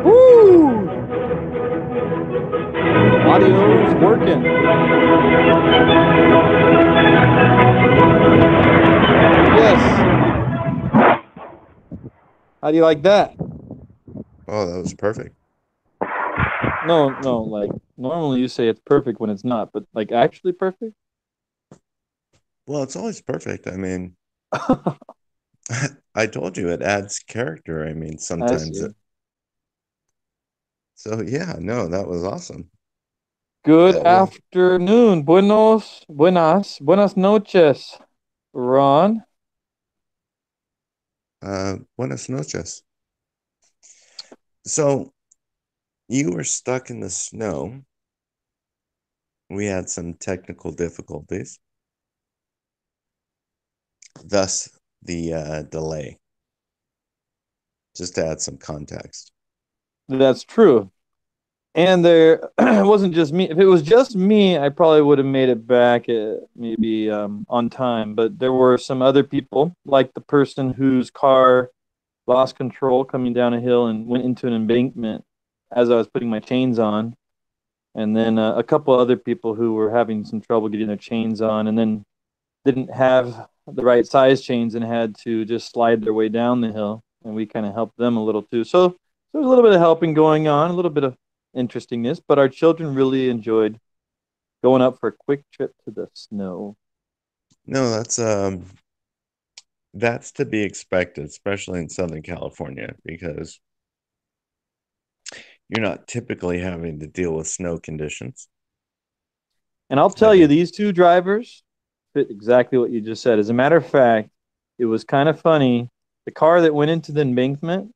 Woo! Audio's working. Yes. How do you like that? Oh, that was perfect. No, like normally you say it's perfect when it's not, but like actually perfect? Well, it's always perfect. I mean, I told you it adds character. I mean, I sometimes see. it. So yeah, no, that was awesome. Good That was afternoon. Buenas noches, Ron. buenas noches. So you were stuck in the snow. We had some technical difficulties, thus the delay. Just to add some context. That's true. And there it wasn't just me. If it was just me, I probably would have made it back maybe on time. But there were some other people, like the person whose car lost control coming down a hill and went into an embankment as I was putting my chains on. And then a couple other people who were having some trouble getting their chains on and then didn't have the right size chains and had to just slide their way down the hill. And we kind of helped them a little too. So there's a little bit of helping going on, a little bit of interestingness, but our children really enjoyed going up for a quick trip to the snow. No, that's to be expected, especially in Southern California, because you're not typically having to deal with snow conditions. And I'll I tell you, mean, these two drivers fit exactly what you just said. As a matter of fact, it was kind of funny. The car that went into the embankment,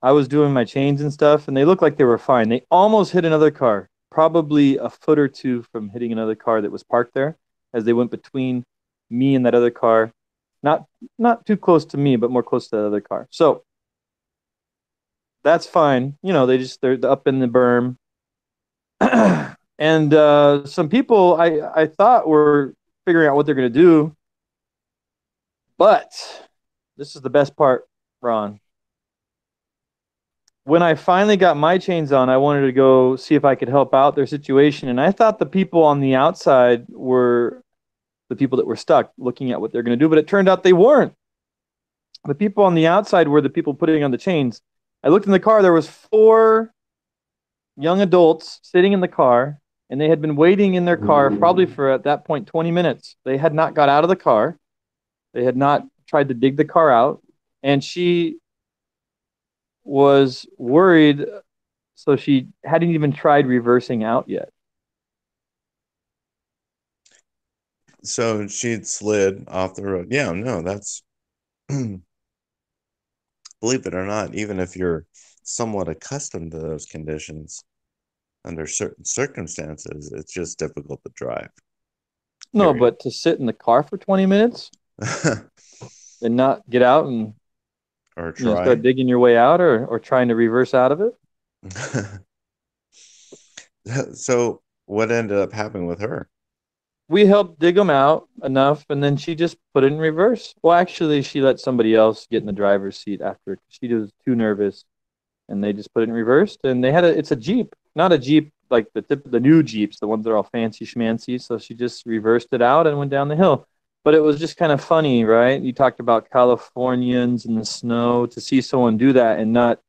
I was doing my chains and stuff, and they looked like they were fine. They almost hit another car, probably a foot or two from hitting another car that was parked there as they went between me and that other car. Not not too close to me, but more close to the other car. So that's fine. You know, they're up in the berm. And some people I thought were figuring out what they're gonna do, but this is the best part, Ron. When I finally got my chains on, I wanted to go see if I could help out their situation. And I thought the people on the outside were the people that were stuck looking at what they're going to do, but it turned out they weren't. The people on the outside were the people putting on the chains. I looked in the car, there was four young adults sitting in the car, and they had been waiting in their car probably for at that point 20 minutes. They had not got out of the car. They had not tried to dig the car out. And she was worried, so she hadn't even tried reversing out yet. so she'd slid off the road. Yeah, no, that's believe it or not, even if you're somewhat accustomed to those conditions, under certain circumstances, it's just difficult to drive, No, period. but to sit in the car for 20 minutes and not get out and Or start try. digging your way out or trying to reverse out of it. So, what ended up happening with her? We helped dig them out enough, and then she just put it in reverse. Well, actually, she let somebody else get in the driver's seat after she was too nervous, and they just put it in reverse. And they had it's a Jeep, not a Jeep like the new Jeeps, the ones that are all fancy schmancy. So she just reversed it out and went down the hill. But it was just kind of funny, right? You talked about Californians and the snow to see someone do that and not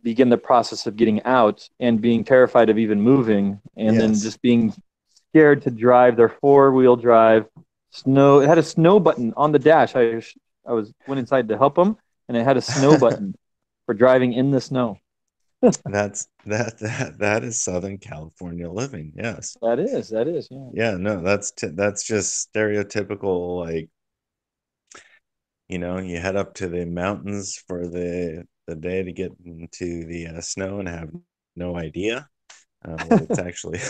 begin the process of getting out and being terrified of even moving and then Yes. just being scared to drive their four-wheel drive snow. It had a snow button on the dash. I went inside to help them, and it had a snow button for driving in the snow. That is Southern California living. Yes. That is, yeah. Yeah, no, that's just stereotypical, like, you head up to the mountains for the day to get into the snow and have no idea what it's actually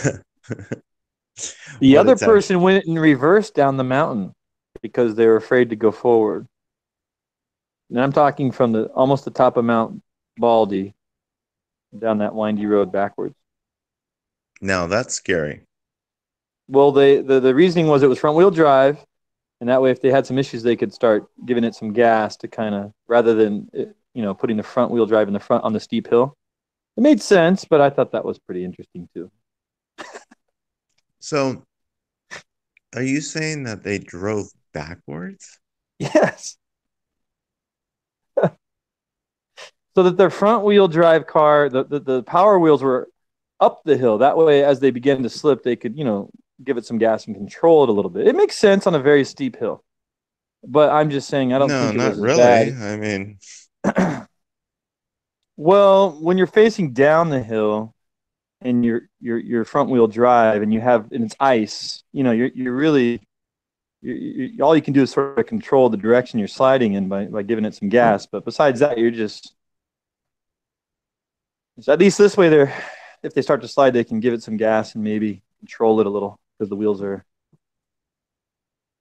The what other it's actually. person went in reverse down the mountain because they were afraid to go forward. And I'm talking from the almost the top of Mount Baldy down that windy road backwards. Now that's scary. Well, the reasoning was it was front wheel drive, And that way, if they had some issues, they could start giving it some gas to kind of, rather than putting the front wheel drive in the front on the steep hill. It made sense, but I thought that was pretty interesting too. So, are you saying that they drove backwards? Yes, so that their front wheel drive car, the power wheels were up the hill. That way, as they began to slip, they could give it some gas and control it a little bit. It makes sense on a very steep hill, but I'm just saying I don't No, think it not was as really. bad. I mean, Well, when you're facing down the hill and your front wheel drive and it's ice, you're really all you can do is sort of control the direction you're sliding in by giving it some gas. But besides that, you're just so at least this way they're if they start to slide, they can give it some gas and maybe control it a little because the wheels are.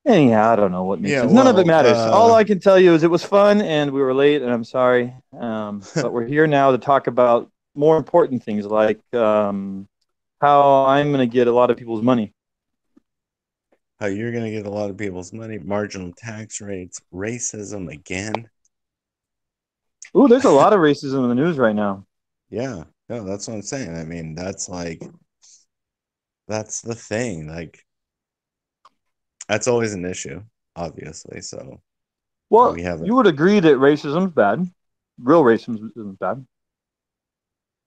Anyhow, I don't know what makes yeah, sense. None of it well, matters. All I can tell you is it was fun and we were late, and I'm sorry. But we're here now to talk about more important things like how I'm going to get a lot of people's money. how you're going to get a lot of people's money, marginal tax rates, racism again. Ooh, there's a lot of racism in the news right now. Yeah, no, that's what I'm saying. I mean, that's the thing. Like, that's always an issue, obviously. So Well, we have it. you would agree that racism's bad. Real racism isn't bad.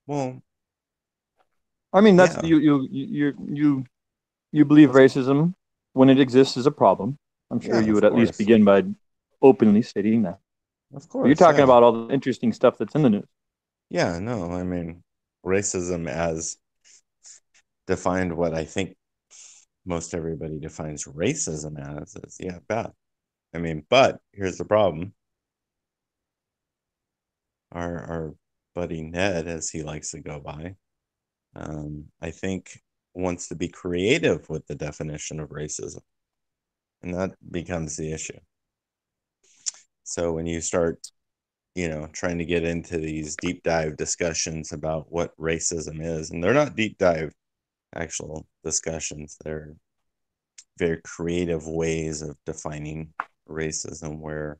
Well, I mean, that's yeah, you believe of, racism when it exists is a problem. I'm sure yeah, you of would at least course. begin by openly stating that. Of But you're course. talking Yeah. about all the interesting stuff that's in the news. Yeah, no, I mean, racism as defined what I think most everybody defines racism as is, yeah, bad. I mean, but here's the problem. Our buddy Ned, as he likes to go by, I think wants to be creative with the definition of racism, and that becomes the issue. So when you start, trying to get into these deep dive discussions about what racism is, and they're not deep dive actual discussions, they're very creative ways of defining racism where,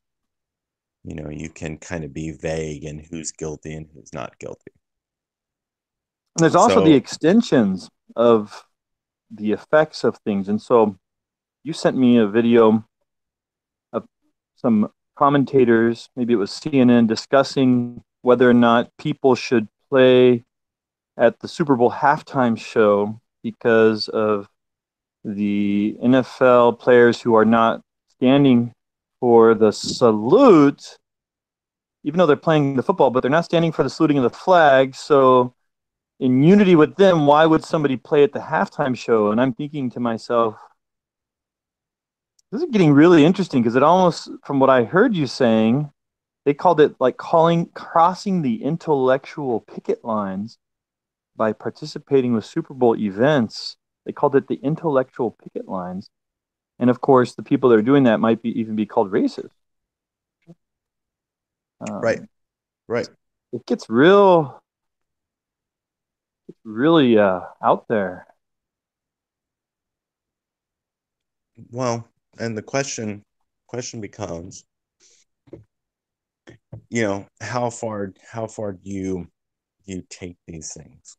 you can kind of be vague in who's guilty and who's not guilty. And there's also the So, extensions of the effects of things. And so you sent me a video of some commentators, maybe it was CNN, discussing whether or not people should play at the Super Bowl halftime show because of the NFL players who are not standing for the salute, even though they're playing the football, but they're not standing for the saluting of the flag. So, in unity with them, why would somebody play at the halftime show? And I'm thinking to myself, this is getting really interesting because it almost, from what I heard you saying, they called it like crossing the intellectual picket lines by participating with Super Bowl events. They called it the intellectual picket lines. And of course, the people that are doing that might even be called racist. right, Um, right. it gets really out there. Well, and the question becomes, how far do you take these things?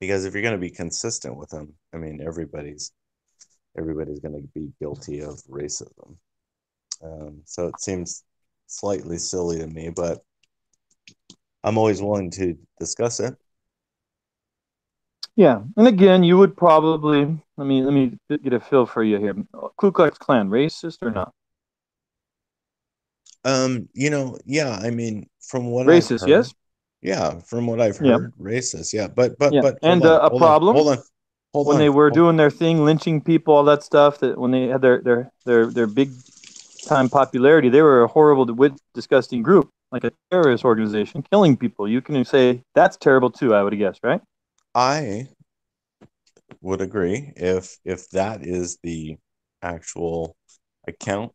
Because if you're going to be consistent with them, I mean, everybody's going to be guilty of racism. So it seems slightly silly to me, but I'm always willing to discuss it. Yeah, and again, you would probably let me get a feel for you here. Ku Klux Klan, racist or not? Yeah, I mean, from what I've Racist, heard, yes. yeah, from what I've Yeah, heard, racist, yeah, but yeah, hold and on, a hold on, problem hold on, hold when they on. were doing their thing, lynching people, all that stuff. That when they had their big time popularity, they were a horrible, disgusting group, like a terrorist organization, killing people. You can say that's terrible too. I would guess, right? I would agree if that is the actual account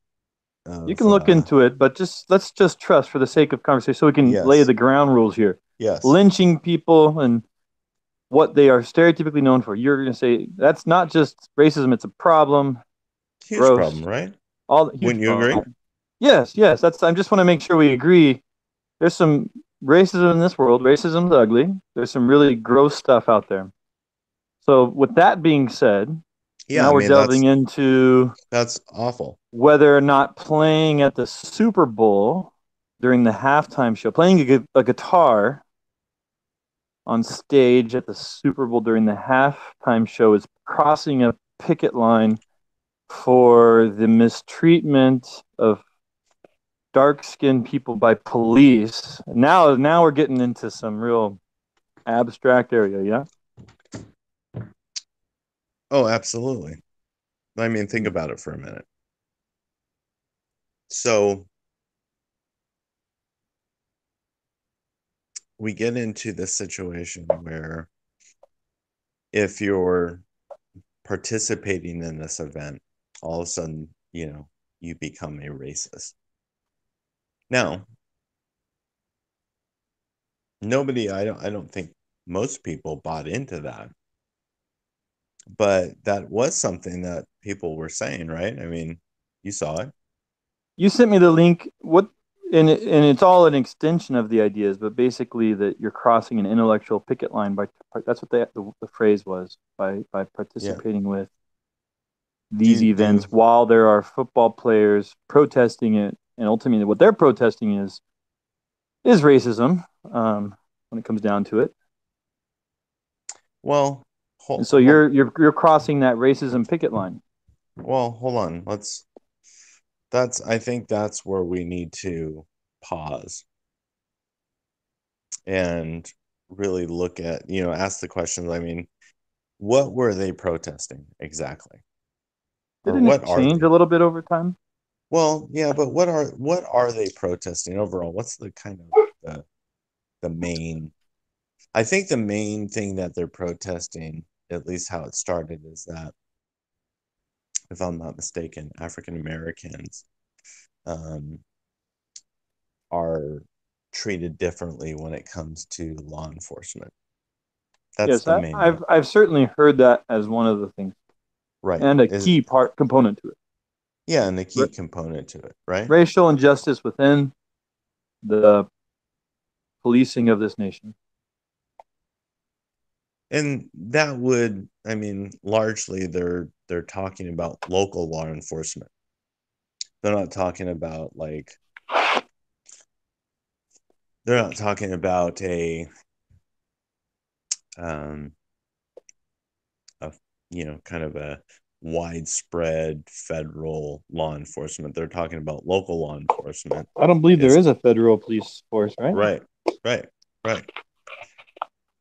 You of can look into it, but let's just trust for the sake of conversation, so we can lay yes, the ground rules here. yes. Lynching people and what they are stereotypically known for. You're going to say that's not just racism; it's a problem. Huge problem, Gross. right? All huge Wouldn't you agree? problem. Yes, yes. That's. I just want to make sure we agree. There's some racism in this world. Racism's ugly. There's some really gross stuff out there. So, with that being said, Yeah, now I we're mean delving into that's awful. whether or not playing at the Super Bowl during the halftime show, playing a guitar on stage at the Super Bowl during the halftime show is crossing a picket line for the mistreatment of dark-skinned people by police. Now we're getting into some real abstract area, yeah? Oh, absolutely. I mean, think about it for a minute. So we get into this situation where if you're participating in this event, all of a sudden, you become a racist. Now, nobody, I don't think most people bought into that, but that was something that people were saying, right? I mean, you saw it. You sent me the link. And it's all an extension of the ideas, but basically that you're crossing an intellectual picket line by that's what the phrase was by Yeah. participating with Do these you do events while there are football players protesting it, and ultimately what they're protesting is racism when it comes down to it. well, And so you're crossing that racism picket line. hold on. I think that's where we need to pause and really look at, ask the questions. I mean, what were they protesting exactly? Or Didn't what it are change they? a little bit over time? Well, yeah, but what are they protesting overall? What's the kind of the main I think the main thing that they're protesting, at least how it started, is that, if I'm not mistaken, African Americans um, are treated differently when it comes to law enforcement. That's Yes, the main one. I've certainly heard that as one of the things Right. and a Is key part component to it. Yeah, and the key R- component to it, right? Racial injustice within the policing of this nation. And that would, I mean, largely they're talking about local law enforcement. They're not talking about they're not talking about um a kind of a widespread federal law enforcement. They're talking about local law enforcement. I don't believe there Is is a federal police force, right? right, right, right.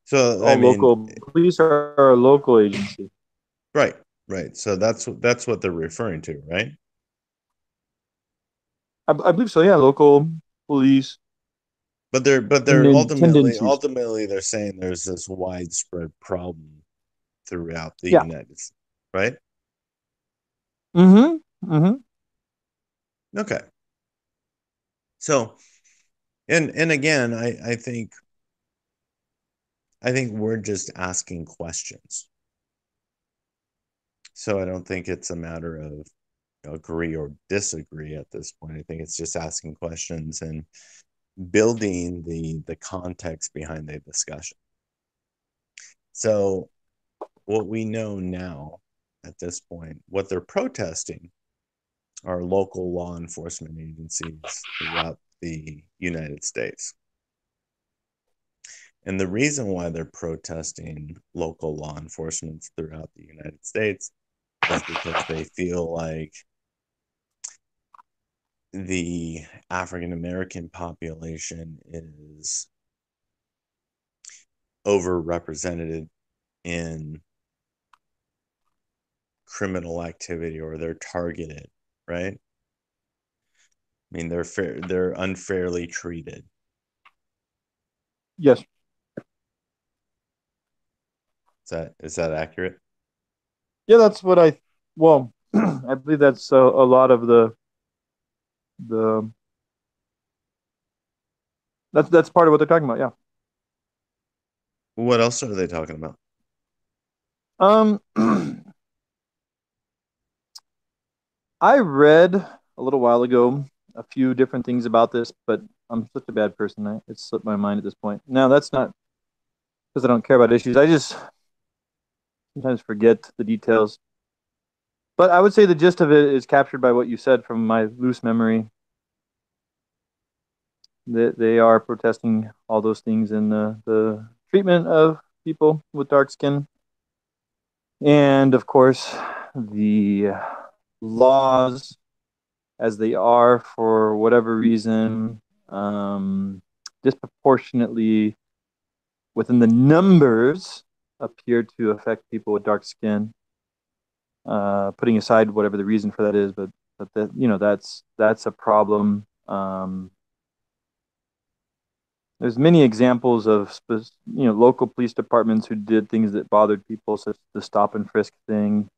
So I All mean, local police are a local agency. right, right. So that's what they're referring to, right? I believe so. Yeah, local police But they're and ultimately tendencies. ultimately they're saying there's this widespread problem throughout the Yeah. United States, right? Mm-hmm. Mm-hmm. Okay. So and again, I think we're just asking questions. So I don't think it's a matter of agree or disagree at this point. I think it's just asking questions and building the context behind the discussion. So what we know now at this point, what they're protesting are local law enforcement agencies throughout the United States. And the reason why they're protesting local law enforcement throughout the United States is because they feel like the African American population is overrepresented in criminal activity, or they're targeted, right? I mean, they're unfairly treated. Yes. Is that accurate? Yeah, that's what well, I believe that's a lot of the that's part of what they're talking about. Yeah. What else are they talking about? Um, I read a little while ago a few different things about this, but I'm such a bad person. It's slipped my mind at this point. Now, that's not because I don't care about issues. I just sometimes forget the details. But I would say the gist of it is captured by what you said from my loose memory. That they are protesting all those things in the treatment of people with dark skin. And of course, the laws as they are for whatever reason, disproportionately within the numbers appear to affect people with dark skin. Putting aside whatever the reason for that is, but that that's a problem. There's many examples of local police departments who did things that bothered people, such as the stop and frisk thing,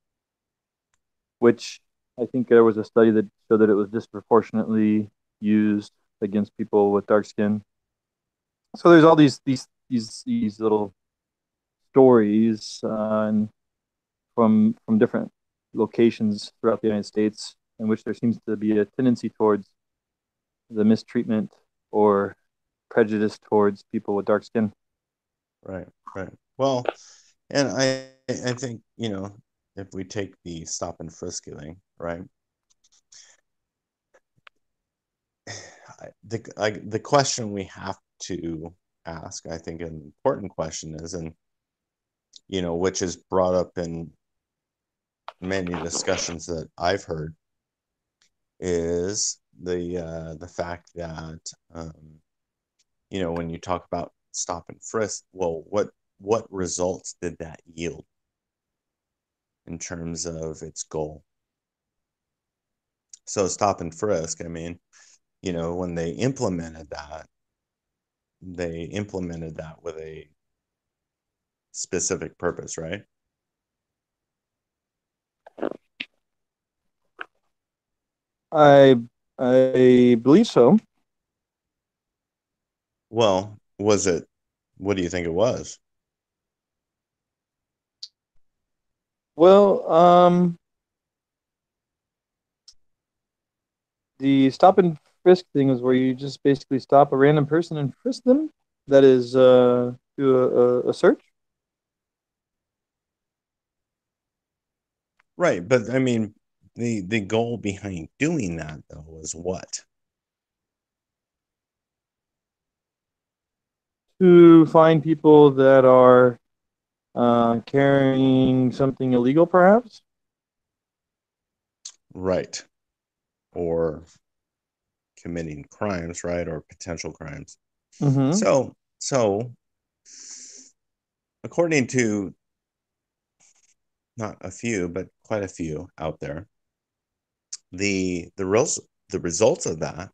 which I think there was a study that showed that it was disproportionately used against people with dark skin. So there's all these little stories and from different locations throughout the United States in which there seems to be a tendency towards the mistreatment or prejudice towards people with dark skin. Right, right. Well, and I think, if we take the stop and frisk thing, right? The question we have to ask, I think an important question is, and which is brought up in many discussions that I've heard, is the fact that when you talk about stop and frisk, well, what results did that yield in terms of its goal? So stop and frisk, I mean, when they implemented that with a specific purpose, right? I I believe so. Well, what do you think it was? Well, the stop and frisk thing is where you just basically stop a random person and frisk them. That is, do a search Right, but I mean, the goal behind doing that though was what? to find people that are carrying something illegal, perhaps. Right. Or committing crimes, right? Or potential crimes. Mm-hmm. So according to not a few, but quite a few out there, the results of that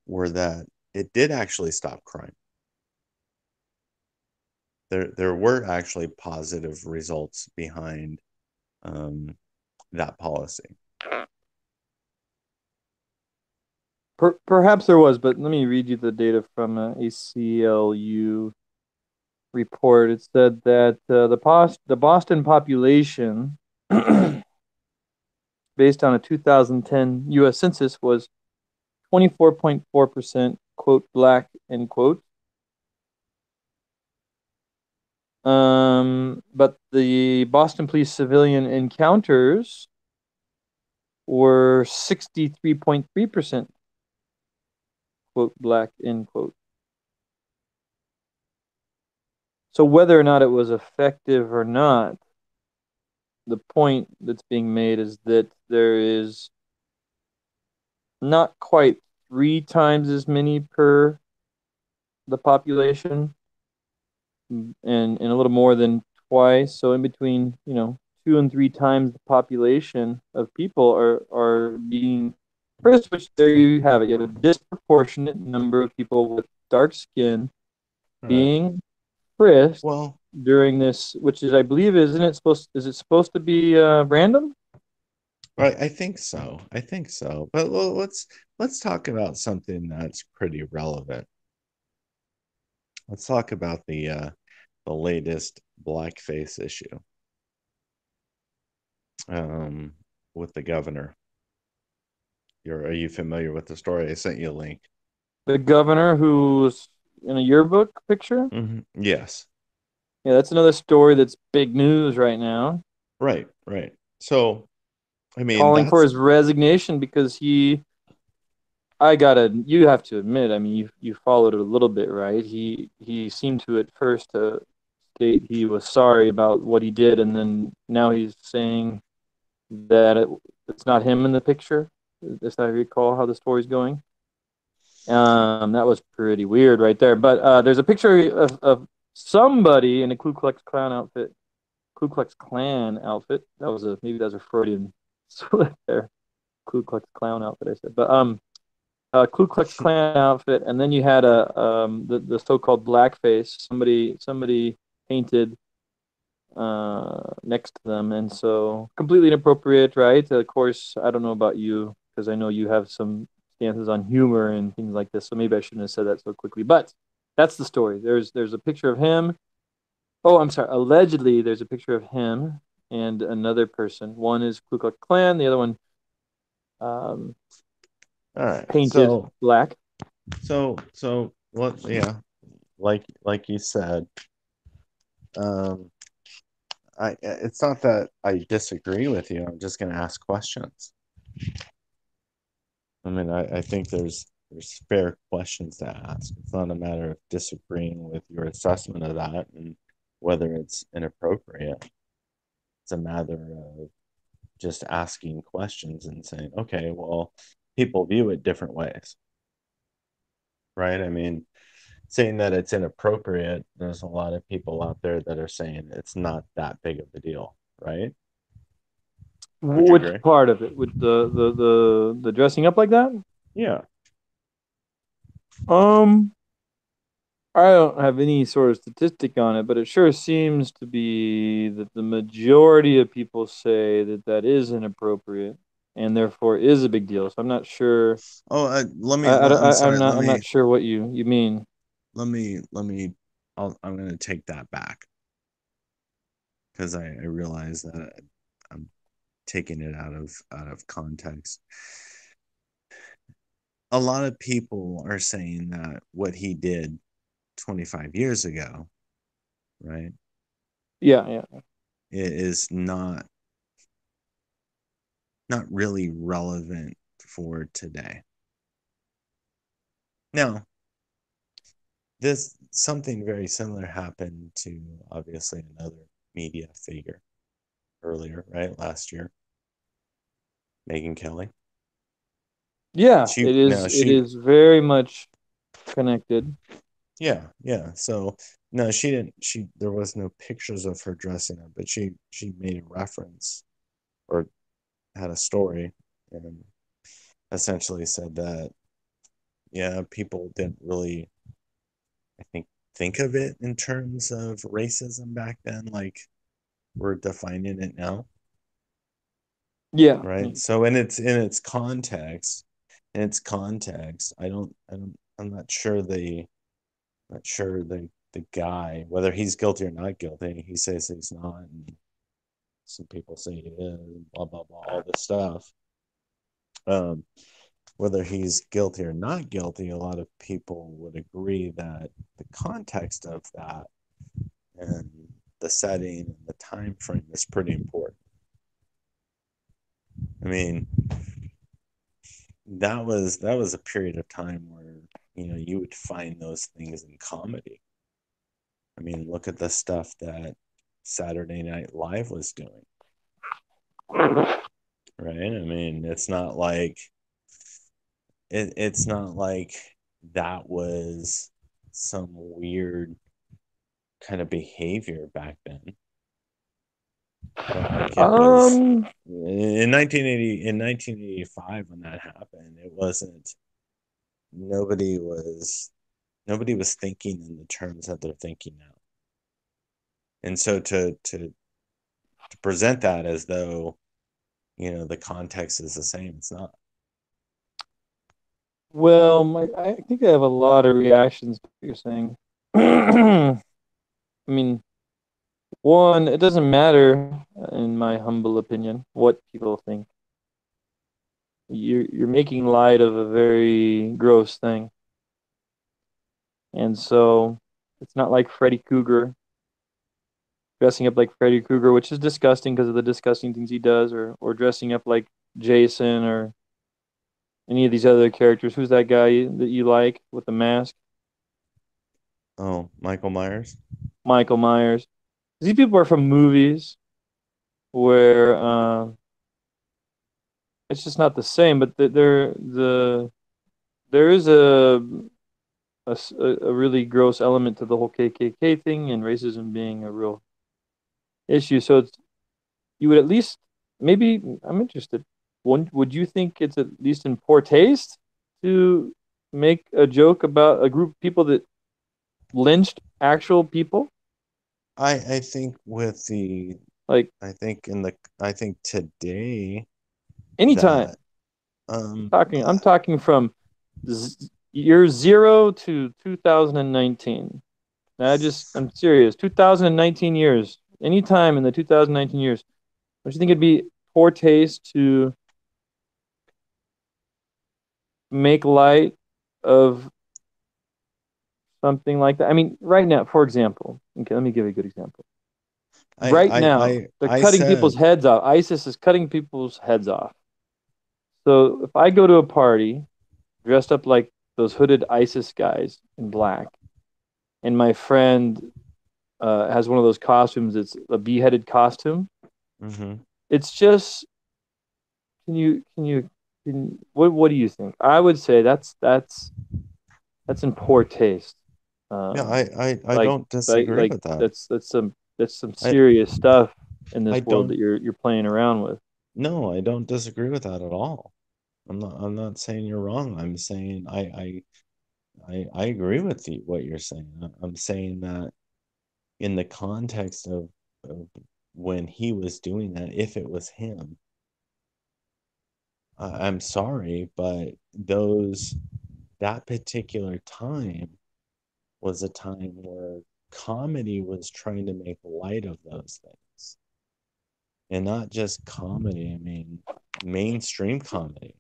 were that it did actually stop crime. There were actually positive results behind um, that policy. Perhaps there was, but let me read you the data from ACLU report. It said that the Boston population, based on a 2010 U.S. census, was 24.4% quote black end quote. But the Boston police civilian encounters were 63.3% quote black end quote. So whether or not it was effective or not, the point that's being made is that there is not quite 3 times as many per the population, and a little more than twice. So in between, 2 and 3 times the population of people are being frisked, which there you have it. You have a disproportionate number of people with dark skin All right. being frisked Well, during this, which is, I believe, is it supposed to be random? I think so. I think so. But let's talk about something that's pretty relevant. Let's talk about the latest blackface issue. Um, with the governor. Are you familiar with the story? I sent you a link. The governor who's in a yearbook picture. Yes. Yeah, that's another story that's big news right now. Right, right. So, I mean, Calling for that's his resignation because you have to admit, I mean, you followed it a little bit, right? He seemed to at first state he was sorry about what he did, and then now he's saying that it's not him in the picture. If I recall how the story's going. That was pretty weird right there. But there's a picture of somebody in a Ku Klux Klan outfit. Maybe that was a Freudian slip there. Ku Klux Klan outfit, I said. But a Ku Klux Klan outfit, and then you had the so-called blackface. Somebody painted next to them, and so completely inappropriate, right? Of course, I don't know about you because I know you have some stances on humor and things like this, so maybe I shouldn't have said that so quickly. But that's the story. There's a picture of him. Oh, I'm sorry. Allegedly, there's a picture of him and another person. One is Ku Klux Klan, the other one um, all right. painted black. So what? Yeah, like you said, um, it's not that I disagree with you. I'm just going to ask questions. I mean, I think there's fair questions to ask. It's not a matter of disagreeing with your assessment of that and whether it's inappropriate. It's a matter of just asking questions and saying, okay, well, people view it different ways, right? I mean, saying that it's inappropriate, there's a lot of people out there that are saying it's not that big of a deal, right? Would you Which agree? part of it? With the dressing up like that? Yeah. Um, I don't have any sort of statistic on it, but it sure seems to be that the majority of people say that that is inappropriate and therefore is a big deal. So I'm not sure. Oh, I'm I'm sorry. not sure what you mean. Let me, I'm going to take that back because I realize that I'm taking it out of context. A lot of people are saying that what he did 25 years ago, right, Yeah, yeah. it is not really relevant for today. Now, this something very similar happened to obviously another media figure earlier, right? Last year, Megan Kelly. Yeah, She now it she is very much connected. Yeah, yeah. So no, she didn't. There was no pictures of her dressing up, but she made a reference or had a story and essentially said that yeah, people didn't really, I think of it in terms of racism back then, like we're defining it now, Yeah. right? So in its context, I'm not sure the guy, whether he's guilty or not guilty, he says he's not, and some people say he is, blah blah blah, all this stuff. Um, whether he's guilty or not guilty, a lot of people would agree that the context of that and the setting and the time frame is pretty important. I mean, that was a period of time where you would find those things in comedy. I mean, look at the stuff that Saturday Night Live was doing, right? I mean, it's not like that was some weird kind of behavior back then. I don't think it was Um, in 1985 when that happened. It wasn't nobody was nobody was thinking in the terms that they're thinking now. And so to present that as though, the context is the same, it's not. I think I have a lot of reactions to what you're saying. I mean, one, it doesn't matter, in my humble opinion, what people think. you're making light of a very gross thing. And so it's not like Freddy Krueger dressing up like Freddy Krueger, which is disgusting because of the disgusting things he does, or dressing up like Jason or any of these other characters. Who's that guy that you like with the mask? Oh, Michael Myers. Michael Myers. These people are from movies where it's just not the same, but there is a really gross element to the whole KKK thing and racism being a real issue. So it's you would at least maybe I'm interested. Would you think it's at least in poor taste to make a joke about a group of people that lynched actual people? I think with the Like I think today anytime. that um I'm talking from year 0 to 2019. I'm serious. 2019 years. Anytime in the 2019 years. Don't you think it'd be poor taste to make light of something like that? I mean, right now, for example, okay, let me give you a good example. Right now, they're I cutting people's said heads off. ISIS is cutting people's heads off. So if I go to a party dressed up like those hooded ISIS guys in black, and my friend has one of those costumes, it's a beheaded costume. mhm. It's just, what do you think? I would say that's in poor taste. Yeah, Um, I don't disagree with that. that's some I serious stuff in I this world that don't you're playing around with. no, I don't disagree with that at all. I'm not saying you're wrong. I'm saying I agree with you what you're saying. I'm saying that in the context of when he was doing that, if it was him, I'm sorry, but those that particular time was a time where comedy was trying to make light of those things. And not just comedy, I mean mainstream comedy.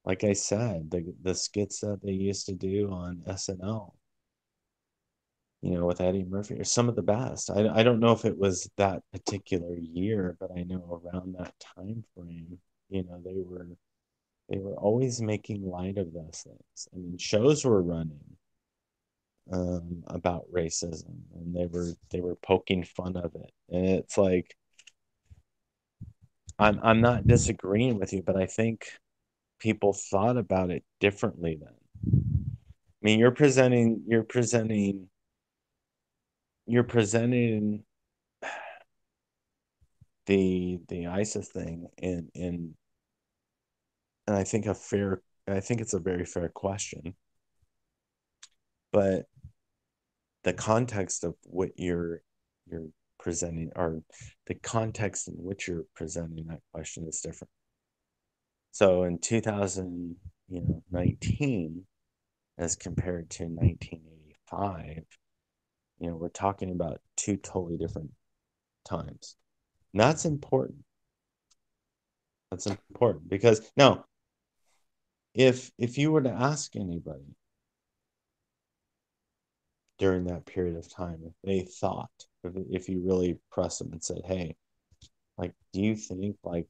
Like I said, the skits that they used to do on SNL, with Eddie Murphy are some of the best. I don't know if it was that particular year, but I know around that time frame, they were always making light of those things. I mean, shows were running about racism, and they were poking fun of it. And it's like I'm not disagreeing with you, but I think people thought about it differently then. I mean, you're presenting the ISIS thing and I think it's a very fair question, but the context of what you're presenting or the context in which you're presenting that question is different. So in 2019 as compared to 1985, we're talking about two totally different times. And that's important. That's important because now if you were to ask anybody during that period of time if they thought if you really press them and said, hey, like, do you think like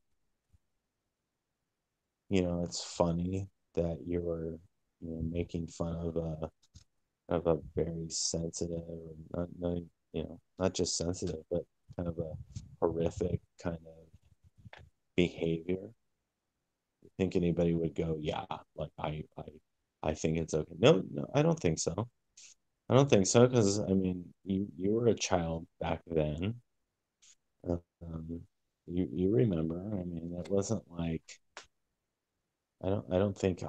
it's funny that you're making fun of a very sensitive, not just sensitive, but kind of a horrific kind of behavior? You think anybody would go, yeah, like I think it's okay? No, no, I don't think so. I don't think so because I mean, you were a child back then. Um, you remember? I mean, it wasn't like I don't think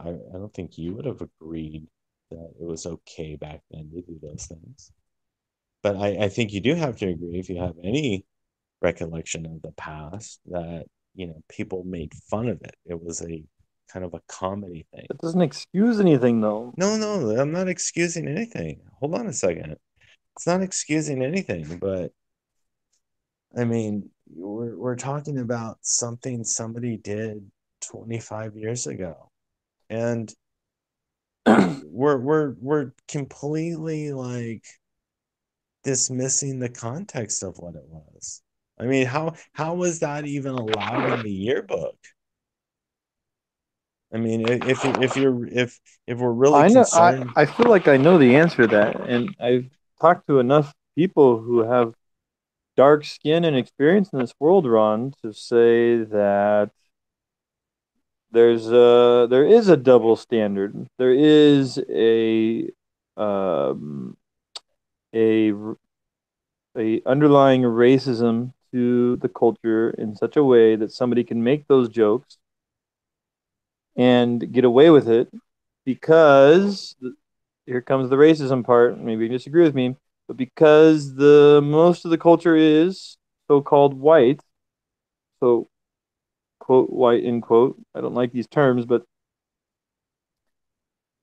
you would have agreed that it was okay back then to do those things. But I think you do have to agree if you have any recollection of the past that people made fun of it. It was a kind of a comedy thing. That doesn't excuse anything, though. No, no, I'm not excusing anything. Hold on a second. It's not excusing anything, but I mean, we're talking about something somebody did 25 years ago. And we're completely like dismissing the context of what it was. I mean, how was that even allowed in the yearbook? I mean, if we're really I know. concerned, I feel like I know the answer to that, and I've talked to enough people who have dark skin and experience in this world, Ron, to say that there is a double standard. There is um, a a underlying racism to the culture in such a way that somebody can make those jokes and get away with it because here comes the racism part. Maybe you disagree with me, but because the most of the culture is so-called white, so quote white in quote. I don't like these terms, but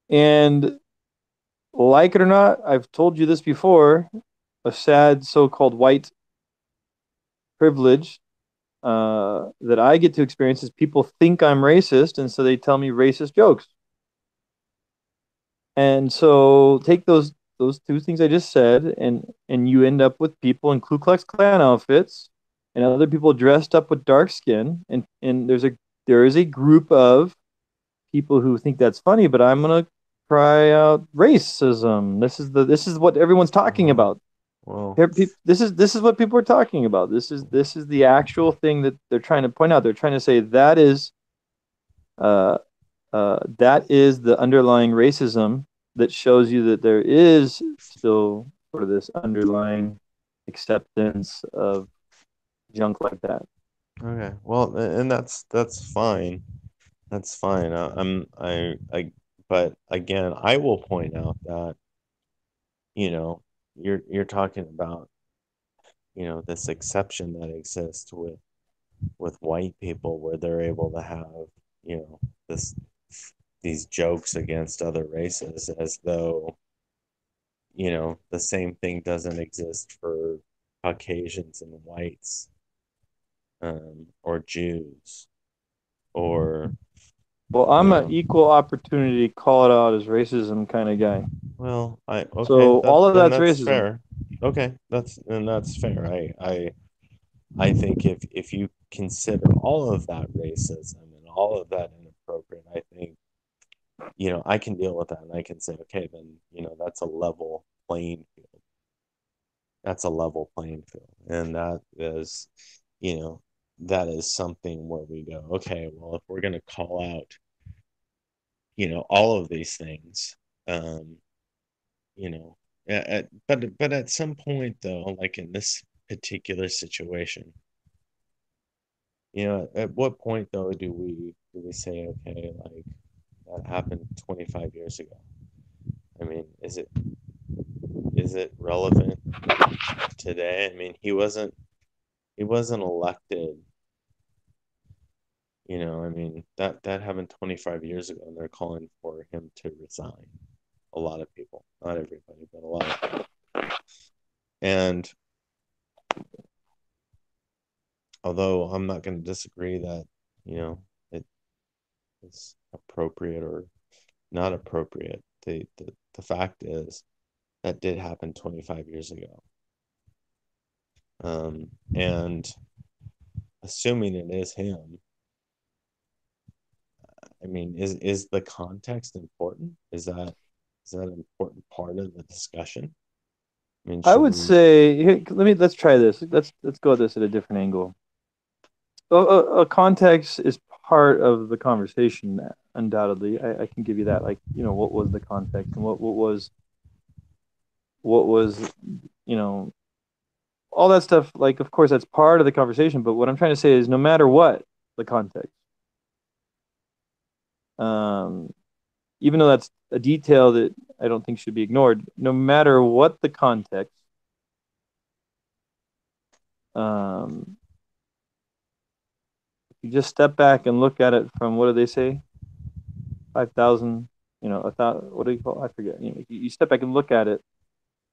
and like it or not, I've told you this before. A sad so-called white privilege that I get to experience is people think I'm racist, and so they tell me racist jokes. And so take those two things I just said, and you end up with people in Ku Klux Klan outfits and other people dressed up with dark skin, and there is a group of people who think that's funny, but I'm gonna cry out racism. This is what everyone's talking well, about. well, This is what people are talking about. This is the actual thing that they're trying to point out. They're trying to say uh, that is the underlying racism that shows you that there is still sort of this underlying acceptance of junk like that. okay. Well, and that's fine. That's fine. But again, I will point out that, you know, you're talking about, this exception that exists with white people where they're able to have, this these jokes against other races as though, the same thing doesn't exist for Caucasians and whites, or Jews, or, Well, you I'm an know, equal opportunity call it out as racism kind of guy. well, okay, So all of that's that's racism. fair. Okay, that's fair. I think if you consider all of that racism and all of that inappropriate, I think, I can deal with that and I can say, okay, then, that's a level playing field. That's a level playing field. And you know, that is something where we go, okay, well, if we're going to call out, all of these things, um, you know, but at some point though, like in this particular situation, at what point though do we say, okay, like that happened 25 years ago? I mean, is it relevant today? I mean, he wasn't elected. I mean, that happened 25 years ago, and they're calling for him to resign. A lot of people, not everybody, but a lot of people. And although I'm not going to disagree that, it is appropriate or not appropriate, the fact is that did happen 25 years ago. And assuming it is him, I mean, is the context important? Is that an important part of the discussion? I mean, I should would we? say here, let's try this. Let's go at this at a different angle. A context is part of the conversation, undoubtedly. I can give you that. Like, what was the context and what was all that stuff. Like, of course, that's part of the conversation. But what I'm trying to say is, no matter what the context, um, even though that's a detail that I don't think should be ignored, no matter what the context, um, you just step back and look at it from what do they say? 5,000, a thousand, what do you call it? I forget. You step back and look at it.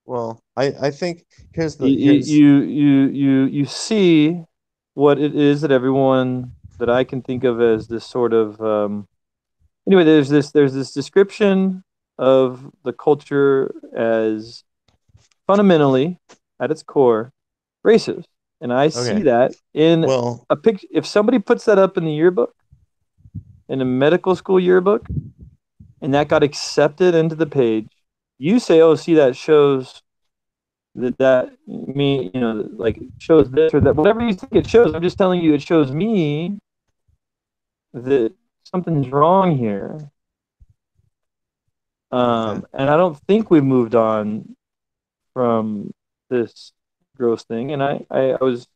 Well, I think here's the You, here's you see what it is that everyone that I can think of as this sort of anyway. There's this description of the culture as fundamentally at its core racist, and I see Okay. that in Well, a picture. If somebody puts that up in the yearbook, in a medical school yearbook, and that got accepted into the page, you say, "Oh, see, that shows that me, like shows this or that, whatever you think it shows." I'm just telling you, it shows me that something's wrong here. okay. And I don't think we've moved on from this gross thing. And I was,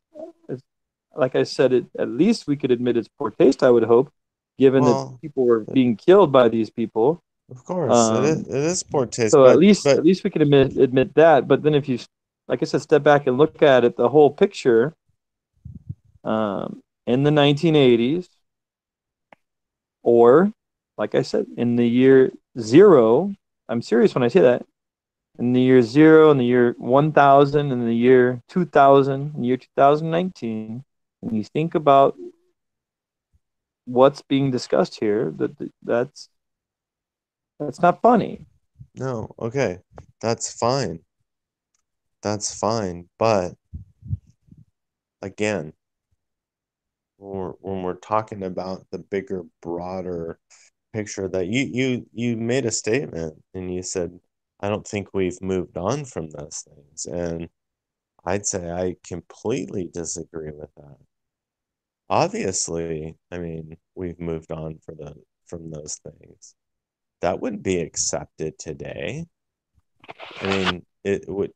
like I said, at least we could admit it's poor taste, I would hope, given that Well, people were being killed by these people. of course, Um, it is poor taste, so at least we can admit that. But then if you, like I said, step back and look at it, the whole picture, in the 1980s, or like I said, in the year zero, I'm serious when I say that, in the year zero, in the year 1000, in the year 2000, in the year 2019, and you think about what's being discussed here, that's not funny. no, okay. That's fine. That's fine. But again, when we're talking about the bigger, broader picture that you made a statement and you said, I don't think we've moved on from those things. And I'd say I completely disagree with that. Obviously, I mean, we've moved on from those things. That wouldn't be accepted today. I mean, it would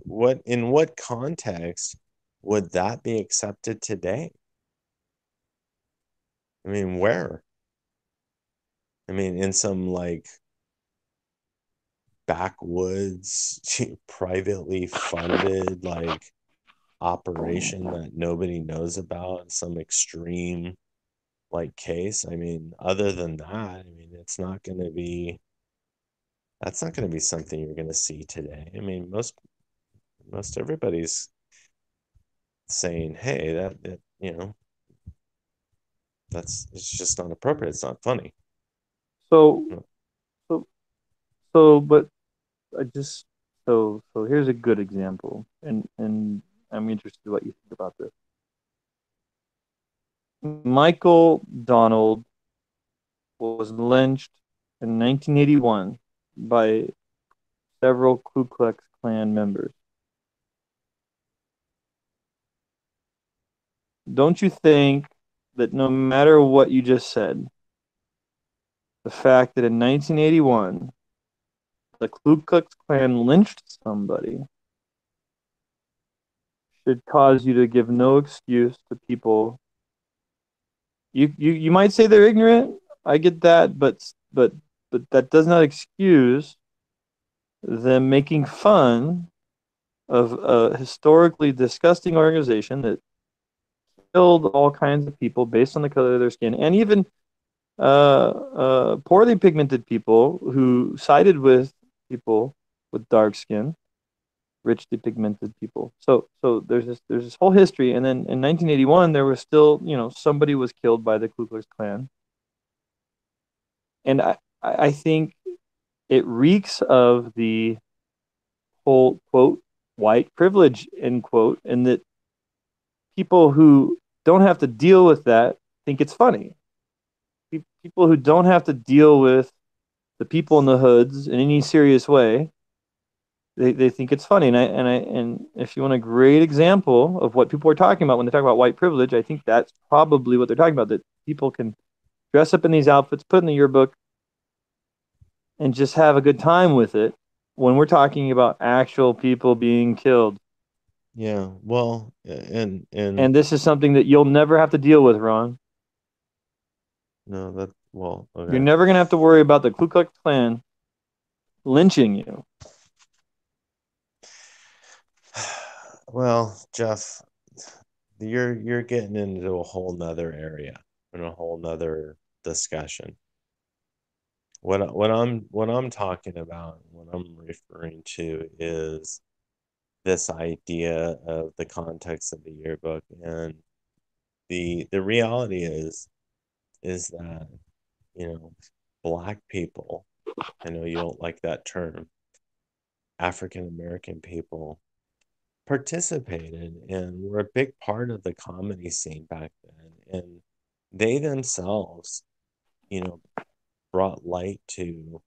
what in what context would that be accepted today? I mean, where? I mean, in some like backwoods, privately funded like operation that nobody knows about, some extreme like case. I mean, other than that, I mean, that's not going to be something you're going to see today. I mean, most everybody's saying, "Hey, that that's it's just not appropriate. It's not funny." So, so, but I just, so here's a good example, and I'm interested in what you think about this. Michael Donald was lynched in 1981 by several Ku Klux Klan members. Don't you think that no matter what you just said, the fact that in 1981 the Ku Klux Klan lynched somebody should cause you to give no excuse to people? You might say they're ignorant. I get that, but that does not excuse them making fun of a historically disgusting organization that killed all kinds of people based on the color of their skin, and even poorly pigmented people who sided with people with dark skin, richly pigmented people. So there's this whole history, and then in 1981 there was still, somebody was killed by the Ku Klux Klan, and I think it reeks of the whole quote white privilege end quote, and that people who don't have to deal with that think it's funny. People who don't have to deal with the people in the hoods in any serious way, they think it's funny. And if you want a great example of what people are talking about when they talk about white privilege, I think that's probably what they're talking about. That people can dress up in these outfits, put in the yearbook, and just have a good time with it. When we're talking about actual people being killed, Yeah, well, and and this is something that you'll never have to deal with, Ron. no, that well, You're okay. never gonna have to worry about the Ku Klux Klan lynching you. Well, Jeff, you're getting into a whole nother area and a whole nother discussion. What I'm talking about, what I'm referring to is this idea of the context of the yearbook and the reality is that, you know, black people, I know you don't like that term, African American people participated and were a big part of the comedy scene back then. And they themselves, you know, brought light to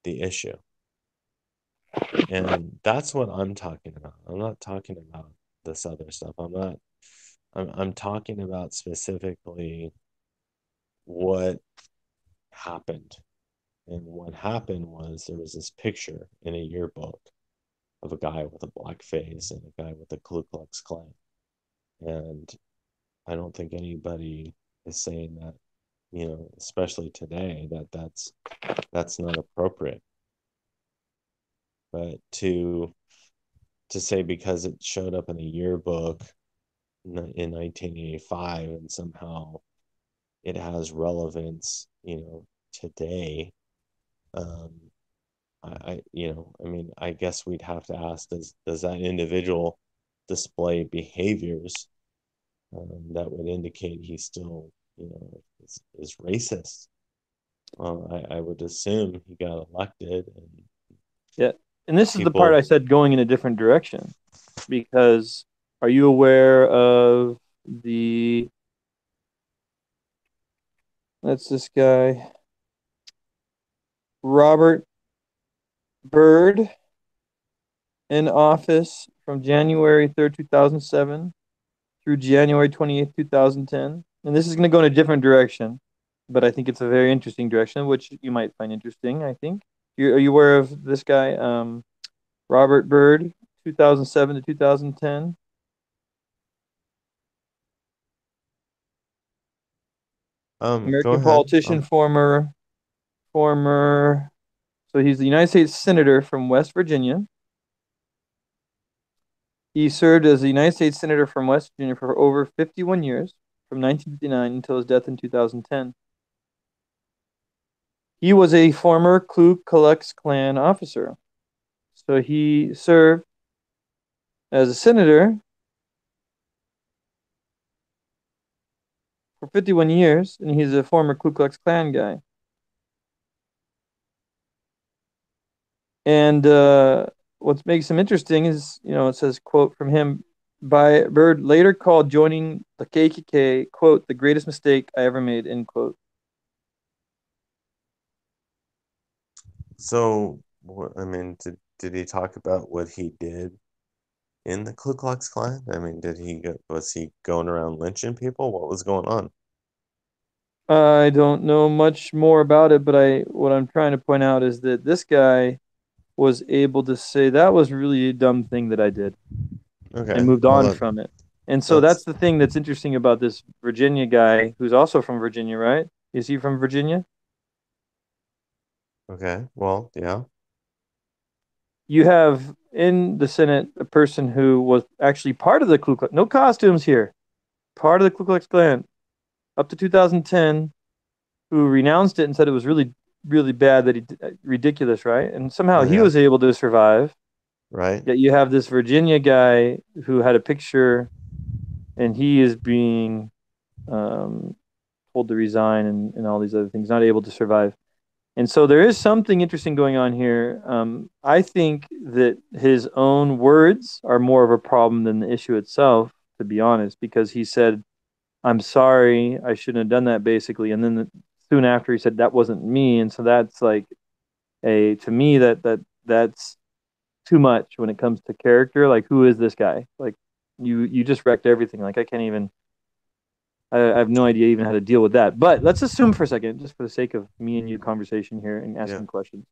the issue. And that's what I'm talking about. I'm not talking about this other stuff. I'm talking about specifically what happened. And what happened was there was this picture in a yearbook of a guy with a black face and a guy with a Ku Klux Klan. And I don't think anybody is saying that, you know, especially today, that that's not appropriate. But to say because it showed up in a yearbook in 1985 and somehow it has relevance, you know, today, um, you know, I mean, I guess we'd have to ask, does that individual display behaviors that would indicate he's still, you know, is racist? Well, I would assume he got elected and Yeah. And this is the part I people. said going in a different direction because are you aware of the that's this guy Robert Byrd in office from January 3rd, 2007 through January 28th, 2010. And this is going to go in a different direction, but I think it's a very interesting direction, which you might find interesting, I think. Are you aware of this guy, Robert Byrd, 2007 to 2010? Go American ahead. politician, former, so he's the United States Senator from West Virginia. He served as the United States Senator from West Virginia for over 51 years, from 1959 until his death in 2010. He was a former Ku Klux Klan officer. So he served as a senator for 51 years, and he's a former Ku Klux Klan guy. And what makes him interesting is, you know, it says, quote from him, by Byrd later called joining the KKK, quote, the greatest mistake I ever made, end quote. So, I mean, did he talk about what he did in the Ku Klux Klan? I mean, was he going around lynching people? What was going on? I don't know much more about it, but what I'm trying to point out is that this guy was able to say that was really a dumb thing that I did and Okay, moved well on from it. And so that's that's the thing that's interesting about this Virginia guy who's also from Virginia, right? Is he from Virginia? okay. Well, yeah, You have in the Senate a person who was actually part of the Ku Klux, no costumes here, part of the Ku Klux Klan up to 2010, who renounced it and said it was really, really bad that ridiculous, right? And somehow oh he yeah, was able to survive. right. Yet you have this Virginia guy who had a picture and he is being um, told to resign and all these other things, not able to survive. And so there is something interesting going on here. I think that his own words are more of a problem than the issue itself, to be honest, because he said, I'm sorry, I shouldn't have done that, basically. And then soon after, he said, that wasn't me. And so that's like to me, that's too much when it comes to character. Like, who is this guy? Like, you just wrecked everything. Like, I can't even, I have no idea even how to deal with that. But let's assume for a second, just for the sake of me and you conversation here and Yeah. asking questions,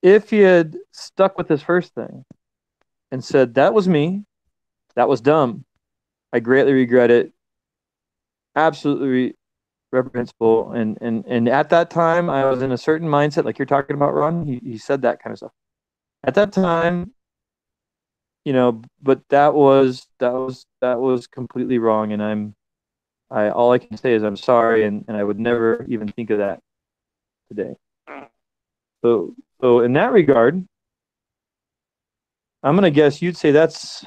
if he had stuck with his first thing and said, that was me, that was dumb, I greatly regret it, absolutely reprehensible. And at that time, I was in a certain mindset, like you're talking about, Ron. He said that kind of stuff. At that time, you know, but that was completely wrong. And I all I can say is I'm sorry, and I would never even think of that today. So in that regard, I'm gonna guess you'd say that's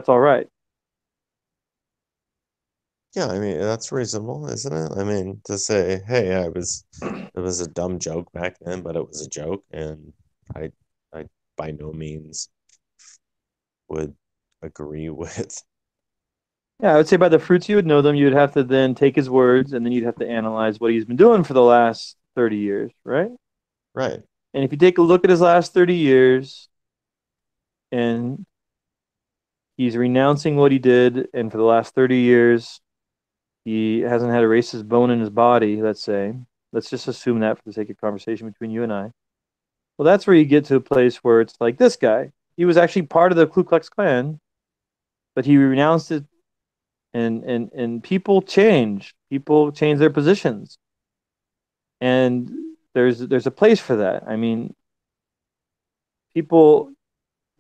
all right. Yeah, I mean, that's reasonable, isn't it? I mean, to say, hey, it was a dumb joke back then, but it was a joke, and I, I by no means would agree with. Yeah, I would say by the fruits you would know them, you'd have to then take his words and then you'd have to analyze what he's been doing for the last 30 years, right? Right. And if you take a look at his last 30 years and he's renouncing what he did, and for the last 30 years, he hasn't had a racist bone in his body, let's say. Let's just assume that for the sake of conversation between you and I. Well, that's where you get to a place where it's like this guy. He was actually part of the Ku Klux Klan, but he renounced it, and people change. People change their positions, and there's a place for that. I mean, people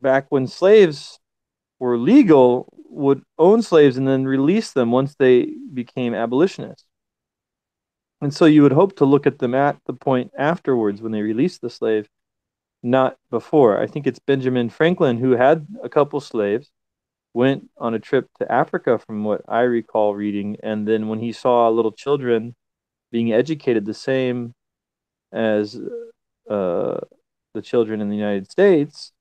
back when slaves were legal would own slaves and then release them once they became abolitionists. And so you would hope to look at them at the point afterwards when they released the slave, not before. I think it's Benjamin Franklin who had a couple slaves, went on a trip to Africa, from what I recall reading. And then when he saw little children being educated the same as uh, the children in the United States,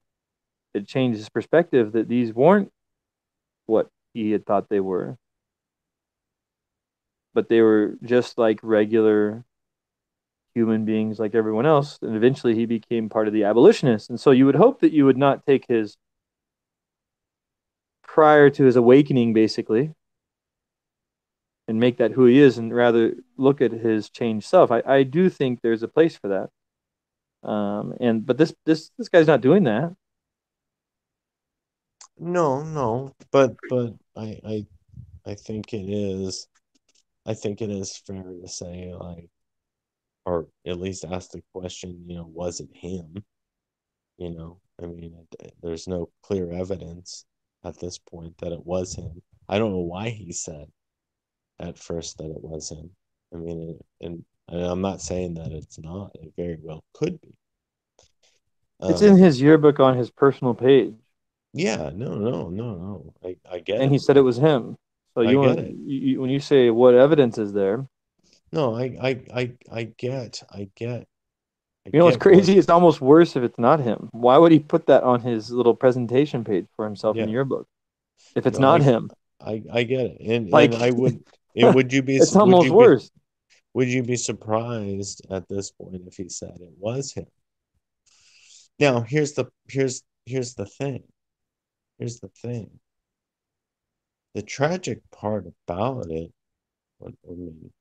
it changed his perspective that these weren't what he had thought they were, but they were just like regular human beings like everyone else. And eventually he became part of the abolitionists. And so you would hope that you would not take his prior to his awakening, basically, and make that who he is, and rather look at his changed self. I do think there's a place for that. And but this guy's not doing that. No, no, but I think it is. I think it is fair to say, like, or at least ask the question, was it him? I mean, there's no clear evidence at this point that it was him. I don't know why he said at first that it was him. I mean, and I'm not saying that it's not. It very well could be. It's in Um, his yearbook on his personal page, yeah, no, no, no, no. I get and it. he said it was him. So I you get want it. when you say what evidence is there? No, I You know what's get what. crazy? It's almost worse if it's not him. Why would he put that on his little presentation page for himself in the Yeah, yearbook if it's no, not him? I get it, and Like, I would. And it's almost worse. would you be surprised at this point if he said it was him? Now, here's the thing. Here's the thing. The tragic part about it, I mean,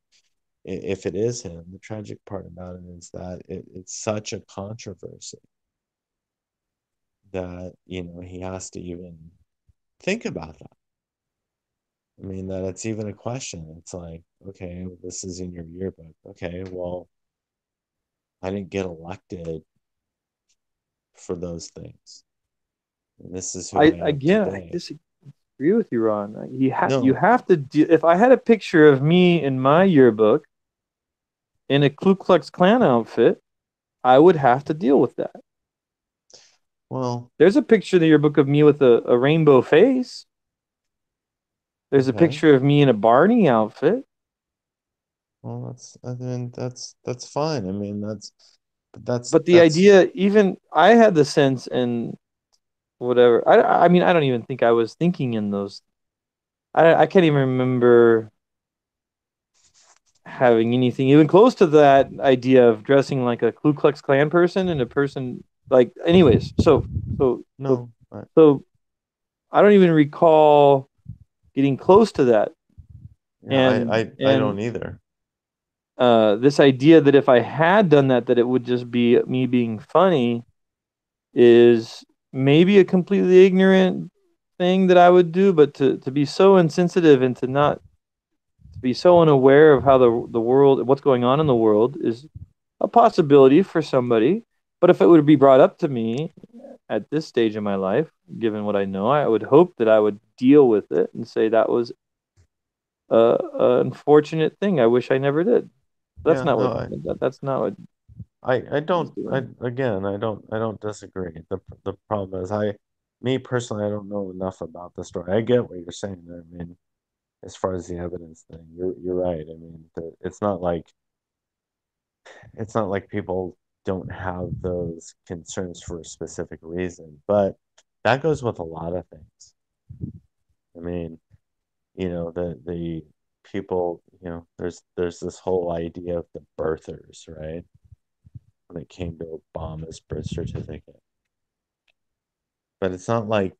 if it is him, the tragic part about it is that it's such a controversy that, he has to even think about that. I mean, that it's even a question. It's like, okay, this is in your yearbook. Okay, well, I didn't get elected for those things. And this is who I I am again, I today. disagree with you, Ron. You No, have to do. If I had a picture of me in my yearbook in a Ku Klux Klan outfit, I would have to deal with that. well, There's a picture in the yearbook of me with a rainbow face. There's a okay. picture of me in a Barney outfit. Well, I mean, that's fine. I mean, but But the that's idea, even I had the sense and whatever. I mean, I don't even think I was thinking in those. I can't even remember having anything even close to that idea of dressing like a Ku Klux Klan person and a person like. Anyways, so so no, so I don't even recall getting close to that. yeah, And I don't either. this idea that if I had done that, that it would just be me being funny is maybe a completely ignorant thing that I would do, but to be so insensitive and to not to be so unaware of how the world, what's going on in the world, is a possibility for somebody. But if it would be brought up to me at this stage in my life, given what I know, I would hope that I would deal with it and say that was a unfortunate thing. I wish I never did. That's Yeah, not no, what that's not what I he's don't, doing. I don't disagree. The problem is me personally, I don't know enough about the story. I get what you're saying. I mean, as far as the evidence thing, you're right. I mean, it's not like people don't have those concerns for a specific reason, but that goes with a lot of things. I mean, the people, there's this whole idea of the birthers, right? When it came to Obama's birth certificate. But it's not like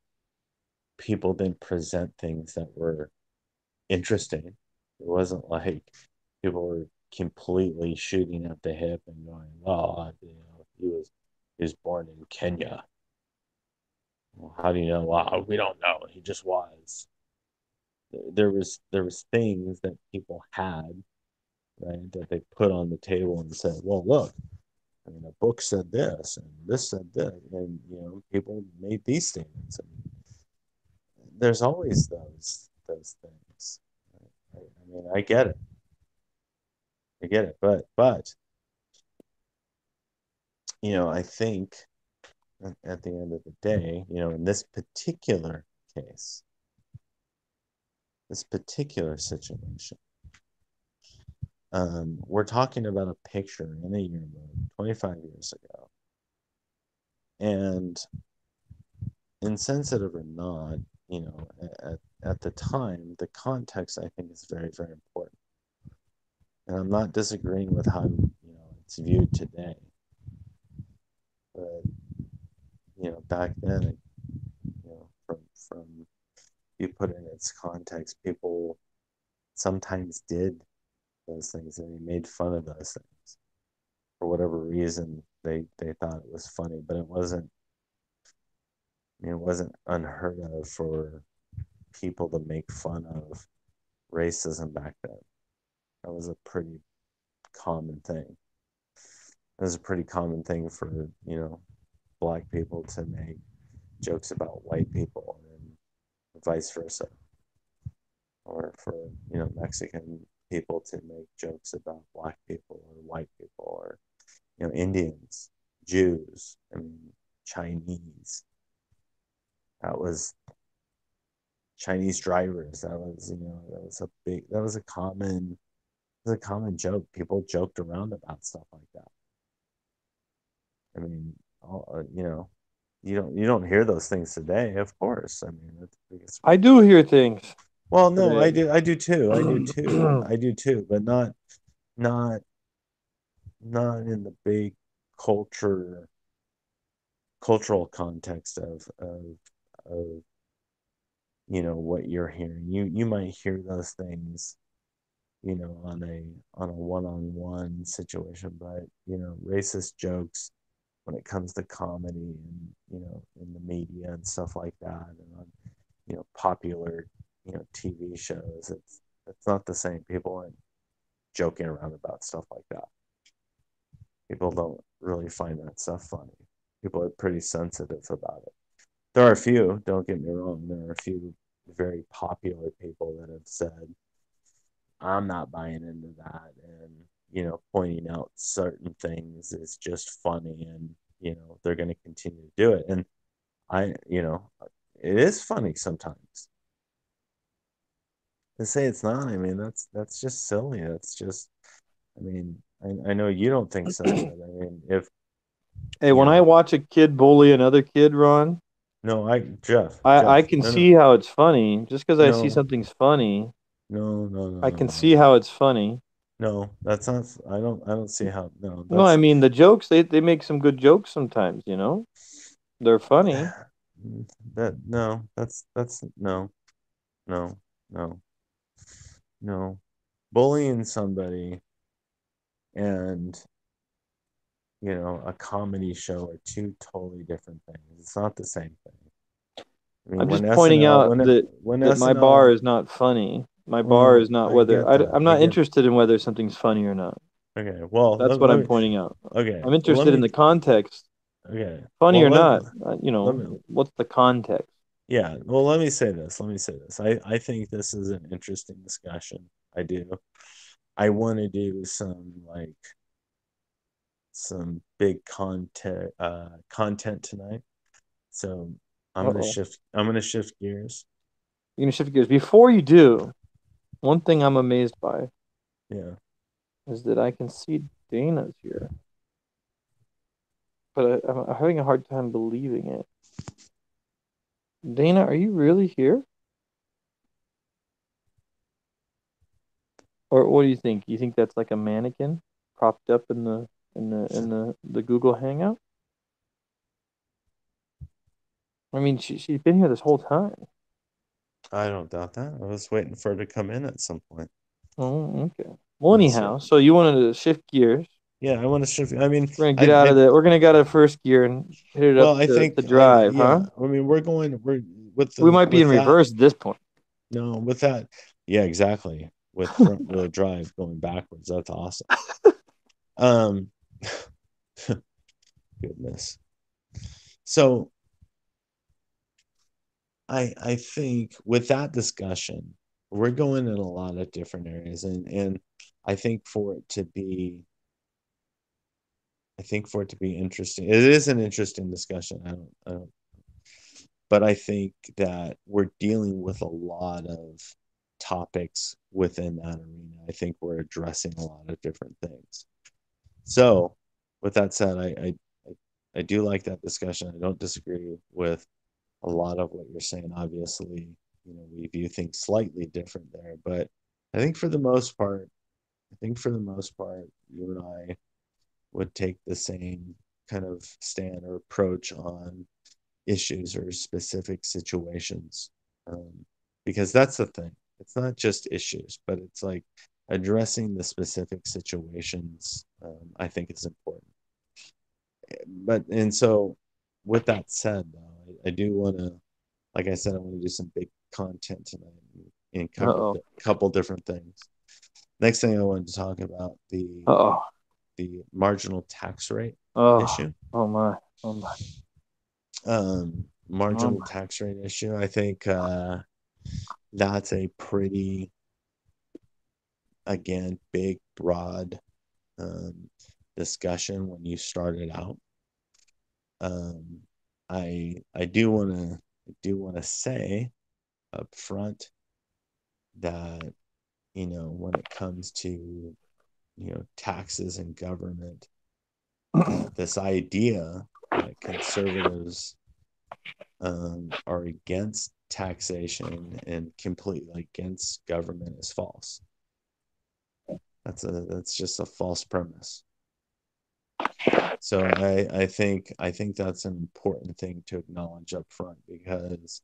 people didn't present things that were interesting. It wasn't like people were completely shooting at the hip and going, "Well, he was born in Kenya. Well, how do you know? Well, we don't know. He just was." There was things that people had, right, that they put on the table and said, "Well, look, I mean, a book said this, and this said that," and people made these statements. And there's always those things. I mean, I get it, but I think at the end of the day, in this particular situation, we're talking about a picture in a yearbook 25 years ago, and insensitive or not, at the time, the context I think is very, very important. And I'm not disagreeing with how it's viewed today, but back then, from you put in its context, people sometimes did those things and they made fun of those things for whatever reason. They thought it was funny, but it wasn't unheard of for people to make fun of racism back then. That was a pretty common thing. It was a pretty common thing for black people to make jokes about white people and vice versa, or for Mexican people to make jokes about black people or white people, or Indians, Jews, I mean Chinese. That was Chinese drivers. That was a common joke. People joked around about stuff like that. I mean, you don't hear those things today, of course. I mean, I do hear things well, no, today. I do too, I do too, but not not in the big culture cultural context of what you're hearing. You might hear those things, on a one-on-one situation, but racist jokes when it comes to comedy and in the media and stuff like that, and on popular TV shows, it's not the same. People aren't joking around about stuff like that. People don't really find that stuff funny. People are pretty sensitive about it. There are a few, don't get me wrong, there are a few very popular people that have said, "I'm not buying into that," and pointing out certain things is just funny, and they're going to continue to do it. And I, it is funny sometimes. To say it's not, I mean, that's just silly. That's just, I mean, I know you don't think so, but I mean, if Hey, you when I know, watch a kid bully another kid, Ron, no, Jeff, I Jeff, can no, no, see how it's funny. Just because I see no, something's funny, no, no, no, I no, can no, see no, how it's funny. no. That's not. I don't see how. No, No, I that's mean the jokes, they make some good jokes sometimes, you know? They're funny. that. No, that's no, no, no, no. Bullying somebody and a comedy show are two totally different things. It's not the same thing. I mean, I'm just pointing out when that my bar SNL, is not funny. My bar is well, not I whether get that. I'm I not get. interested in whether something's funny or not. Okay, well, That's what I'm pointing out. okay, I'm well, let interested in me. the context. Okay, Funny well, or not, let me. what's the context? Yeah, well, let me say this. Let me say this. I think this is an interesting discussion. I do. I want to do some big content tonight. So I'm gonna Uh-oh. shift. I'm gonna shift gears. You're gonna shift gears. Before you do, One thing I'm amazed by Yeah. is that I can see Dana's here, but I'm having a hard time believing it. Dana, are you really here? Or what do you think? You think that's like a mannequin propped up in the Google Hangout? I mean, she's been here this whole time. I don't doubt that. I was waiting for her to come in at some point. Oh, okay. Well, That's anyhow, so you wanted to shift gears. yeah, I want to shift. I mean, We're gonna get out of the. We're gonna get out of first gear and hit it up well, I to think I drive, yeah. huh? I mean, we're We might be in with that. reverse at this point. No, with that. Yeah, exactly. With front wheel drive going backwards. That's awesome. Um, goodness. So I think with that discussion, we're going in a lot of different areas, and I think for it to be I think for it to be interesting, it is an interesting discussion. I don't, but I think that we're dealing with a lot of topics within that arena. I think we're addressing a lot of different things. So, with that said, I do like that discussion. I don't disagree with a lot of what you're saying. Obviously, we view things slightly different there, but I think for the most part, you and I would take the same kind of stand or approach on issues or specific situations. Um, because that's the thing. It's not just issues, but it's like addressing the specific situations, I think is important. But, and so with that said, though, I do want to, like I said, I want to do some big content tonight and cover Uh-oh. a couple different things. Next thing I wanted to talk about Uh-oh. the marginal tax rate Oh. issue. Oh my. Oh my. Oh Marginal my. tax rate issue. I think that's a pretty, again, big, broad um, discussion when you start it out. Um, I do want to say up front that when it comes to taxes and government, this idea that conservatives are against taxation and completely against government is false. That's just a false premise. So I think that's an important thing to acknowledge up front, because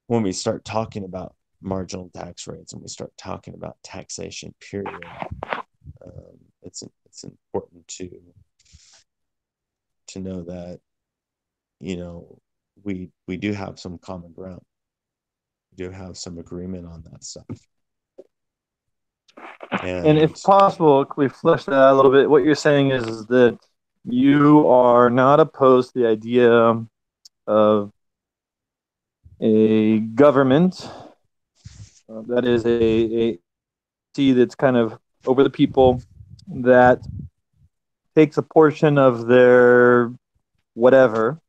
when we start talking about marginal tax rates and we start talking about taxation, period, it's important to know that you know we do have some common ground. We do have some agreement on that stuff. And if And possible, can we flesh that out a little bit? What you're saying is that you are not opposed to the idea of a government that is a see that's kind of over the people, that takes a portion of their whatever,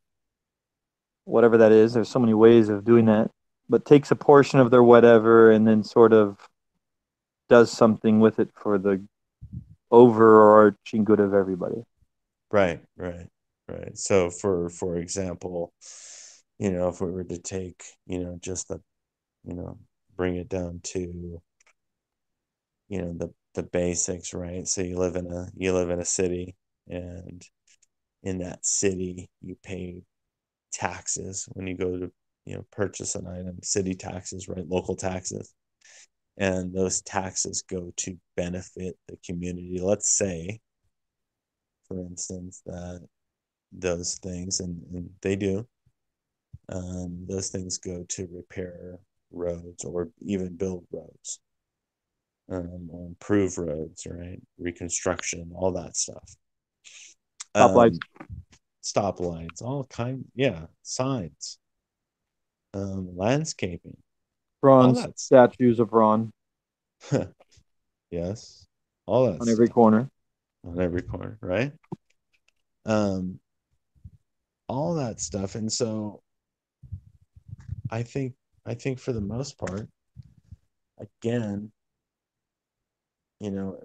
whatever that is. There's so many ways of doing that, but takes a portion of their whatever and then sort of does something with it for the overarching good of everybody. right. So for example, if we were to take, just the, you know, bring it down to, the basics, right? So you live in a city, and in that city you pay taxes when you go to, purchase an item, city taxes, right? Local taxes. And those taxes go to benefit the community. Let's say, for instance, that those things, and they do, those things go to repair roads or even build roads, or improve roads, right? Reconstruction, all that stuff. Stoplights, Um, Stoplights, all kind, yeah, signs, landscaping, all bronze that. statues of Ron Yes, all that on every stuff corner. on every corner, right? Um, all that stuff, and so I think, for the most part, again, you know,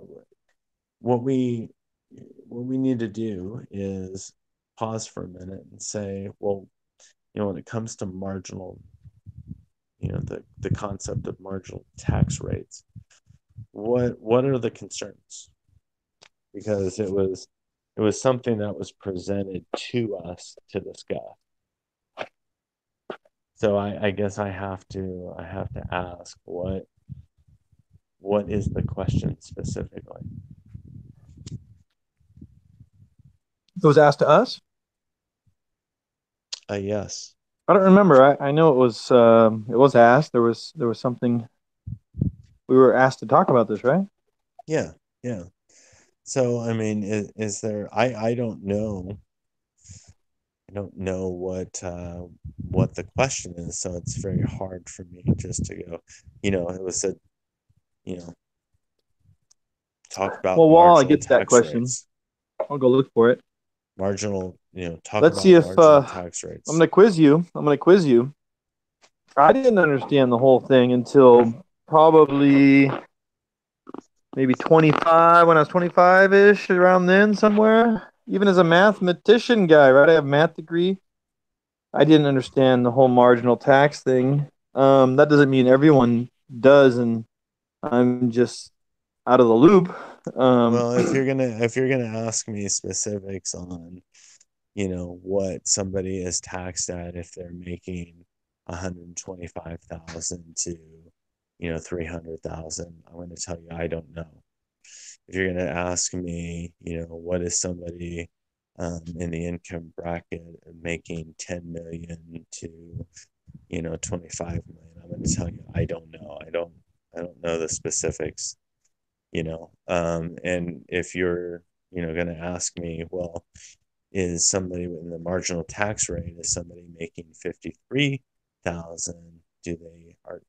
what we what we need to do is pause for a minute and say, well, when it comes to marginal, the concept of marginal tax rates, what are the concerns? Because it was something that was presented to us to discuss. So I guess I have to ask what is the question specifically? It was asked to us. Yes. I don't remember. I know it was asked. There was something we were asked to talk about this, right? Yeah, yeah. So I mean, is there? I don't know what the question is, so it's very hard for me just to go. It was said, you know, talk about Well, while I marginal get to that tax question, rates. I'll go look for it. Talk Let's see about if marginal tax I'm rates. going to quiz you. I'm going to quiz you. I didn't understand the whole thing until probably maybe 25, when I was 25-ish, around then somewhere. Even as a mathematician guy, right? I have a math degree. I didn't understand the whole marginal tax thing. That doesn't mean everyone does, and I'm just out of the loop. Um, Well, if you're gonna ask me specifics on, what somebody is taxed at if they're making 125,000 to 300,000, I'm going to tell you I don't know. If you're going to ask me, what is somebody in the income bracket making 10 million to 25 million, I'm going to tell you I don't know. I don't know the specifics. And if you're going to ask me, well, is somebody in the marginal tax rate, is somebody making 53,000, do they are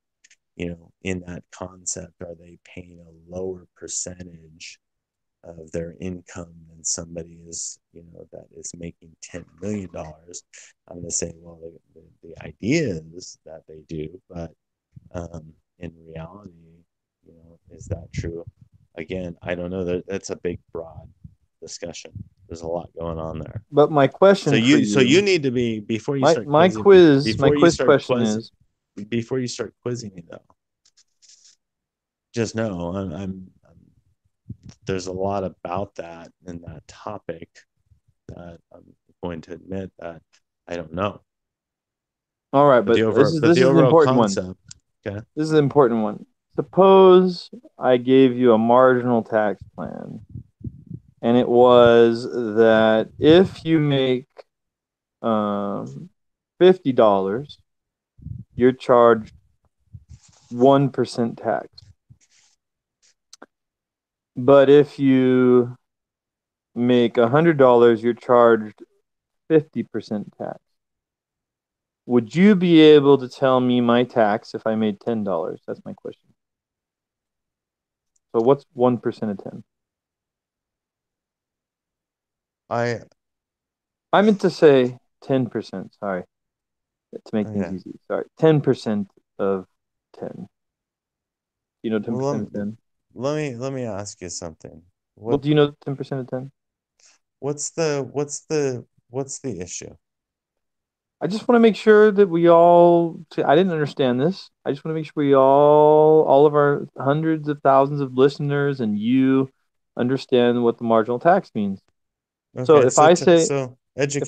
in that concept, are they paying a lower percentage of their income than somebody is that is making $10 million? I'm going to say, well, the idea is that they do, but in reality, is that true? Again, I don't know. That's a big, broad discussion. There's a lot going on there. but my So question for you you, need to be, before you my start my quizzing me, quiz, my quiz question is, before you start quizzing me though, just know there's a lot about that and that topic that I'm going to admit that I don't know. all right, But the but overall but this the is an overall important one. concept, okay. This is an important one. Suppose I gave you a marginal tax plan, and it was that if you make $50, you're charged 1% tax. But if you make $100, you're charged 50% tax. Would you be able to tell me my tax if I made $10? That's my question. So what's 1% of 10? I I meant to say 10%. Sorry, to make things Okay. easy. Sorry, 10% of 10. You know Well, 10% of 10? let me ask you something. Well, What do you know 10% of 10? what's the issue? I just want to make sure that we all, see, I didn't understand this. I just want to make sure all of our hundreds of thousands of listeners and you understand what the marginal tax means. So Okay, so if I educate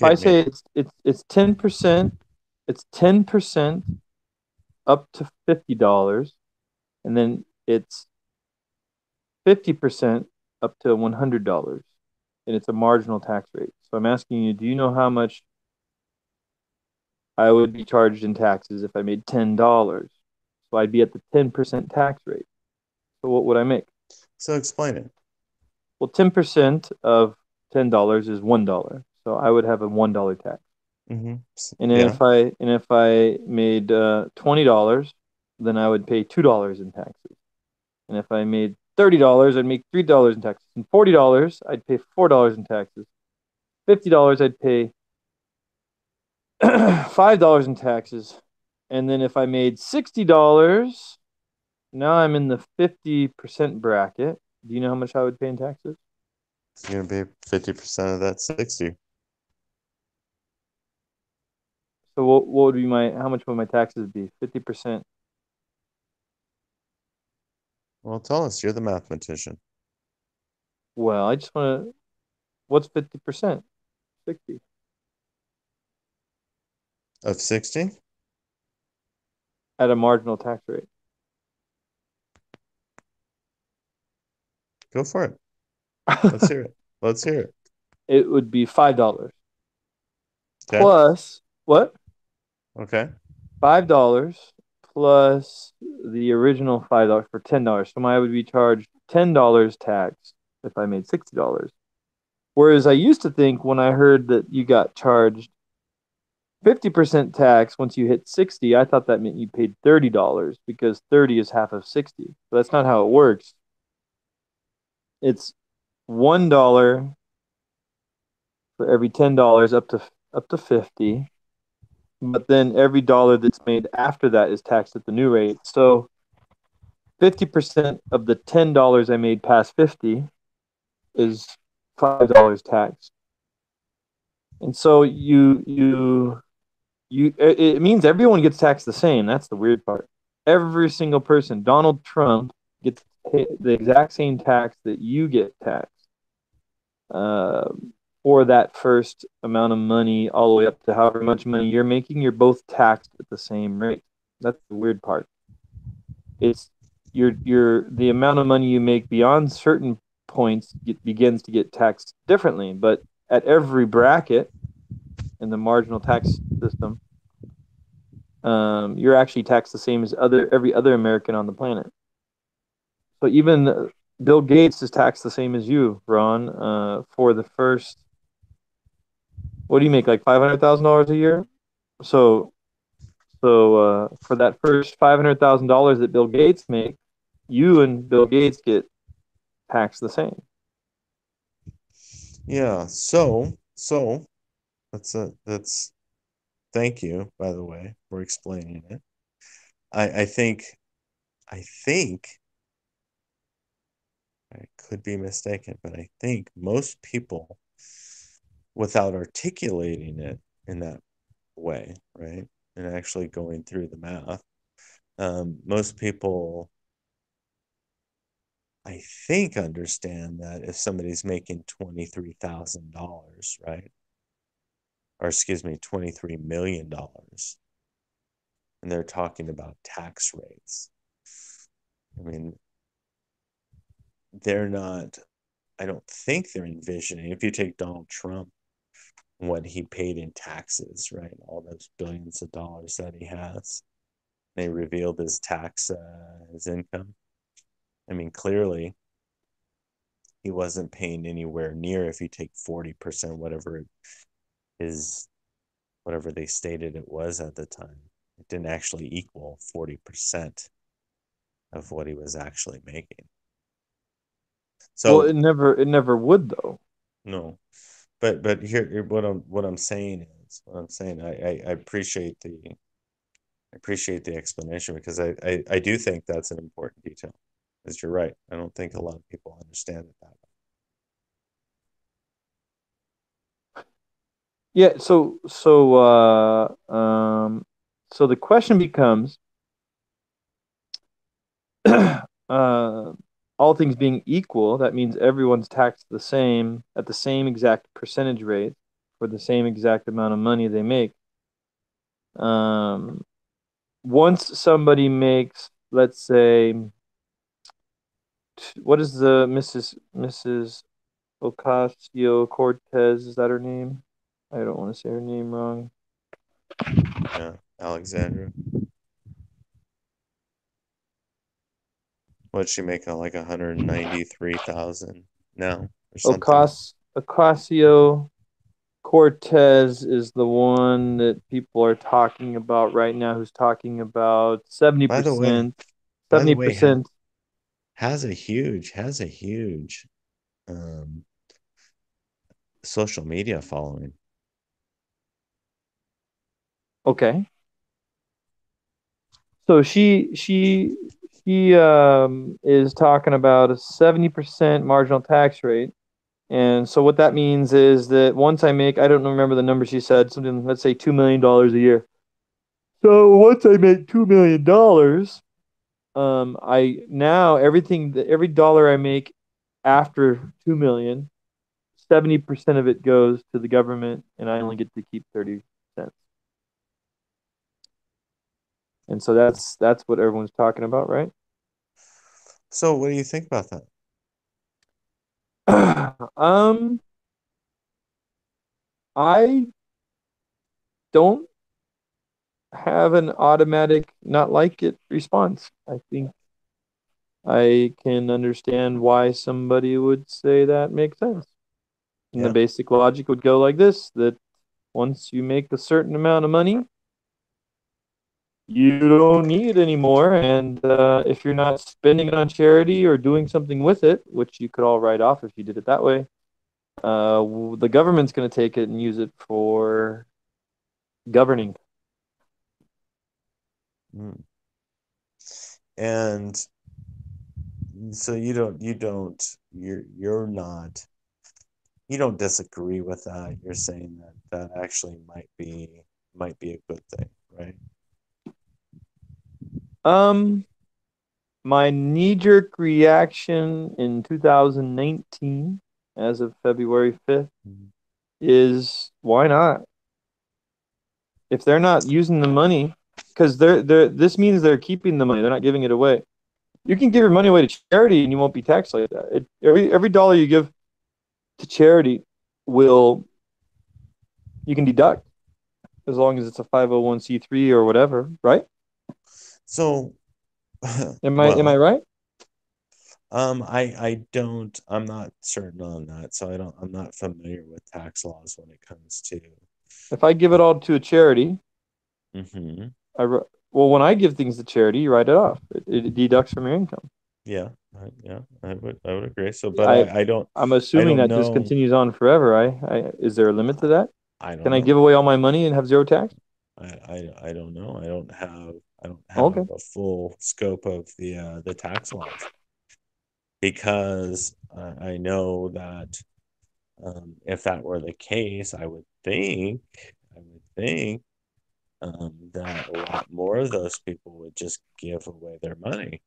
me. say it's 10%, it's 10% up to $50, and then it's 50% up to $100, and it's a marginal tax rate. So I'm asking you, do you know how much I would be charged in taxes if I made $10? So I'd be at the 10% tax rate. So what would I make? So explain it. Well, 10% of $10 is $1. So I would have a $1 tax. Mm-hmm. And Yeah. if I made $20, then I would pay $2 in taxes. And if I made $30, I'd make $3 in taxes. And $40, I'd pay $4 in taxes. $50, I'd pay $5 in taxes. And then if I made $60, now I'm in the 50% bracket. Do you know how much I would pay in taxes? It's gonna be 50% of that 60. So what would be my how much would my taxes be? 50%. Well, tell us, you're the mathematician. Well, I just want to. What's 50%? 60 Of 60? at a marginal tax rate. Go for it. Let's hear it. Let's hear it. It would be $5 Okay. plus what? Okay. $5 plus the original $5 for $10. So I would be charged $10 tax if I made $60. Whereas I used to think when I heard that you got charged 50% tax once you hit 60, I thought that meant you paid $30 because 30 is half of 60. But that's not how it works. It's $1 for every $10 up to 50, but then every dollar that's made after that is taxed at the new rate. So 50% of the $10 I made past 50 is $5 taxed. And so it means everyone gets taxed the same. That's the weird part. Every single person, Donald Trump gets the exact same tax that you get taxed uh, for that first amount of money, all the way up to however much money you're making. You're both taxed at the same rate. That's the weird part. It's the amount of money you make beyond certain points begins to get taxed differently. But at every bracket in the marginal tax system, you're actually taxed the same as every other American on the planet. So even Bill Gates is taxed the same as you, Ron, for the first. What do you make, like $500,000 a year? So for that first $500,000 that Bill Gates makes, you and Bill Gates get taxed the same. Yeah. So that's thank you, by the way, for explaining it. I think I think I could be mistaken, but I think most people, without articulating it in that way, right, and actually going through the math, most people, I think, understand that if somebody's making $23,000, right, or excuse me, $23 million, and they're talking about tax rates. I mean, they're not. I don't think they're envisioning. If you take Donald Trump, what he paid in taxes, right? All those billions of dollars that he has. They revealed his income. I mean, clearly he wasn't paying anywhere near, if you take 40%, whatever it is, whatever they stated it was at the time. It didn't actually equal 40% of what he was actually making. Well, So it never would though. no, but here what I'm saying is what I'm saying. I appreciate the explanation because I do think that's an important detail. Because you're right. I don't think a lot of people understand it that way. Yeah, so the question becomes, all things being equal, that means everyone's taxed the same at the same exact percentage rate for the same exact amount of money they make. Um, Once somebody makes, let's say, what is the Mrs. Ocasio Cortez? Is that her name? I don't want to say her name wrong. Yeah, Alexandra. What's she making, like 193,000 now or something? Ocasio Cortez is the one that people are talking about right now, who's talking about By the way, 70%, by the way, 70%. has a huge um social media following. Okay. So she She is talking about a 70% marginal tax rate. And so what that means is that once I make, I don't remember the number she said, something, let's say $2 million a year. So once I make $2 million, I now everything, every dollar I make after 2 million, 70% of it goes to the government and I only get to keep 30 cents. And so that's what everyone's talking about, right? So what do you think about that? um, I don't have an automatic not like it response. I think I can understand why somebody would say that makes sense. And the Yeah. basic logic would go like this, that once you make a certain amount of money, you don't need it anymore. And if you're not spending it on charity or doing something with it, which you could all write off if you did it that way, the government's going to take it and use it for governing. Mm. And so you're not you don't disagree with that. You're saying that that actually might be a good thing, right? Um, my knee-jerk reaction in 2019, as of February 5th, Mhm. is why not? If they're not using the money, because this means they're keeping the money, they're not giving it away. You can give your money away to charity and you won't be taxed like that. Every dollar you give to charity will you can deduct as long as it's a 501(c)(3) or whatever, right? So, Am I well, right? I'm not certain on that, so I'm not familiar with tax laws when it comes to. If I give it Uh, all to a charity, hmm well, when I give things to charity, you write it off. It deducts from your income. Yeah, yeah, I would agree. So, but I I'm I assuming don't that just know. continues on forever. Is there a limit to that? I don't Can I know. give away all my money and have zero tax? I don't know. I don't have Okay. a full scope of the tax laws because I know that if that were the case, I would think that a lot more of those people would just give away their money,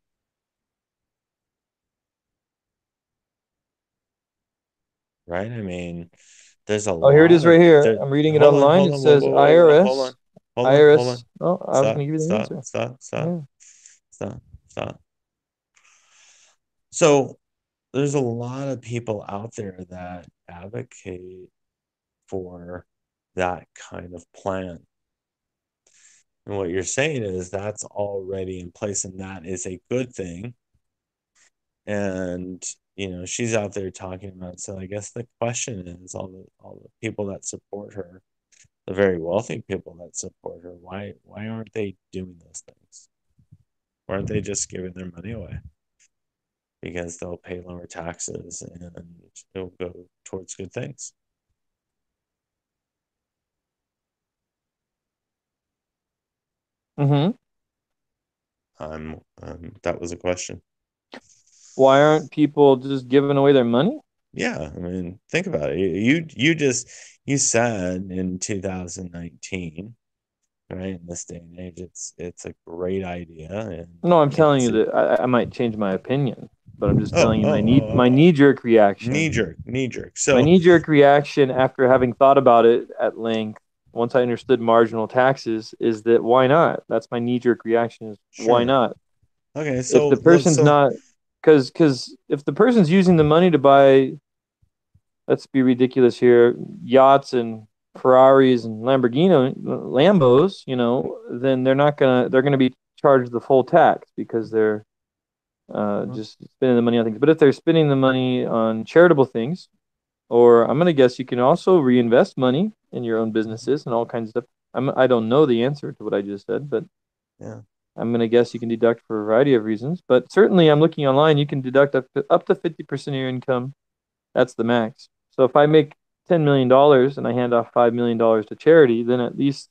right? I mean, there's a Oh, here it lot is right of here. there. I'm reading it online. It says IRS. Hold IRS. on. Oh, I was going to give you the answer. Yeah. Stop, stop. So there's a lot of people out there that advocate for that kind of plan. And what you're saying is that's already in place and that is a good thing. And she's out there talking about it. So I guess the question is all the people that support her, the very wealthy people that support her, why aren't they doing those things? Why aren't they just giving their money away? Because they'll pay lower taxes and it'll go towards good things. Mm-hmm. That was a question. Why aren't people just giving away their money? Yeah, I mean, think about it. You said in 2019, right? In this day and age, it's a great idea, and No, I'm you can telling you see. that I might change my opinion, but I'm just Oh, telling you oh, my oh, oh, knee-jerk knee reaction. jerk, knee jerk. My So knee-jerk reaction after having thought about it at length, once I understood marginal taxes, is that why not? That's my knee-jerk reaction is why sure, not? okay. If the person's So not, because if the person's using the money to buy, let's be ridiculous here, yachts and Ferraris and Lambos, then they're gonna be charged the full tax because they're just spending the money on things. But if they're spending the money on charitable things, or I'm gonna guess you can also reinvest money in your own businesses and all kinds of stuff. I don't know the answer to what I just said, but yeah, I'm gonna guess you can deduct for a variety of reasons. But certainly, I'm looking online. You can deduct up to 50% of your income. That's the max. So if I make $10 million and I hand off $5 million to charity, then at least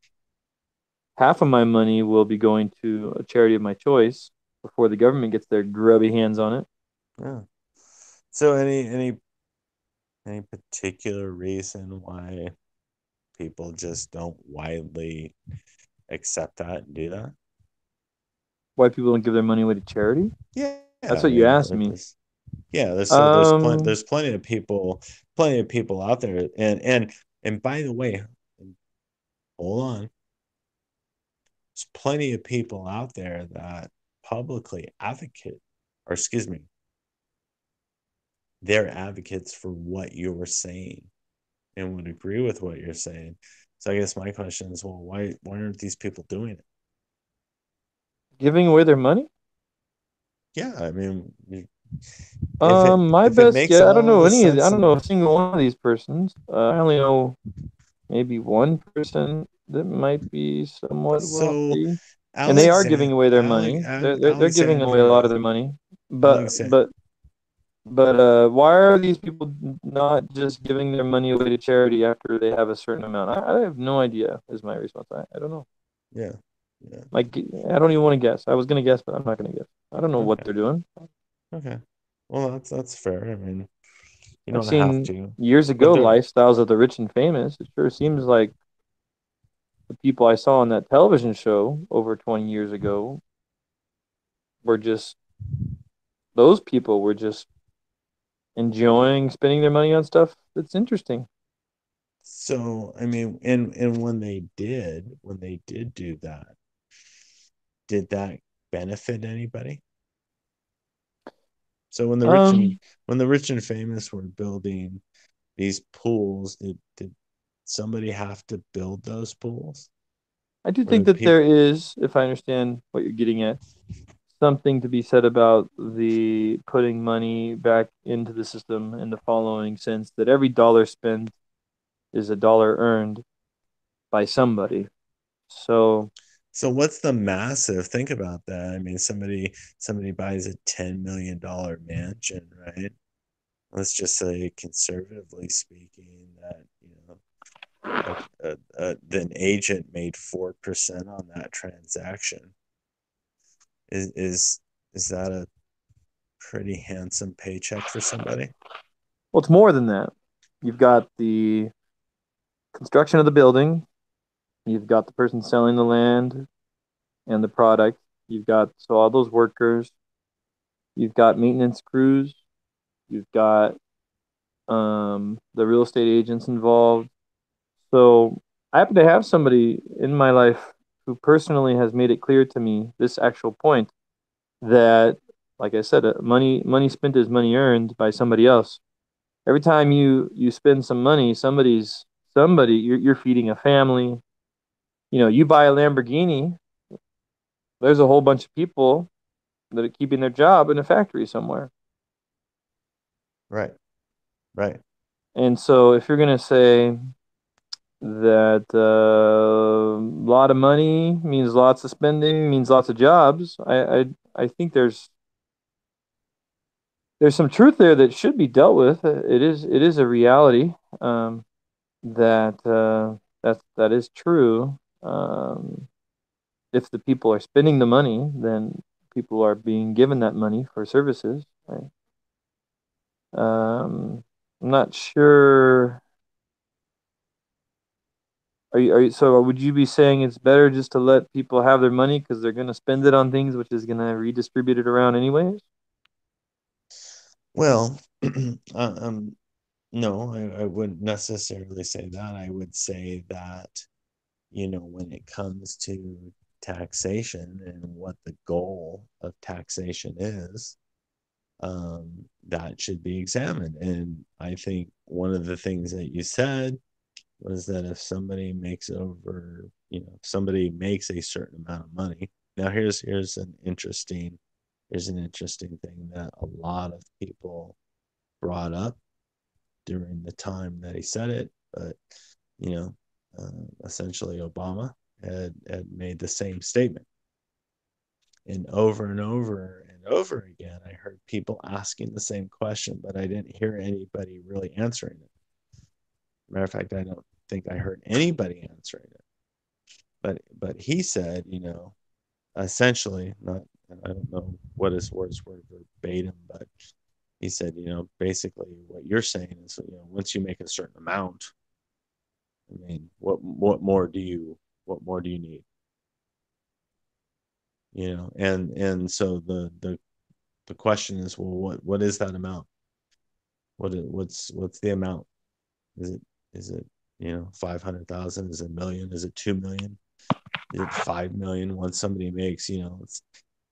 half of my money will be going to a charity of my choice. before the government gets their grubby hands on it. Yeah. So any particular reason why people just don't widely accept that and do that? Why people don't give their money away to charity? Yeah, That's I what you mean, asked me. there's yeah, Um, there's plenty of people out there, and by the way, hold on, there's plenty of people out there that publicly advocate, or excuse me, they're advocates for what you're saying and would agree with what you're saying. So I guess my question is, well, why aren't these people doing it? Giving away their money? Yeah, I mean, My if it best makes guess, I don't all know the any of the, I sense don't in know a single one of these persons. I only know maybe one person that might be somewhat so wealthy, and they are giving Alexander away their money. They're giving away a lot of Alexandria their money, but Alexander but but why are these people not just giving their money away to charity after they have a certain amount? I have no idea. Is my response. I don't know. yeah, yeah, Like I don't even want to guess. I was gonna guess, but I'm not gonna guess. I don't know what okay, they're doing. okay, well, that's fair. I mean, you I've don't have seen to, years but ago there. lifestyles of the rich and famous. It sure seems like the people I saw on that television show over 20 years ago were just those people were just enjoying spending their money on stuff that's interesting. So I mean, and when they did do that, did that benefit anybody? So Um, when the rich and famous were building these pools, did somebody have to build those pools, I do or think the that people? there is, if I understand what you're getting at, something to be said about the putting money back into the system in the following sense that every dollar spent is a dollar earned by somebody. So So what's the massive? Think about that. I mean, somebody buys a $10 million mansion, right? Let's just say, conservatively speaking, that an agent made 4% on that transaction. Is is is that a pretty handsome paycheck for somebody? well, it's more than that. You've got the construction of the building, you've got the person selling the land and the product, you've got so all those workers, you've got maintenance crews, you've got the real estate agents involved. So I happen to have somebody in my life who personally has made it clear to me this actual point that, like I said, money spent is money earned by somebody else. Every time you spend some money, somebody you're feeding a family. You know, you buy a Lamborghini, there's a whole bunch of people that are keeping their job in a factory somewhere. Right, right. And so if you're gonna say that a lot of money means lots of spending, means lots of jobs, I think there's some truth there that should be dealt with. It is a reality that that is true. If the people are spending the money, then people are being given that money for services. Right? I'm not sure. So would you be saying it's better just to let people have their money because they're going to spend it on things which is going to redistribute it around anyways? Well, no, I wouldn't necessarily say that. I would say that, when it comes to taxation and what the goal of taxation is, that should be examined. And I think one of the things that you said was that if somebody makes over, if somebody makes a certain amount of money. Now here's an interesting thing that a lot of people brought up during the time that he said it, but you know, essentially Obama had made the same statement, and over again, I heard people asking the same question, but I didn't hear anybody really answering it. Matter of fact, I don't think I heard anybody answering it. But he said, essentially, not and I don't know what his words were verbatim, but he said, basically what you're saying is, once you make a certain amount, I mean, what more do you need? And so the question is, well, what is that amount? What's the amount? Is it 500,000? Is it a million? Is it 2 million? Is it 5 million? Once somebody makes, let's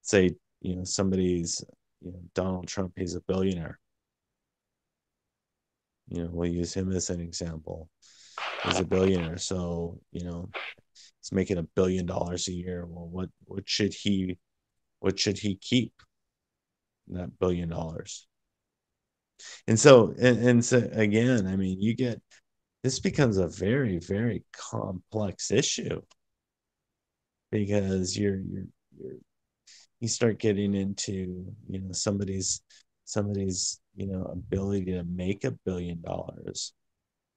say, somebody's, Donald Trump, he's a billionaire. We'll use him as an example. He's a billionaire, so he's making $1 billion a year. Well, what should he keep that $1 billion? And so again, I mean, this becomes a very, very complex issue because you start getting into somebody's ability to make $1 billion,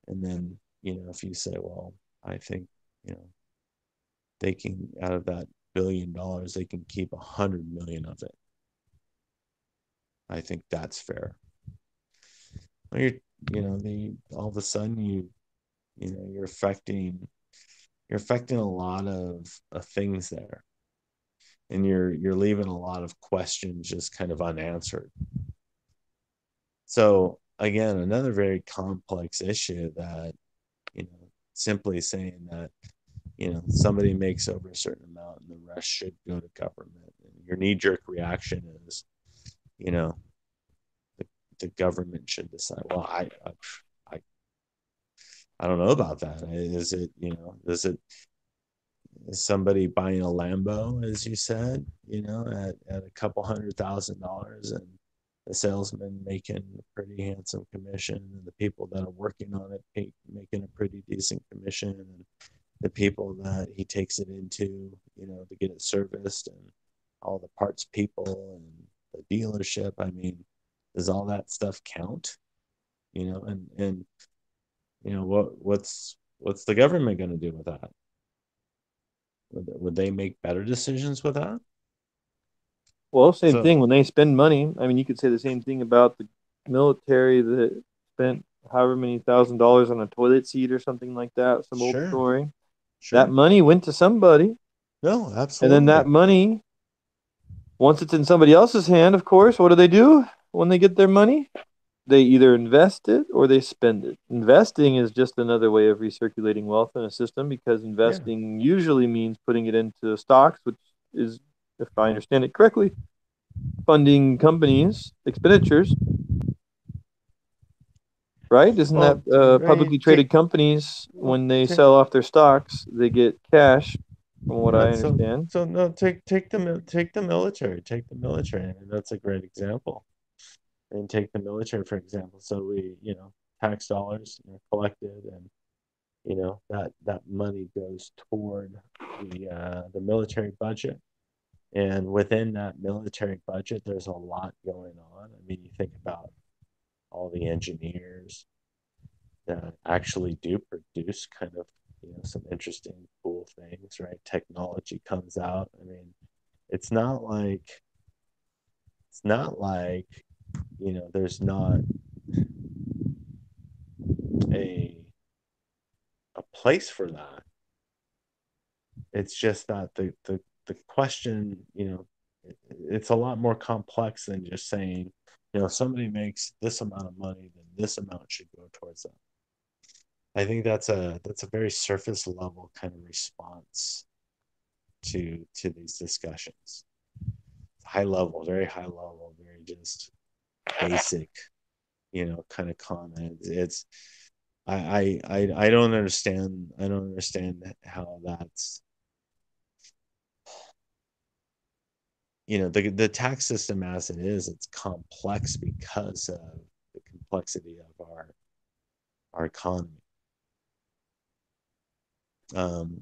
and then if you say, well, I think they can, out of that $1 billion, they can keep 100 million of it. I think that's fair. Well, all of a sudden you're affecting a lot of things there, and you're leaving a lot of questions just kind of unanswered. So again, another very complex issue that simply saying that somebody makes over a certain amount and the rest should go to government, and your knee-jerk reaction is you know the, the government should decide. Well, I I don't know about that. Is it, is somebody buying a Lambo, as you said, at a couple $100,000, and the salesman making a pretty handsome commission, and the people that are working on it making a pretty decent commission, and the people that he takes it into, to get it serviced, and all the parts people and the dealership. I mean, does all that stuff count? And what's the government going to do with that? Would they make better decisions with that? Well, same So thing. When they spend money, I mean, you could say the same thing about the military that spent however many $1,000s on a toilet seat or something like that, some old sure, story. That sure, money went to somebody, no, and then that absolutely. money, once it's in somebody else's hand, of course, what do when they get their money? They either invest it or they spend it. Investing is just another way of recirculating wealth in a system, because Yeah. investing usually means putting it into stocks, which is, if I understand it correctly, funding companies' expenditures, right? Isn't that Well, right. publicly traded companies, when they Take sell off their stocks, they get cash, from what I yeah. So understand? so no, take the military. Take the military. I mean, that's a great example. And take the military for example. So we, tax dollars, collected, and that money goes toward the military budget. And within that military budget, there's a lot going on. I mean, you think about all the engineers that actually do produce kind of some interesting, cool things, right? Technology comes out. I mean, it's not like there's not a a place for that. It's just that the question, it's a lot more complex than just saying, somebody makes this amount of money, then this amount should go towards that. I think that's a very surface level kind of response to these discussions. High level, very high level, very just basic, kind of comment. It's I don't understand. I don't understand how that's the tax system as it is. It's complex because of the complexity of our economy.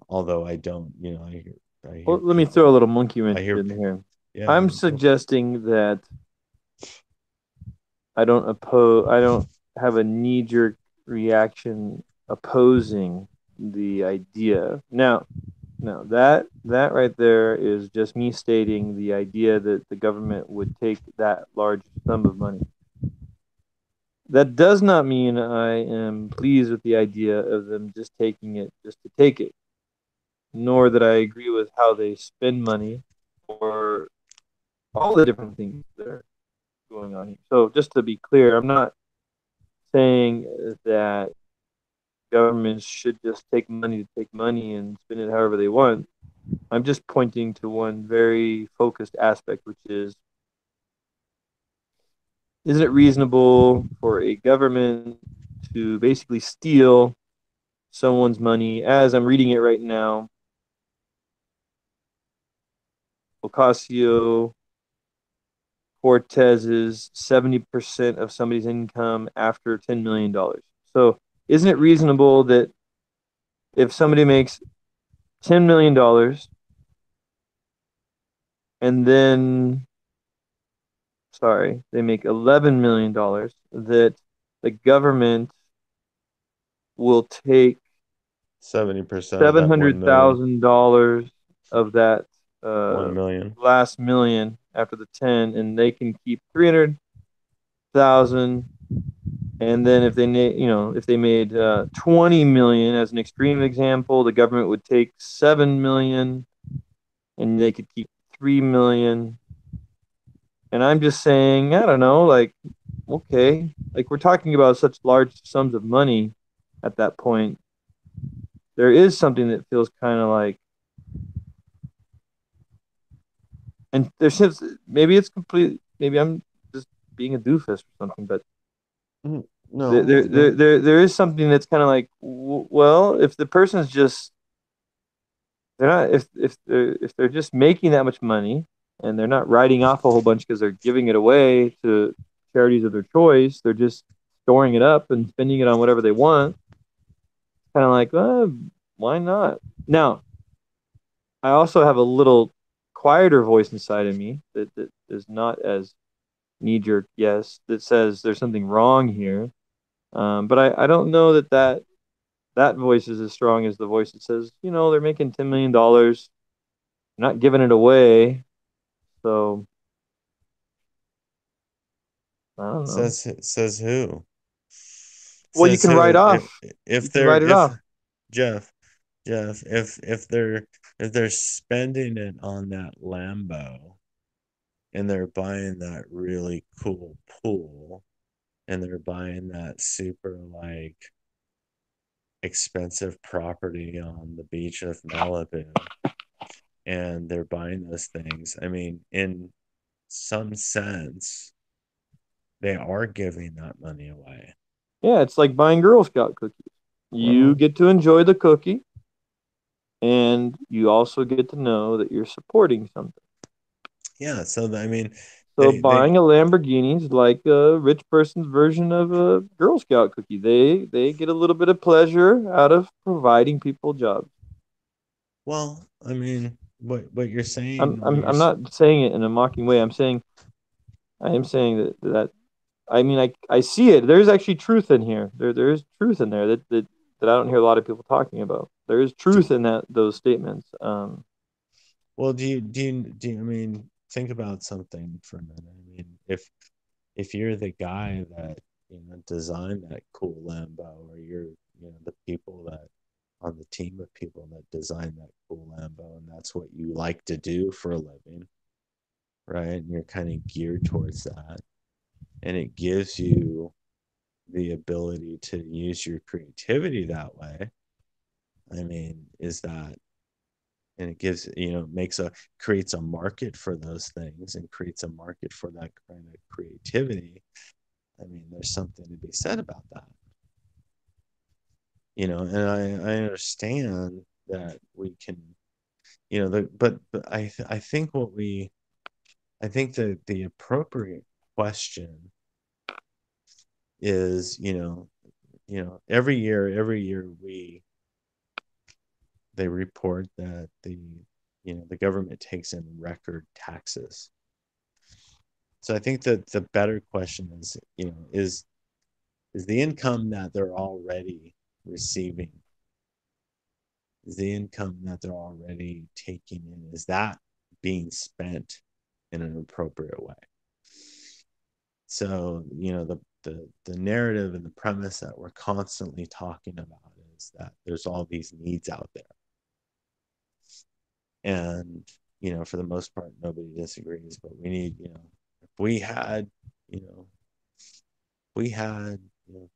Although I don't, I hear Well, let me throw a people, little monkey I wrench hear, in here. yeah, I'm go. suggesting that I don't have a knee-jerk reaction opposing the idea. Now, No, that right there is just me stating the idea that the government would take that large sum of money. That does not mean I am pleased with the idea of them just taking it just to take it, nor that I agree with how they spend money or all the different things that are going on here. So just to be clear, I'm not saying that governments should just take money to take money and spend it however they want. I'm just pointing to one very focused aspect, which is it reasonable for a government to basically steal someone's money? As I'm reading it right now, Ocasio Cortez's 70% of somebody's income after $10 million. So, isn't it reasonable that if somebody makes $10 million and then, sorry, they make $11 million, that the government will take 70% of seven that 1 hundred million. thousand dollars of that 1 million. last million after the 10, and they can keep 300,000. And then if they if they made 20 million as an extreme example, the government would take 7 million, and they could keep 3 million. And I'm just saying, I don't know, like, okay, like we're talking about such large sums of money at that point. There is something that feels kind of like, and there's just maybe it's complete. Maybe I'm just being a doofus or something, but Mm, no, no. there is something that's kind of like, well, if the person's just they're not if they're just making that much money and they're not writing off a whole bunch because they're giving it away to charities of their choice, they're just storing it up and spending it on whatever they want. Kind of like, why not? Now, I also have a little quieter voice inside of me that is not as knee jerk yes that says there's something wrong here. But I don't know that voice is as strong as the voice that says, they're making $10 million, not giving it away. So I don't know. Says who? Well, you Says can write who? off. You can write it If off. Jeff, if they're spending it on that Lambo and they're buying that really cool pool and they're buying that super like expensive property on the beach of Malibu and they're buying those things. I mean, in some sense, they are giving that money away. Yeah, it's like buying Girl Scout cookies. You Well, get to enjoy the cookie, and you also get to know that you're supporting something. yeah. So I mean, So they buying a Lamborghini is like a rich person's version of a Girl Scout cookie. They get a little bit of pleasure out of providing people jobs. well, I mean, what you're I'm saying, I'm I'm not saying it in a mocking way. I am saying that I mean I see it. There's actually truth in here. There is truth in there that I don't hear a lot of people talking about. There is do, truth in those statements. well, I mean, think about something for a minute. I mean, if you're the guy that designed that cool Lambo, or you're the people that on the team of people that designed that cool Lambo, and that's what you like to do for a living, right? And you're kind of geared towards that, and it gives you the ability to use your creativity that way. I mean, is that and it gives makes a creates a market for those things and creates a market for that kind of creativity. I mean, there's something to be said about that, and I understand that we can, but I think I think that the appropriate question is, every year they report that the government takes in record taxes. So I think that the better question is, is the income that they're already receiving Is the income that they're already taking in, is that being spent in an appropriate way? So, the narrative and the premise that we're constantly talking about is that there's all these needs out there. And, for the most part, nobody disagrees, but we need, if we had, you know, we had,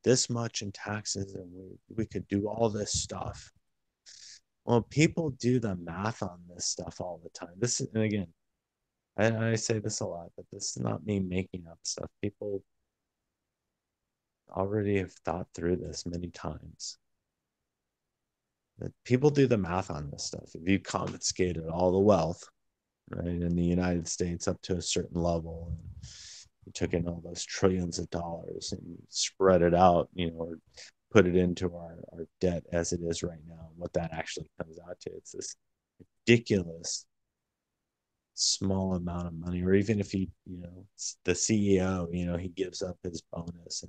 this much in taxes and we could do all this stuff. Well, people do the math on this stuff all the time. This is, and again, I say this a lot, but this is not me making up stuff. People already have thought through this many times. That people do the math on this stuff. If you confiscated all the wealth, right, in the United States up to a certain level, and you took in all those trillions of dollars and you spread it out, or put it into our debt as it is right now, what that actually comes out to, it's this ridiculous small amount of money. Or even if he, the CEO, he gives up his bonus,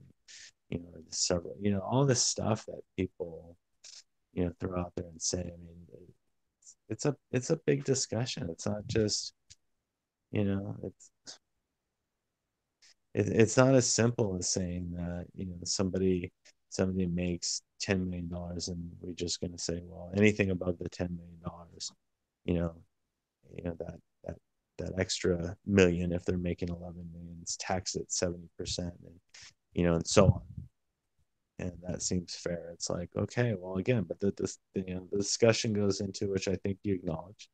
and several, all this stuff that people, throw out there and say. I mean, it's a big discussion. It's not just, it's not as simple as saying that, somebody makes $10 million, and we're just going to say, well, anything above the $10 million, you know that that extra million, if they're making 11 million, is taxed at 70%, and so on. And that seems fair. It's like, okay, well, again, but the discussion goes into, which I think you acknowledge,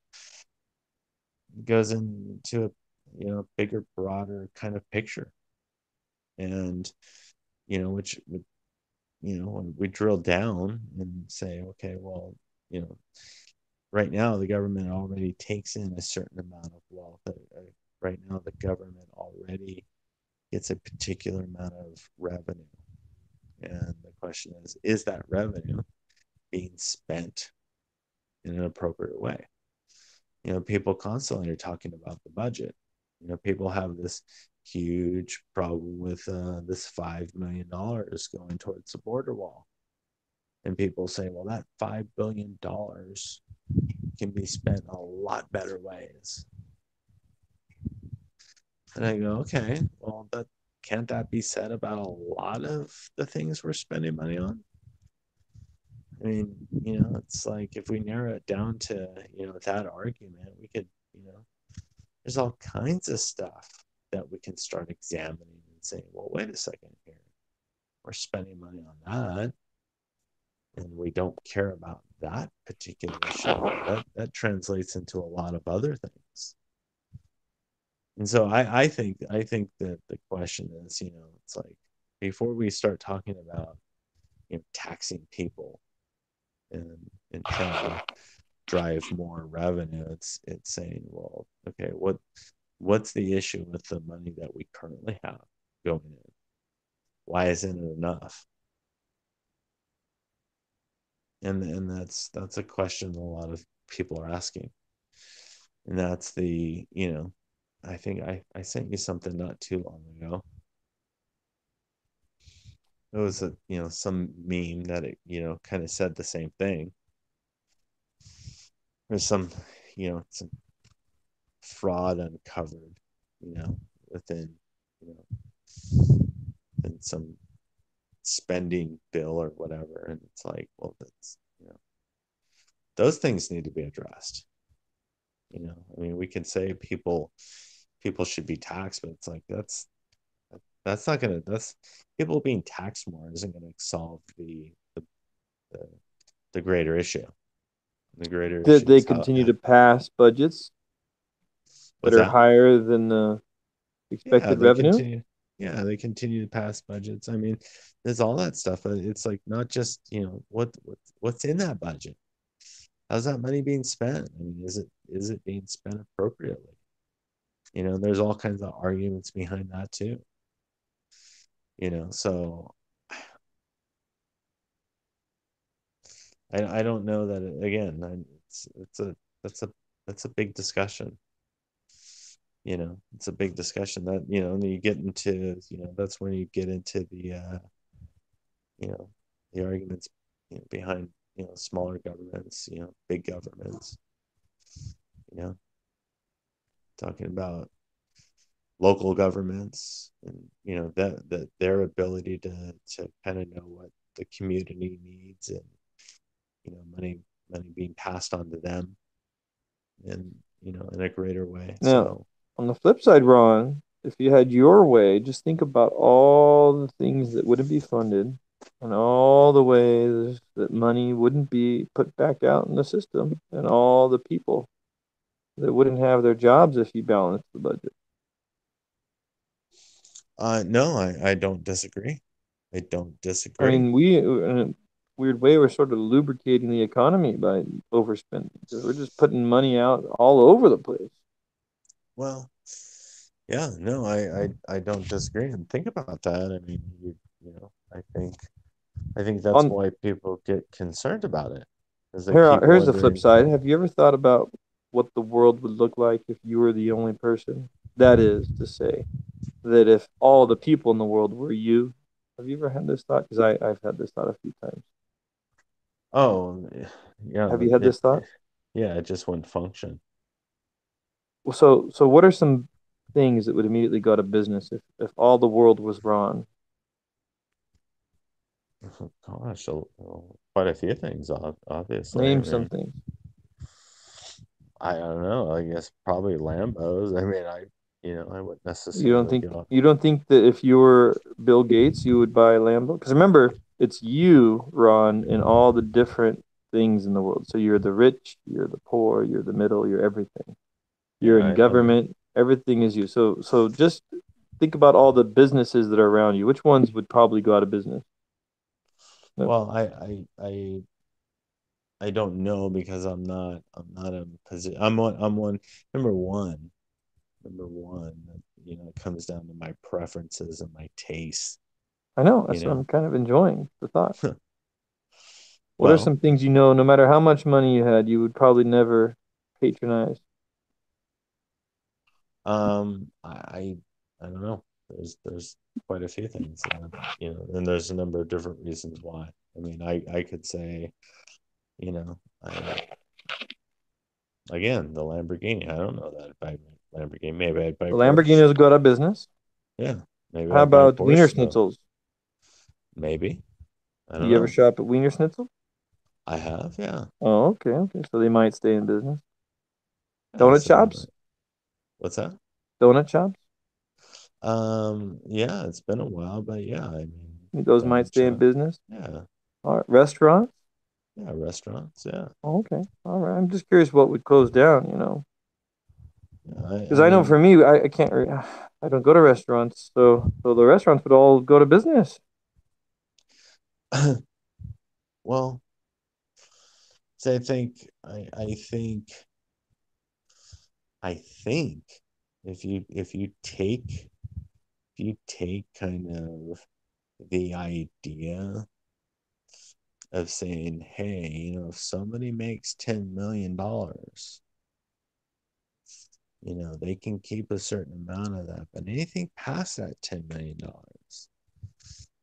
goes into a, bigger, broader kind of picture. And, which would, when we drill down and say, okay, well, right now the government already takes in a certain amount of wealth. Right now, the government already gets a particular amount of revenue. And the question is that revenue being spent in an appropriate way? People constantly are talking about the budget. People have this huge problem with this $5 million going towards the border wall. And people say, well, that $5 billion can be spent a lot better ways. And I go, okay, well, can't that be said about a lot of the things we're spending money on? I mean, it's like, if we narrow it down to, that argument, we could, there's all kinds of stuff that we can start examining and saying, well, wait a second here. We're spending money on that, and we don't care about that particular issue. That translates into a lot of other things. And so I think that the question is, it's like, before we start talking about, taxing people and trying to drive more revenue, it's saying, well, okay, what's the issue with the money that we currently have going in? Why isn't it enough? And that's a question a lot of people are asking. And that's the, I think I sent you something not too long ago. It was some meme that it, kind of said the same thing. There's some fraud uncovered, within, within some spending bill or whatever. And it's like, well, that's, those things need to be addressed. I mean, we can say people should be taxed, but it's like, that's not gonna, that's people being taxed more isn't gonna solve the, the greater issue. The greater Did issue they is continue to pass budgets that what's are that? higher than the Yeah, expected revenue? they continue to pass budgets. I mean, there's all that stuff. It's like, not just, what's in that budget. How's that money being spent? I mean, is it being spent appropriately? There's all kinds of arguments behind that too. So I don't know that again. That's a that's a big discussion. It's a big discussion that, and you get into, that's when you get into the, you know the arguments, behind smaller governments, big governments, you know, talking about local governments and that their ability to kind of know what the community needs, and money being passed on to them in a greater way. Now, So on the flip side, Ron, if you had your way, just think about all the things that wouldn't be funded and all the ways that money wouldn't be put back out in the system and all the people that wouldn't have their jobs if you balanced the budget. no, I don't disagree. I don't I disagree. mean, we, in a weird way, we're sort of lubricating the economy by overspending because we're just putting money out all over the place. Well, yeah, no, I don't disagree. And think about that. I mean, I think that's On why people get concerned about it, because they here, keep here's the flip wondering. side. Have you ever thought about what the world would look like if you were the only person? That is to say, that if all the people in the world were you. Have you ever had this thought? Because I've had this thought a few times. Oh, yeah, Have you had it this thought? yeah, it just wouldn't function. Well, so what are some things that would immediately go out of business if all the world was Ron? Oh, gosh, quite a few things, obviously. I Name mean, something. I don't know. I guess probably Lambos. I mean, I wouldn't You don't necessarily think go. you don't think that if you were Bill Gates, you would buy a Lambo? Because remember, it's you, Ron, in all the different things in the world. So you're the rich, you're the poor, you're the middle, you're everything. Yeah, You're in I mean, government. Everything is you. So just think about all the businesses that are around you. Which ones would probably go out of business? No, well, I don't know, because I'm not in position. I'm one number one. It comes down to my preferences and my taste. I know. You That's what know. I'm kind of enjoying the thought. What are Well, some things no matter how much money you had, you would probably never patronize? I don't know. There's quite a few things, and there's a number of different reasons why. I mean, I could say, I again, the Lamborghini. I don't know that if I Lamborghini, maybe I'd buy The Porsche. Lamborghinis would go out of business. Yeah, maybe How I'd buy about Wiener Porsche though. Schnitzels? Maybe. I don't You ever know. shop at Wiener Schnitzel? I have, yeah. Oh, okay, okay. So they might stay in business. Yeah, Donut so they shops? might. What's that? Donut shops? Yeah, it's been a while, but yeah, I mean, Those might donut stay in shop. business. Yeah, All right. Restaurants? yeah, restaurants. Yeah, Oh, okay. All right. I'm just curious what would close down. yeah. Because I I know mean, for me, I can't, I don't go to restaurants. So the restaurants would all go to business. well, so I think if you take kind of the idea of saying, hey, if somebody makes $10 million, they can keep a certain amount of that, but anything past that $10 million,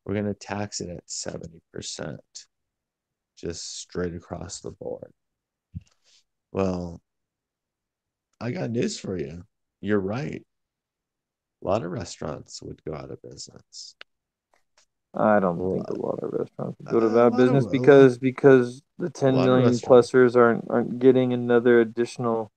we're going to tax it at 70%, just straight across the board. Well, I got news for you. You're right. A lot of restaurants would go out of business. I A don't think a lot, lot of restaurants would go to a bad lot of business a lot, because the a 10 lot of million restaurants. plusers aren't getting another additional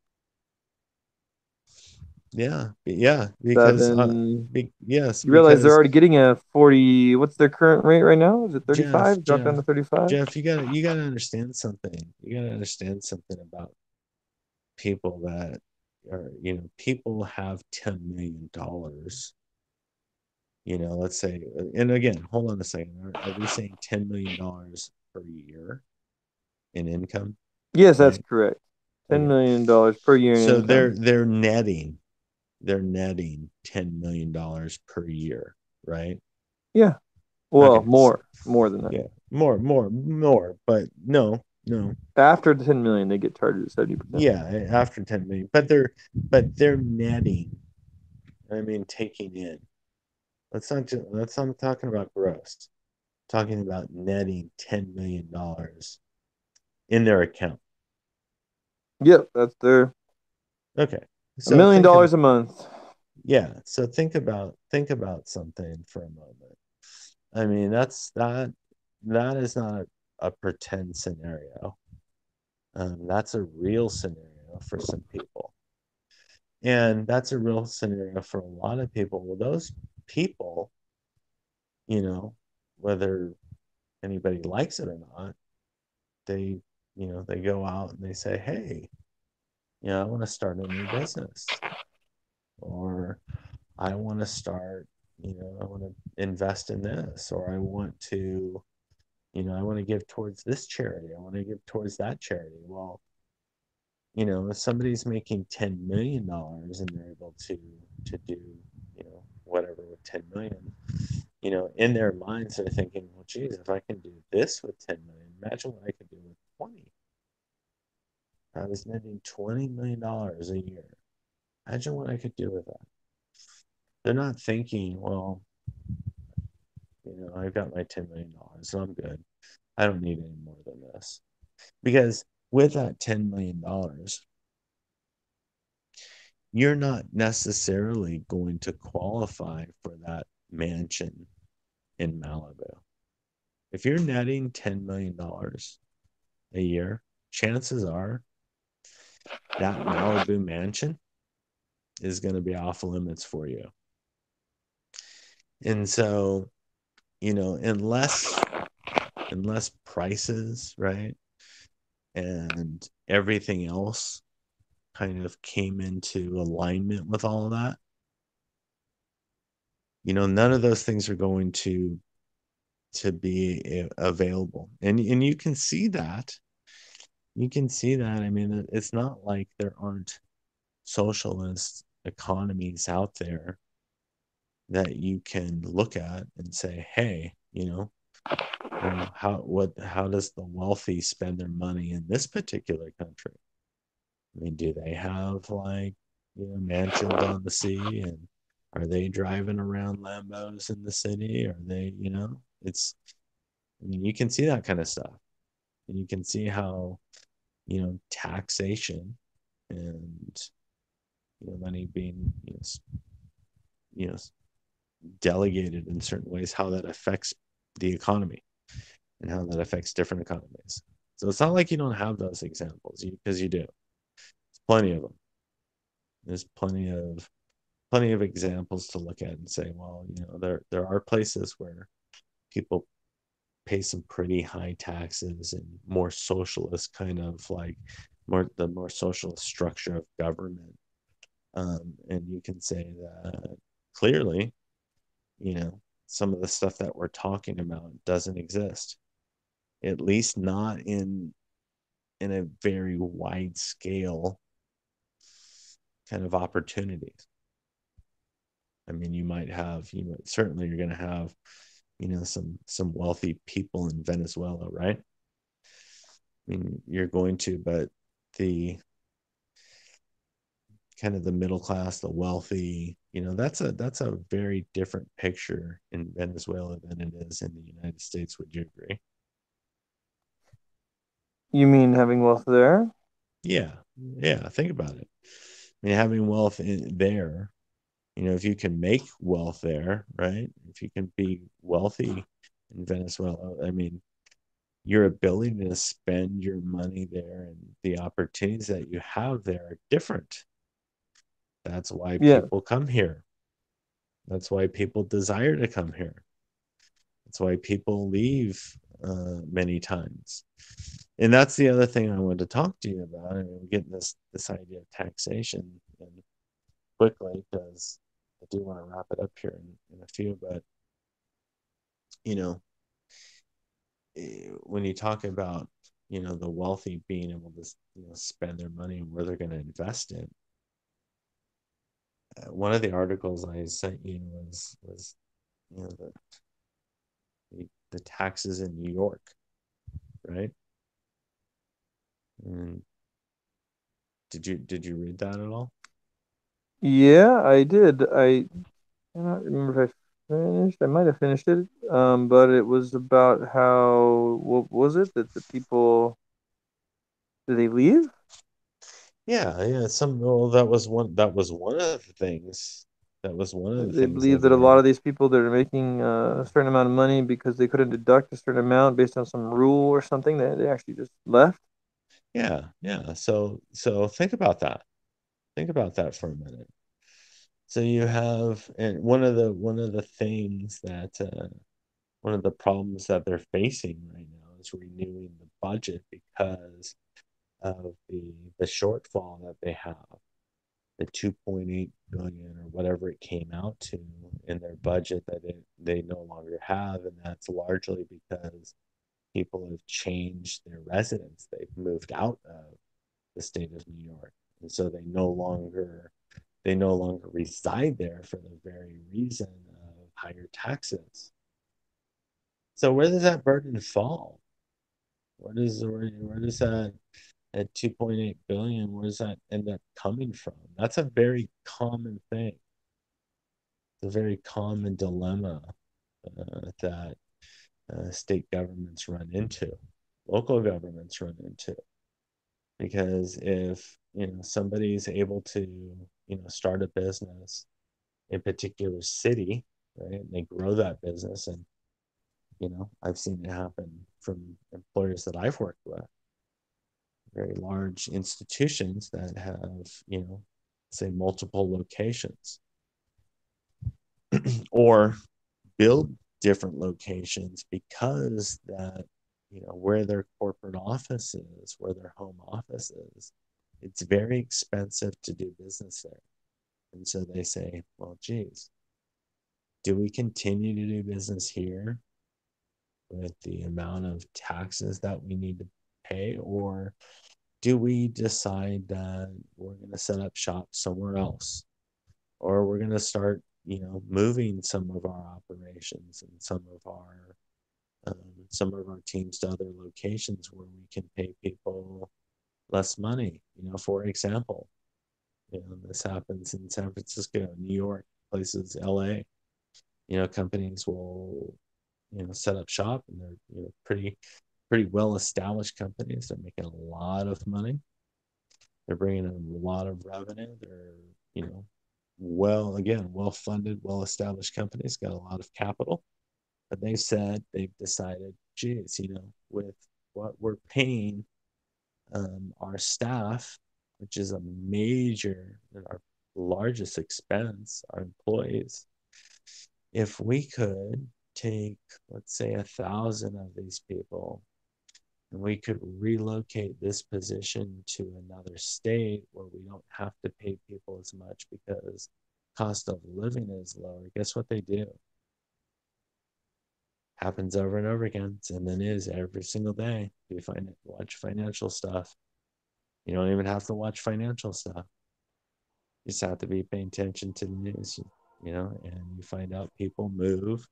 Yeah, yeah, because seven. yes, You realize they're because already getting a 40. What's their current rate right now? Is it Jeff, 35? Drop down Jeff, to 35? Jeff, you gotta understand something. You gotta understand something about people that people have $10 million. Let's say, and again, hold on a second. Are we saying $10 million per year in income? Yes, that's Right. correct. $10 Okay. million per year in So they're income. they're netting they're netting $10 million per year, right? Yeah. Well, Okay. So more than that. yeah, more, but no, no. After the 10 million, they get charged at 70%. Yeah, after 10 million, but they're netting. I mean, taking in. Let's not talking about gross. Talking about netting $10 million in their account. Yep, that's their Okay. a So million think of dollars a month. yeah, so think about something for a moment. I mean, that is not a pretend scenario. That's a real scenario for some people. And that's a real scenario for a lot of people. Well, those people, you know, whether anybody likes it or not, they, they go out and they say, hey, I want to start a new business, or I want to start, I want to invest in this, or I want to, I want to give towards this charity. I want to give towards that charity. Well, if somebody's making $10 million and they're able to do, whatever with 10 million, in their minds they're thinking, well, geez, if I can do this with 10 million, imagine what I could do with 20. If I was netting $20 million a year. Imagine what I could do with that. They're not thinking, well, I've got my $10 million, so I'm good. I don't need any more than this. Because with that $10 million, you're not necessarily going to qualify for that mansion in Malibu. If you're netting $10 million a year, chances are that Malibu mansion is going to be off limits for you. And so, unless prices, right, and everything else kind of came into alignment with all of that, none of those things are going to be available. And you can see that. You can see that. I mean, it's not like there aren't socialist economies out there that you can look at and say, hey, how does the wealthy spend their money in this particular country? I mean, do they have like, mansions on the sea, and are they driving around Lambos in the city? Are they, it's, I mean, you can see that kind of stuff. And you can see how, taxation and, money being, you know, delegated in certain ways, how that affects the economy and how that affects different economies. So it's not like you don't have those examples, because you do. There's plenty of them. There's plenty of examples to look at and say, well, there are places where people pay some pretty high taxes and more socialist kind of like more socialist structure of government. And you can say that clearly, some of the stuff that we're talking about doesn't exist, at least not in a very wide scale kind of opportunities. I mean, certainly you're going to have, some wealthy people in Venezuela, right? I mean, you're going to, but the kind of the middle class, the wealthy, that's a very different picture in Venezuela than it is in the United States. Would you agree? You mean having wealth there? Yeah, yeah. Think about it. I mean, having wealth there, if you can make wealth there, right? If you can be wealthy in Venezuela, I mean, your ability to spend your money there and the opportunities that you have there are different. That's why Yeah. people come here. That's why people desire to come here. That's why people leave many times. And that's the other thing I wanted to talk to you about. I mean, we're getting this idea of taxation and quickly, because I do want to wrap it up here in a few. But you know, when you talk about the wealthy being able to spend their money and where they're going to invest it, one of the articles I sent you was the taxes in New York, right? And did you read that at all? Yeah, I did. I cannot remember if I finished. I might have finished it. But it was about how, what was it that the people Did they leave? Yeah, yeah. Some well, that was one of the things. That was one of the They things believe that that a lot were. of these people that are making a certain amount of money because they couldn't deduct a certain amount based on some rule or something that they actually just left. Yeah, yeah. So think about that. Think about that for a minute. So you have, and one of the things that one of the problems that they're facing right now is renewing the budget because of the shortfall that they have, the 2.8 billion or whatever it came out to in their budget that they no longer have, and that's largely because people have changed their residence. They've moved out of the state of New York, and so they no longer reside there for the very reason of higher taxes. So where does that burden fall? Where does that at 2.8 billion, where does that end up coming from? That's a very common thing. It's a very common dilemma that state governments run into, local governments run into. Because if somebody's able to start a business in a particular city, right, and they grow that business, and I've seen it happen from employers that I've worked with, very large institutions that have say multiple locations, or build different locations because that where their corporate office is, where their home office is, it's very expensive to do business there. And so they say, well, geez, do we continue to do business here with the amount of taxes that we need to pay, or do we decide that we're going to set up shop somewhere else, or we're going to start moving some of our operations and some of our teams to other locations where we can pay people less money. For example, this happens in San Francisco, New York, places, LA. Companies will set up shop, and they're pretty well established companies. They're making a lot of money. They're bringing in a lot of revenue. They're well funded, well established companies, got a lot of capital. But they've decided, geez, with what we're paying our staff, which is a major and our largest expense, our employees, if we could take, let's say, 1,000 of these people, and we could relocate this position to another state where we don't have to pay people as much because cost of living is lower, guess what they do? Happens over and over again. And then is every single day. You watch financial stuff. You don't even have to watch financial stuff. You just have to be paying attention to the news, and you find out people move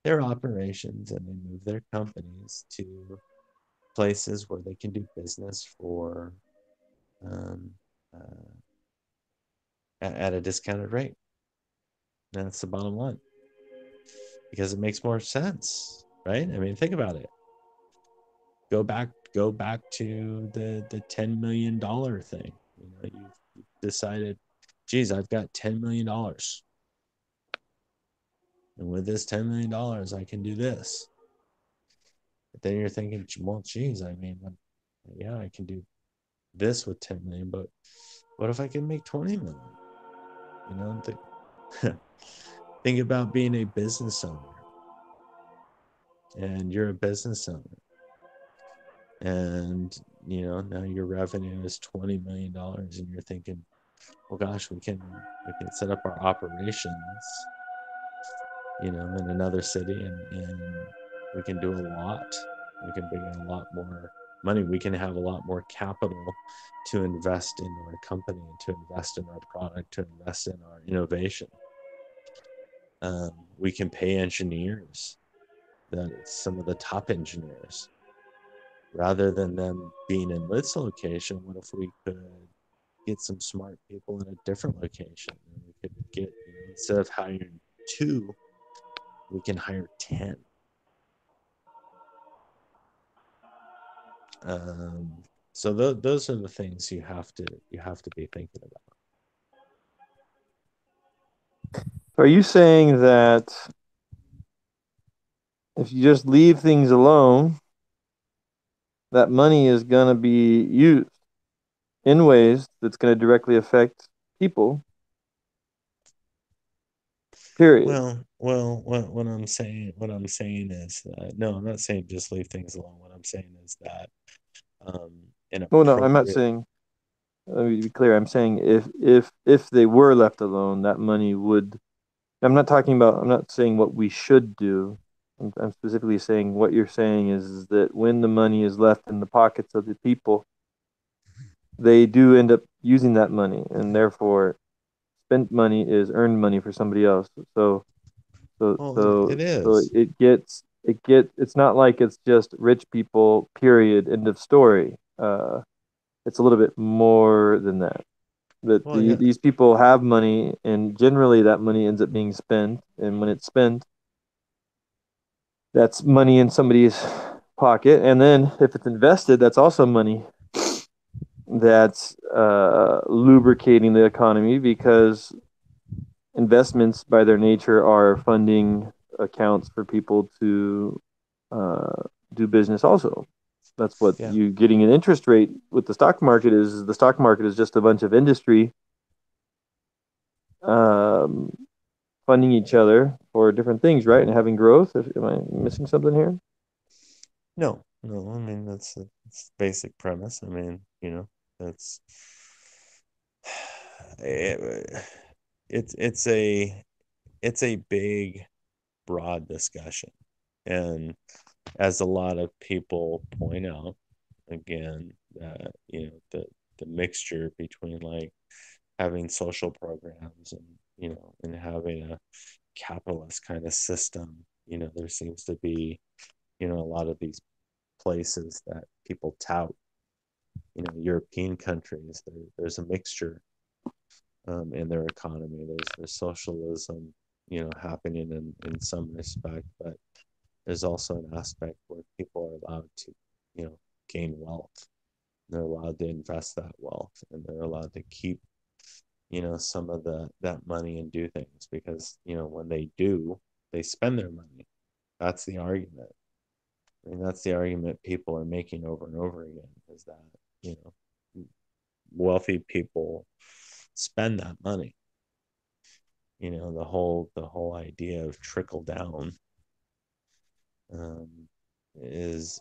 their operations and they move their companies to places where they can do business for um, uh, at a discounted rate. And that's the bottom line, because it makes more sense, right? I mean, think about it. Go back to the $10 million thing. You've decided, geez, I've got $10 million, and with this $10 million, I can do this. But then you're thinking, well, geez, I mean, yeah, I can do this with 10 million, but what if I can make 20 million? Think, think about being a business owner, and you're a business owner, and now your revenue is $20 million, and you're thinking, well, gosh, we can set up our operations in another city, and we can do a lot. We can bring in a lot more money. We can have a lot more capital to invest in our company, to invest in our product, to invest in our innovation. We can pay engineers, some of the top engineers, rather than them being in this location. What if we could get some smart people in a different location? And we could get, instead of hiring two, we can hire 10. So those are the things you have to be thinking about. Are you saying that if you just leave things alone, that money is going to be used in ways that's going to directly affect people, period? What I'm saying is that no, I'm not saying just leave things alone. What I'm saying is that an Well, no, I'm not appropriate. saying, let me be clear. I'm saying if they were left alone, that money would. I'm not talking about. I'm not saying what we should do. I'm specifically saying what you're saying is that when the money is left in the pockets of the people, they do end up using that money, and therefore spent money is earned money for somebody else. So Well, so it so is. it's not like it's just rich people, period, end of story. It's a little bit Well, more than that. yeah. These people have money, and generally that money ends up being spent. And when it's spent, that's money in somebody's pocket. And then if it's invested, that's also money that's lubricating the economy because investments, by their nature, are funding accounts for people to uh, do business. Also, that's what Yeah. you getting an interest rate with the stock market is. The stock market is just a bunch of industry um, funding each other for different things, right? And having growth. Am I missing something here? No, no. I mean, that's the basic premise. I mean, that's it, it's a big, broad discussion, and as a lot of people point out, again, the mixture between like having social programs and and having a capitalist kind of system, there seems to be a lot of these places that people tout, European countries, there's a mixture in their economy. There's socialism, happening in some respect, but there's also an aspect where people are allowed to, gain wealth. They're allowed to invest that wealth, and they're allowed to keep, some of that money and do things because, when they do, they spend their money. That's the argument. I mean, that's the argument people are making over and over again is that, you wealthy people spend that money. The whole idea of trickle down um, is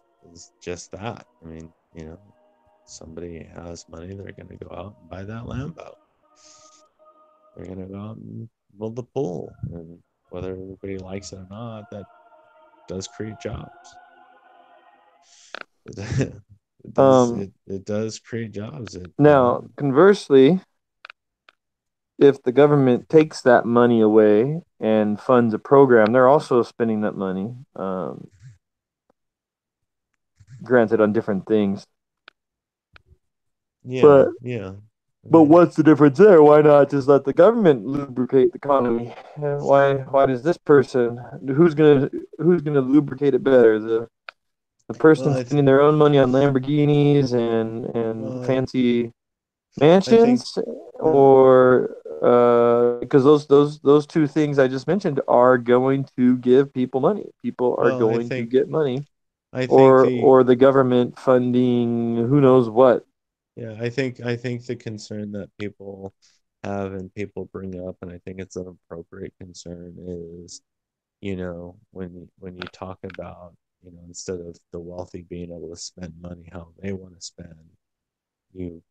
just that. I mean, somebody has money, they're going to go out and buy that Lambo. They're going to go out and build the pool, and whether everybody likes it or not, that does create jobs. Um, It does create jobs. It Now, conversely, if the government takes that money away and funds a program, they're also spending that money, granted on different things. yeah, But yeah. I but mean, what's the difference there? Why not just let the government lubricate the economy? Why does this person who's gonna lubricate it better? The well, person spending their own money on Lamborghinis and well, fancy I think, mansions, no, or because those two things I just mentioned are going to give people money. People are well, going to get money, I think or the government funding who knows what. yeah, I think the concern that people have and people bring up, and I think it's an appropriate concern, is, when you talk about, instead of the wealthy being able to spend money how they want to spend, you,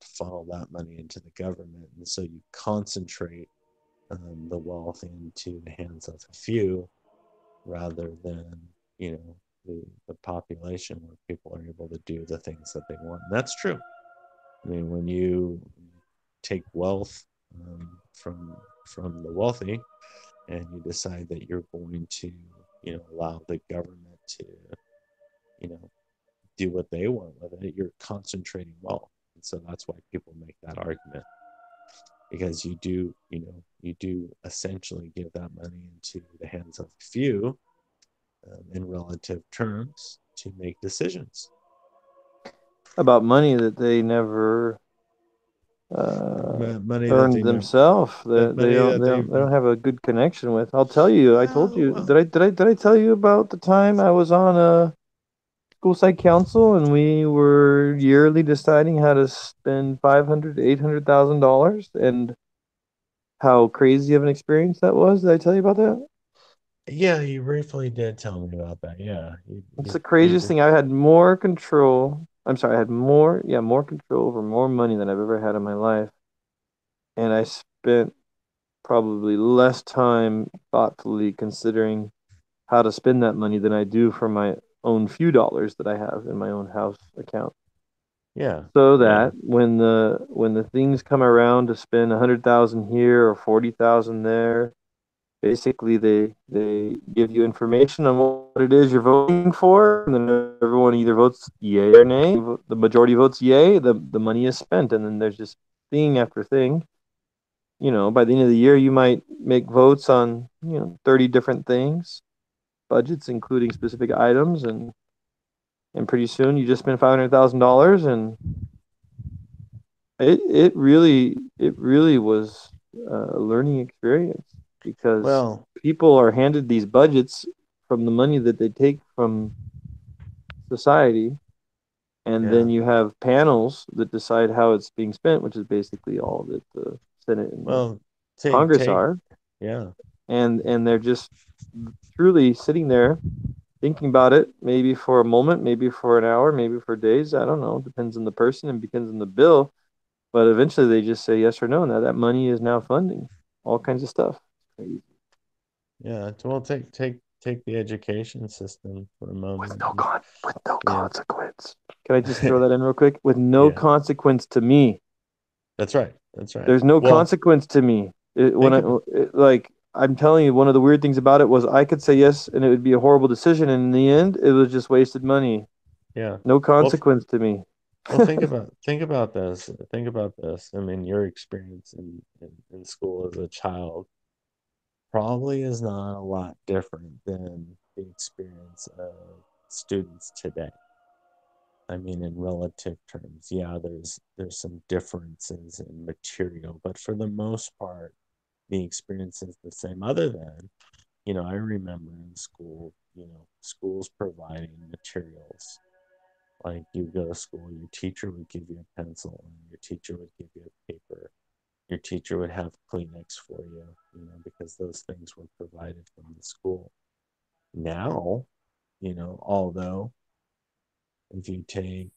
funnel that money into the government. And so you concentrate the wealth into the hands of a few rather than, the population where people are able to do the things that they want. And that's true. I mean, when you take wealth from the wealthy and you decide that you're going to, allow the government to, you know, do what they want with it, you're concentrating wealth. And so that's why people make that argument because you do essentially give that money into the hands of a few in relative terms to make decisions. about money that they never uh, Money that earned they never, themselves. that They money don't. that They they don't. They don't have a good connection with. I'll tell you. I told you. well, Did I tell you about the time I was on a school site council and we were yearly deciding how to spend 500 to $800,000 and how crazy of an experience that was? Did I tell you about that? yeah, you briefly did tell me about that. Yeah, It's the you craziest did. thing. I had more control. I'm sorry, I had more, yeah, more control over more money than I've ever had in my life. And I spent probably less time thoughtfully considering how to spend that money than I do for my own few dollars that I have in my own house account. Yeah, So yeah. that when the things come around to spend 100,000 here or 40,000 there, basically they give you information on what it is you're voting for, and then everyone either votes yay or nay. The majority votes yay, the money is spent, and then there's just thing after thing. By the end of the year, you might make votes on 30 different things, budgets including specific items, and pretty soon you just spent $500,000, and it really was a learning experience because Well, people are handed these budgets from the money that they take from society, and then yeah. you have panels that decide how it's being spent, which is basically all that the Senate and the Well, Congress take, are, yeah. and they're just truly sitting there thinking about it, maybe for a moment, maybe for an hour, maybe for days. I don't know. It depends on the person and depends on the bill. But eventually they just say yes or no. Now that money is now funding all kinds of stuff. Crazy. Yeah, well, take the education system for a With moment. no with no Yeah, consequence. Can I just throw that in real quick? With no yeah, consequence to me. that's right. That's right. There's no Well, consequence to me. think about Like I'm telling you, one of the weird things about it was I could say yes and it would be a horrible decision, and in the end, it was just wasted money. yeah. No Well, consequence to me. think about this. Think about this. I mean, your experience in school as a child probably is not a lot different than the experience of students today. I mean, in relative terms, yeah, there's some differences in material, but for the most part, the experience is the same. Other than, I remember in school, schools providing materials. Like you go to school, your teacher would give you a pencil, and your teacher would give you a paper. Your teacher would have Kleenex for you, because those things were provided from the school. Now, although if you take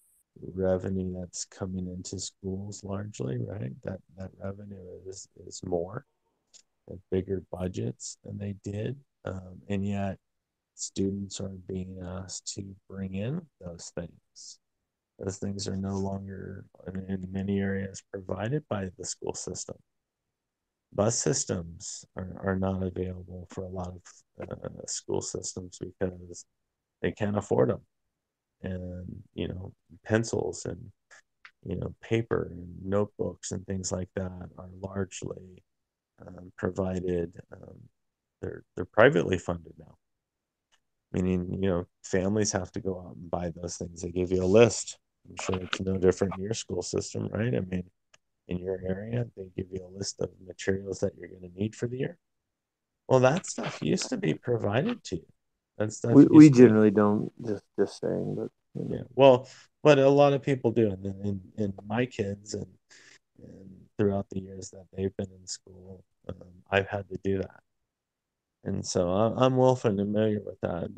revenue that's coming into schools largely, right, that revenue is more, and bigger budgets than they did, and yet students are being asked to bring in those things. Those things are no longer, in many areas, provided by the school system. Bus systems are not available for a lot of school systems because they can't afford them. And, pencils and, paper and notebooks and things like that are largely provided. They're privately funded now, meaning, families have to go out and buy those things. They give you a list. I'm sure it's no different in your school system, right? I mean, in your area, they give you a list of materials that you're going to need for the year. Well, that stuff used to be provided to you. That stuff We used to be, generally don't, just saying, but yeah. Well, but a lot of people do. And in my kids and throughout the years that they've been in school, I've had to do that. And so I'm well familiar with that.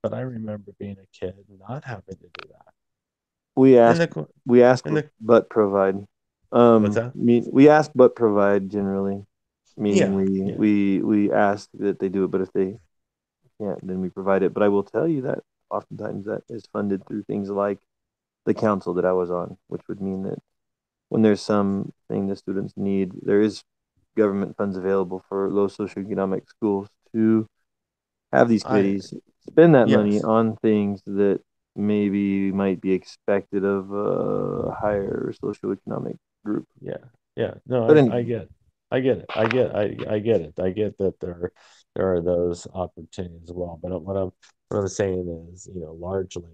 But I remember being a kid and not having to do that. we And ask the we ask and the but provide. what's that? We ask but provide generally, meaning Yeah, we yeah. we we ask that they do it, but if they can't, then we provide it. But I will tell you that oftentimes that is funded through things like the council that I was on, which would mean that when there's something the students need, there is government funds available for low socioeconomic schools to have these I committees spend that money yes. on things that maybe might be expected of a higher socioeconomic group. Yeah, yeah. No, But I anyway, get it. I get it. I get it. I get that there are those opportunities as well. But what I'm saying is, largely,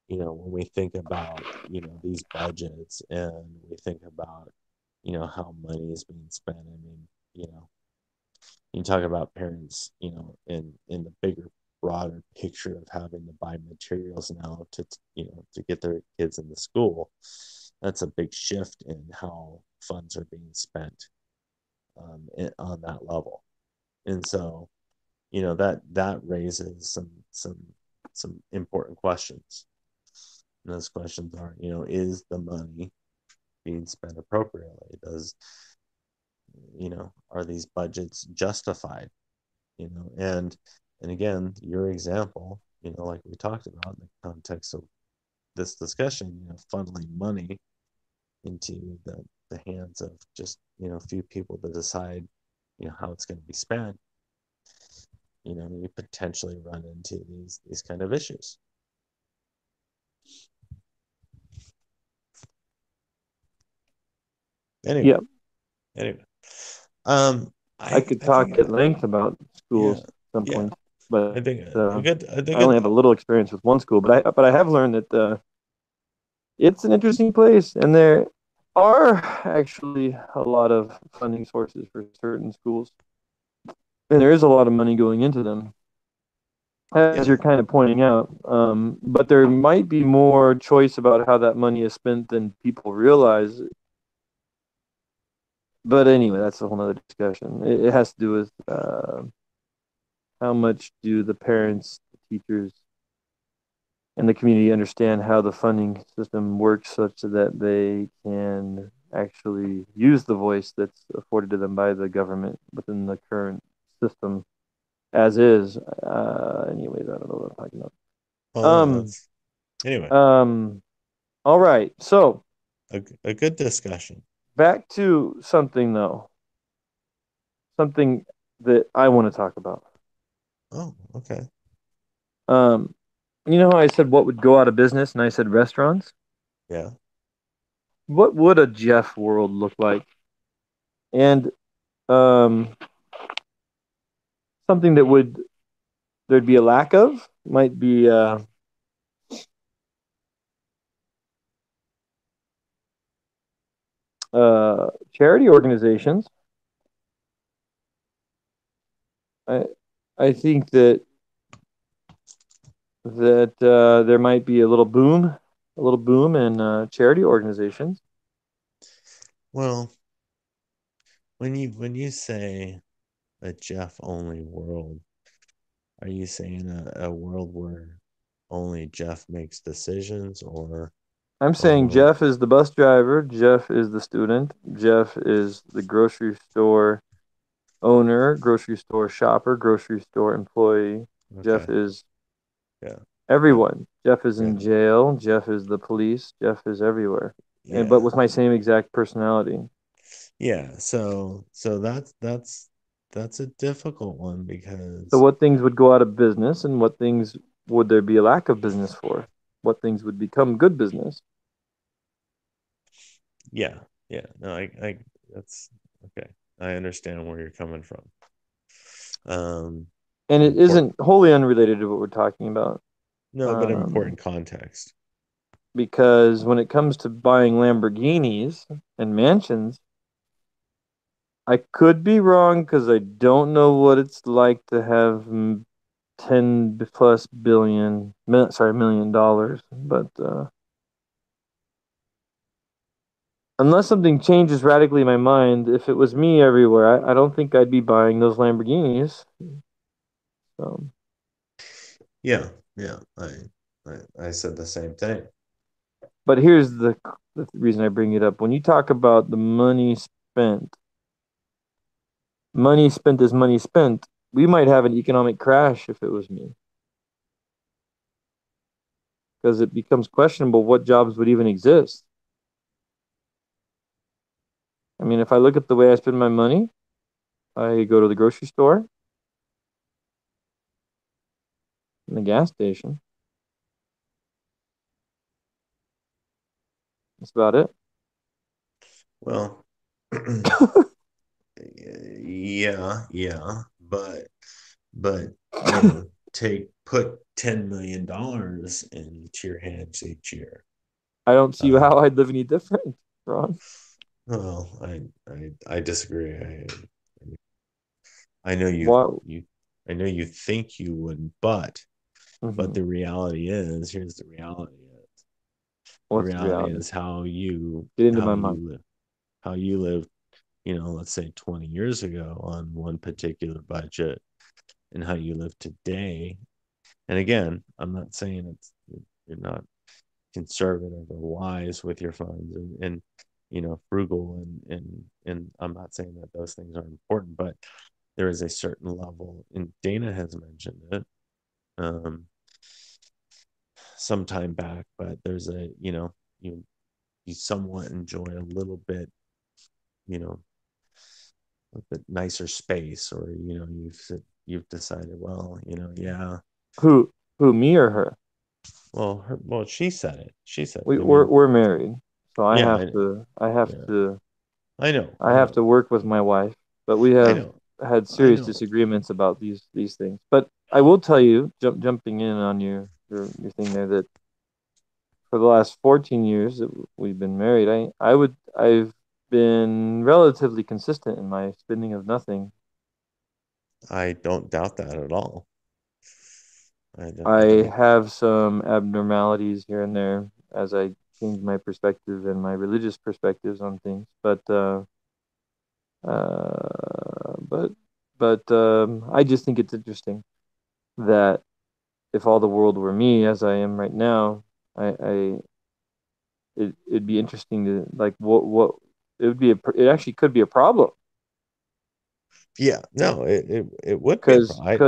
when we think about, these budgets, and we think about, how money is being spent. I mean, you know, you talk about parents, in the bigger, broader picture of having to buy materials now to get their kids into school. That's a big shift in how funds are being spent, on that level. And so, that raises some important questions. And those questions are, is the money being spent appropriately? Are these budgets justified? And again, your example, like we talked about in the context of this discussion, funneling money into the hands of just, a few people to decide, how it's going to be spent. You potentially run into these kind of issues. Anyway, Yeah, anyway, um, I I could I think talk at length about yeah, schools at some yeah. point, but I think I only have a little experience with one school. But I have learned that it's an interesting place, and there are actually a lot of funding sources for certain schools, and there is a lot of money going into them, as yeah. you're kind of pointing out. But there might be more choice about how that money is spent than people realize. But anyway, that's a whole nother discussion. It has to do with how much do the parents, the teachers, and the community understand how the funding system works such that they can actually use the voice that's afforded to them by the government within the current system as is. Anyways, I don't know what I'm talking about. Well, Um, that's anyway, um, all right. So a good discussion. back to something though, something that I want to talk about. Oh, okay. Um, you know how I said what would go out of business, and I said restaurants. Yeah. What would a Jeff world look like? And um, something that would there'd be a lack of might be charity organizations. I I think that there might be a little boom in charity organizations. Well, when you say a Jeff only world, are you saying a world where only Jeff makes decisions, or I'm a saying world? Jeff is the bus driver, Jeff is the student, Jeff is the grocery store owner, grocery store shopper, grocery store employee. Jeff Okay. is Yeah. Yeah. everyone. Jeff is Yeah. in jail. Jeff is the police. Jeff is everywhere. And but Yeah. with my same exact personality. Yeah. So that's a difficult one So because what things would go out of business and what things would there be a lack of business for? What things would become good business? yeah, yeah. No, I that's okay. I understand where you're coming from. Um, And it important. isn't wholly unrelated to what we're talking about. No, but Um, important context. because when it comes to buying Lamborghinis and mansions, I could be wrong because I don't know what it's like to have 10 plus million dollars. But unless something changes radically in my mind, if it was me everywhere, I don't think I'd be buying those Lamborghinis. So, Yeah, yeah. I said the same thing. but here's the reason I bring it up. When you talk about the money spent is money spent. We might have an economic crash if it was me, because it becomes questionable what jobs would even exist. I mean, if I look at the way I spend my money, I go to the grocery store and the gas station. That's about it. Well, yeah, yeah, but take put $10 million into your hands each year. I don't see Uh, how I'd live any different, Ron. well, I disagree. I know What? I know you think you wouldn't, but Hmm. the reality is, here's the reality is, the What's the reality reality? is Get into my mind. how you live, let's say 20 years ago on one particular budget and how you live today. And again, I'm not saying you're not conservative or wise with your funds and frugal and I'm not saying that those things are important, but there is a certain level, and Dana has mentioned it um some time back, but there's you somewhat enjoy a little bit, you know a bit nicer space, or you've decided, well, yeah. Who? Who? Me or her? Well, she said it. She said We it. I we're mean, we're married, so I yeah, have to. I have yeah. to. I know, I I have know, to work with my wife, but we I have know, had I serious know. disagreements about these things. But I will tell you, jumping in on your thing there, that for the last 14 years that we've been married, I've been relatively consistent in my spending of nothing. I don't doubt that at all. I I don't. have some abnormalities here and there as I change my perspective and my religious perspectives on things, uh, but I just think it's interesting that if all the world were me as I am right now, I it'd be interesting to like what it would be it actually could be a problem Yeah, no, it would be a because problem.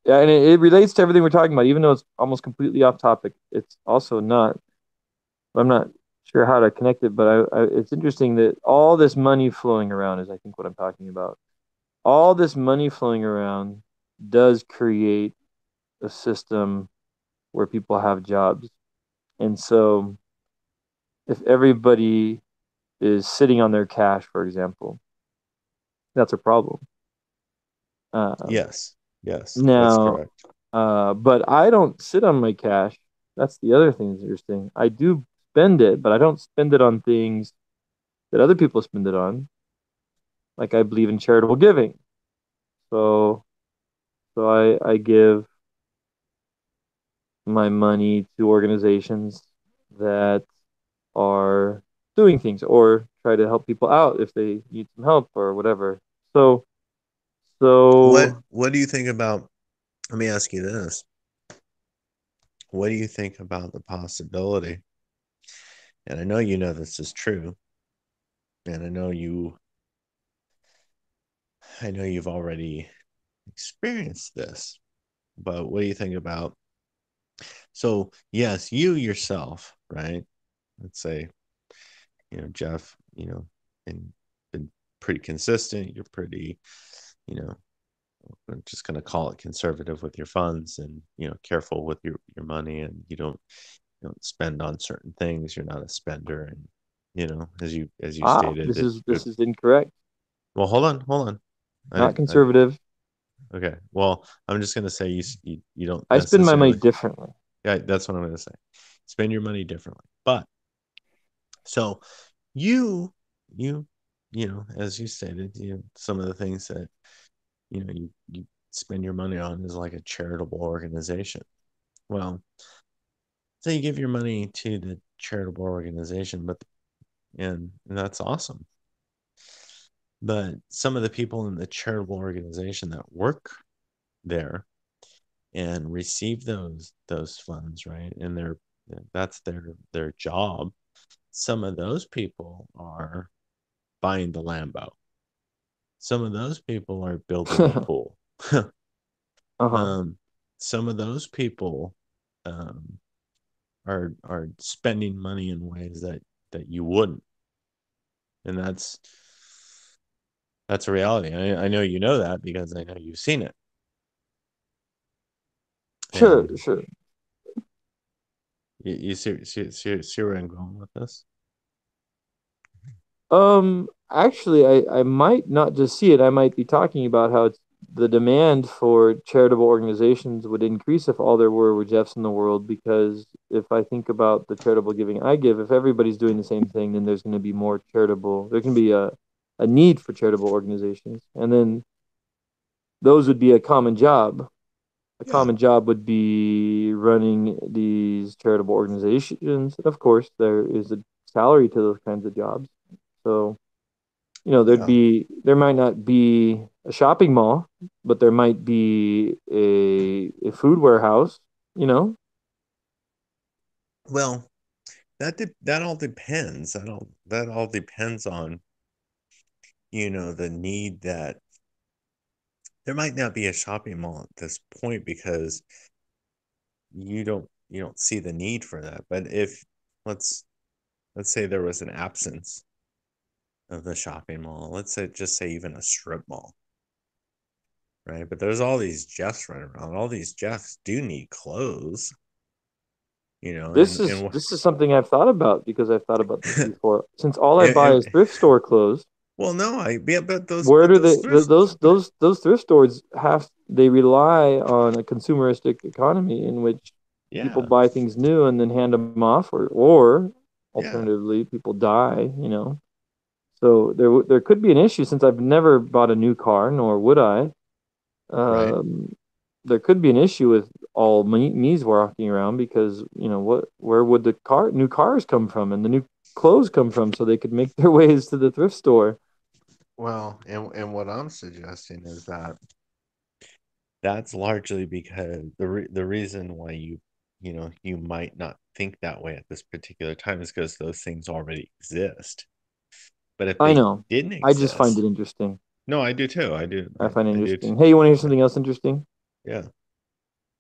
yeah, and it relates to everything we're talking about, even though it's almost completely off topic. It's also not. I'm not sure how to connect it, but it's interesting that all this money flowing around is, I think, what I'm talking about. All this money flowing around does create a system where people have jobs. And so if everybody is sitting on their cash, for example, that's a problem. Um, Yes, yes, that's now, correct. but I don't sit on my cash. That's the other thing that's interesting. I do spend it, but I don't spend it on things that other people spend it on. Like I believe in charitable giving. So, so I give my money to organizations that are doing things or try to help people out if they need some help or whatever. So, so What do you think about? Let me ask you this: what do you think about the possibility? And I know you know this is true, and I know you've already experienced this. But what do you think about? So, yes, you yourself, right? Let's say, Jeff, and been pretty consistent. You're pretty, you know, I'm just going to call it conservative with your funds, and careful with your money, and you don't spend on certain things. You're not a spender, and as you stated this it, is incorrect. well, hold on. Not I conservative. Okay. Well, I'm just going to say you don't I spend my money necessarily. differently. Yeah, that's what I'm going to say. Spend your money differently. But so you you as you stated, some of the things that you spend your money on is like a charitable organization. Well, so you give your money to the charitable organization, and that's awesome. But some of the people in the charitable organization that work there and receive those funds, right, and that's their job. Some of those people are buying the Lambo. Some of those people are building the pool. Uh-huh. um, some of those people um, are spending money in ways that you wouldn't, and that's a reality. I know you know that because I know you've seen it. Sure, And sure. you see where I'm going with this. Actually, I might not just see it. I might be talking about how it's the demand for charitable organizations would increase if all there were Jeffs in the world. Because if I think about the charitable giving I give, if everybody's doing the same thing, then there's going to be more charitable. There can be a need for charitable organizations, and then those would be a common job. A Yeah. common job would be running these charitable organizations, and of course, there is a salary to those kinds of jobs. So Yeah. there might not be a shopping mall, but there might be a food warehouse, you know. Well, that all depends. That all depends on, the need that there might not be a shopping mall at this point because you don't see the need for that. But if let's let's say there was an absence of the shopping mall, let's say just say even a strip mall, right? But there's all these Jeffs running around. All these Jeffs do need clothes, and This is something I've thought about because I've thought about this before. Since all I buy and, is thrift store clothes, well, no, I yeah, but those where but do those they thrift those thrift stores have they rely on a consumeristic economy in which people yeah, buy things new and then hand them off, or yeah, alternatively people die, so there could be an issue since I've never bought a new car, nor would I. right. um, there could be an issue with all me's walking around because where would the new cars come from and the new clothes come from so they could make their ways to the thrift store. Well, and what I'm suggesting is that that's largely because the reason why you might not think that way at this particular time is because those things already exist. But if I they know. didn't I just find exist, it interesting. no, I do too. I do. I find it I do. interesting. Hey, you want to hear Yeah. something else interesting? Yeah.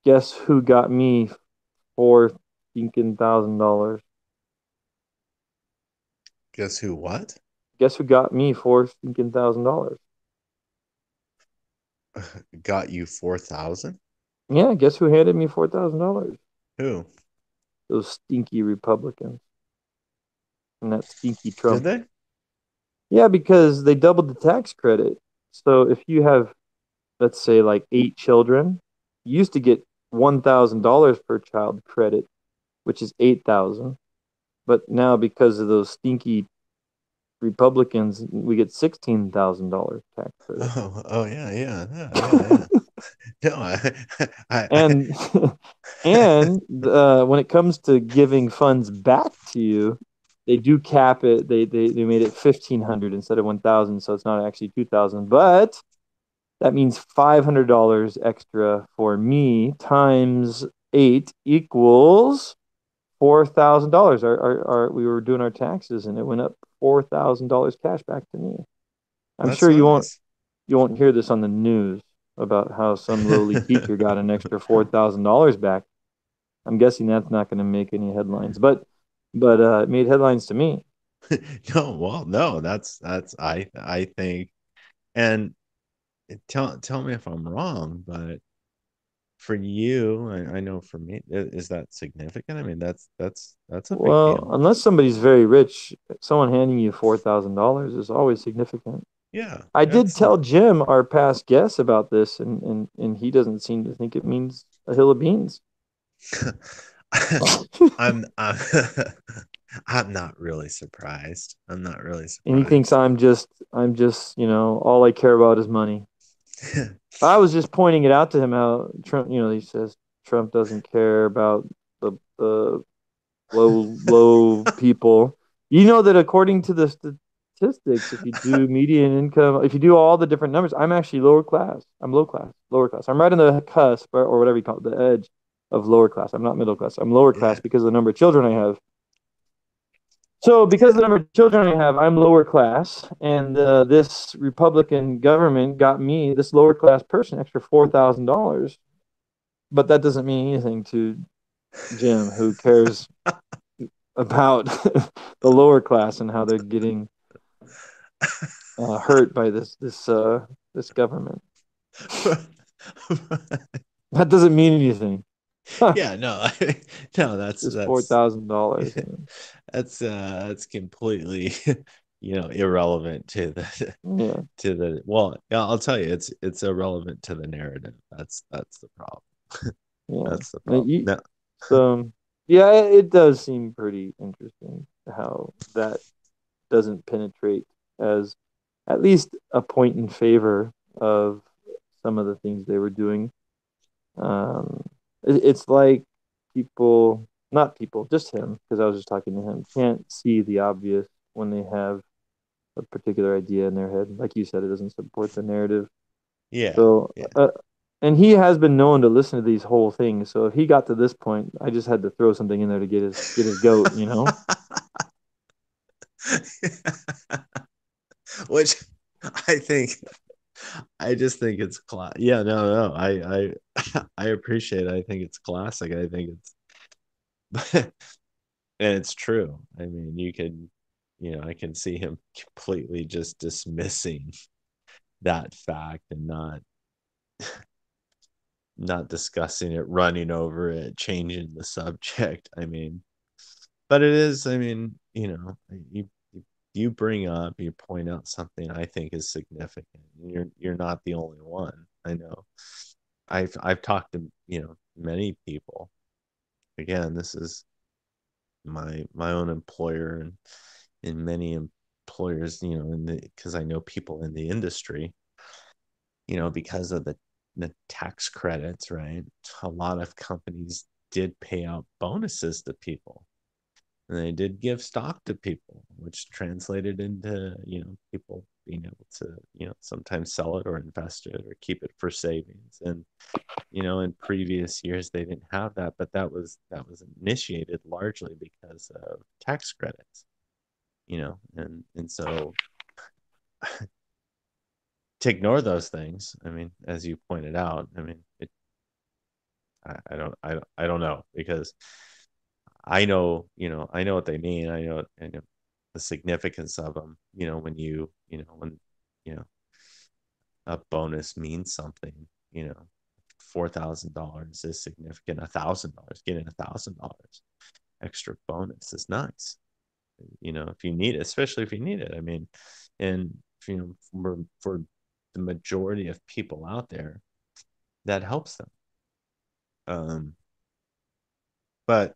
Guess who got me $4,000? Guess who? What? Guess who got me $4,000? Got you 4,000? Yeah, guess who handed me $4,000? Who? Those stinky Republicans and that stinky Did Trump. they? Yeah, because they doubled the tax credit. So if you have, let's say, like 8 children, you used to get $1,000 per child credit, which is 8,000. But now because of those stinky Republicans, we get $16,000 tax credit. Oh, yeah, yeah, yeah, yeah, yeah. No, I And and when it comes to giving funds back to you, they do cap it. They made it 1,500 instead of 1,000, so it's not actually 2,000. But that means $500 extra for me times 8 equals $4,000. We were doing our taxes and it went up $4,000 cash back to me. I'm that's sure nice. you won't hear this on the news about how some lowly teacher got an extra $4,000 back. I'm guessing that's not going to make any headlines, but it made headlines to me. No, well, no, that's I think, and tell me if I'm wrong, but for you, I know for me, is that significant? I mean, that's a big Well, deal. unless somebody's very rich, someone handing you $4,000 is always significant. Yeah, I did that's tell Jim, our past guest, about this, and he doesn't seem to think it means a hill of beans. I'm I'm not really surprised. I'm not really And he thinks surprised. I'm just, all I care about is money. I was just pointing it out to him how Trump, he says Trump doesn't care about the low people. You know that according to the statistics, if you do median income, if you do all the different numbers, I'm actually lower class. I'm low class, lower class. I'm right on the cusp or whatever you call it, the edge of lower class. I'm not middle class. I'm lower class Yeah. because of the number of children I have. So, because of the number of children I have, I'm lower class, and this Republican government got me, this lower class person, extra $4,000. But that doesn't mean anything to Jim, who cares about the lower class and how they're getting hurt by this government. That doesn't mean anything. Yeah, no, no, It's just $4,000. that's completely irrelevant to the Yeah, to the well, yeah, I'll tell you, it's irrelevant to the narrative. That's the problem. yeah. That's the problem. No, So yeah, it does seem pretty interesting how that doesn't penetrate as at least a point in favor of some of the things they were doing. Um, it's like people, not people, just him, because I was just talking to him, can't see the obvious when they have a particular idea in their head. Like you said, it doesn't support the narrative. yeah, So, yeah. and he has been known to listen to these whole things. So if he got to this point, I just had to throw something in there to get his goat, you know? Which I think I just think it's yeah, no, I appreciate it. I think it's classic. I think it's and it's true. I mean, I can see him completely just dismissing that fact and not discussing it, running over it, changing the subject. I mean, but it is, I mean, you bring up, you point out something I think is significant. You're not the only one. I know. I've talked to, many people. Again, this is my own employer and in many employers, in the because I know people in the industry, because of the tax credits, right? A lot of companies did pay out bonuses to people, and they did give stock to people, which translated into, people being able to, sometimes sell it or invest it or keep it for savings. And, in previous years they didn't have that, but that was initiated largely because of tax credits, and so to ignore those things, I mean, as you pointed out, I mean, I don't know, because I know what they mean. I know the significance of them. When you know a bonus means something. $4,000 is significant. $1,000, getting $1,000 extra bonus is nice. If you need it, especially if you need it. I mean, and for the majority of people out there, that helps them. Um, but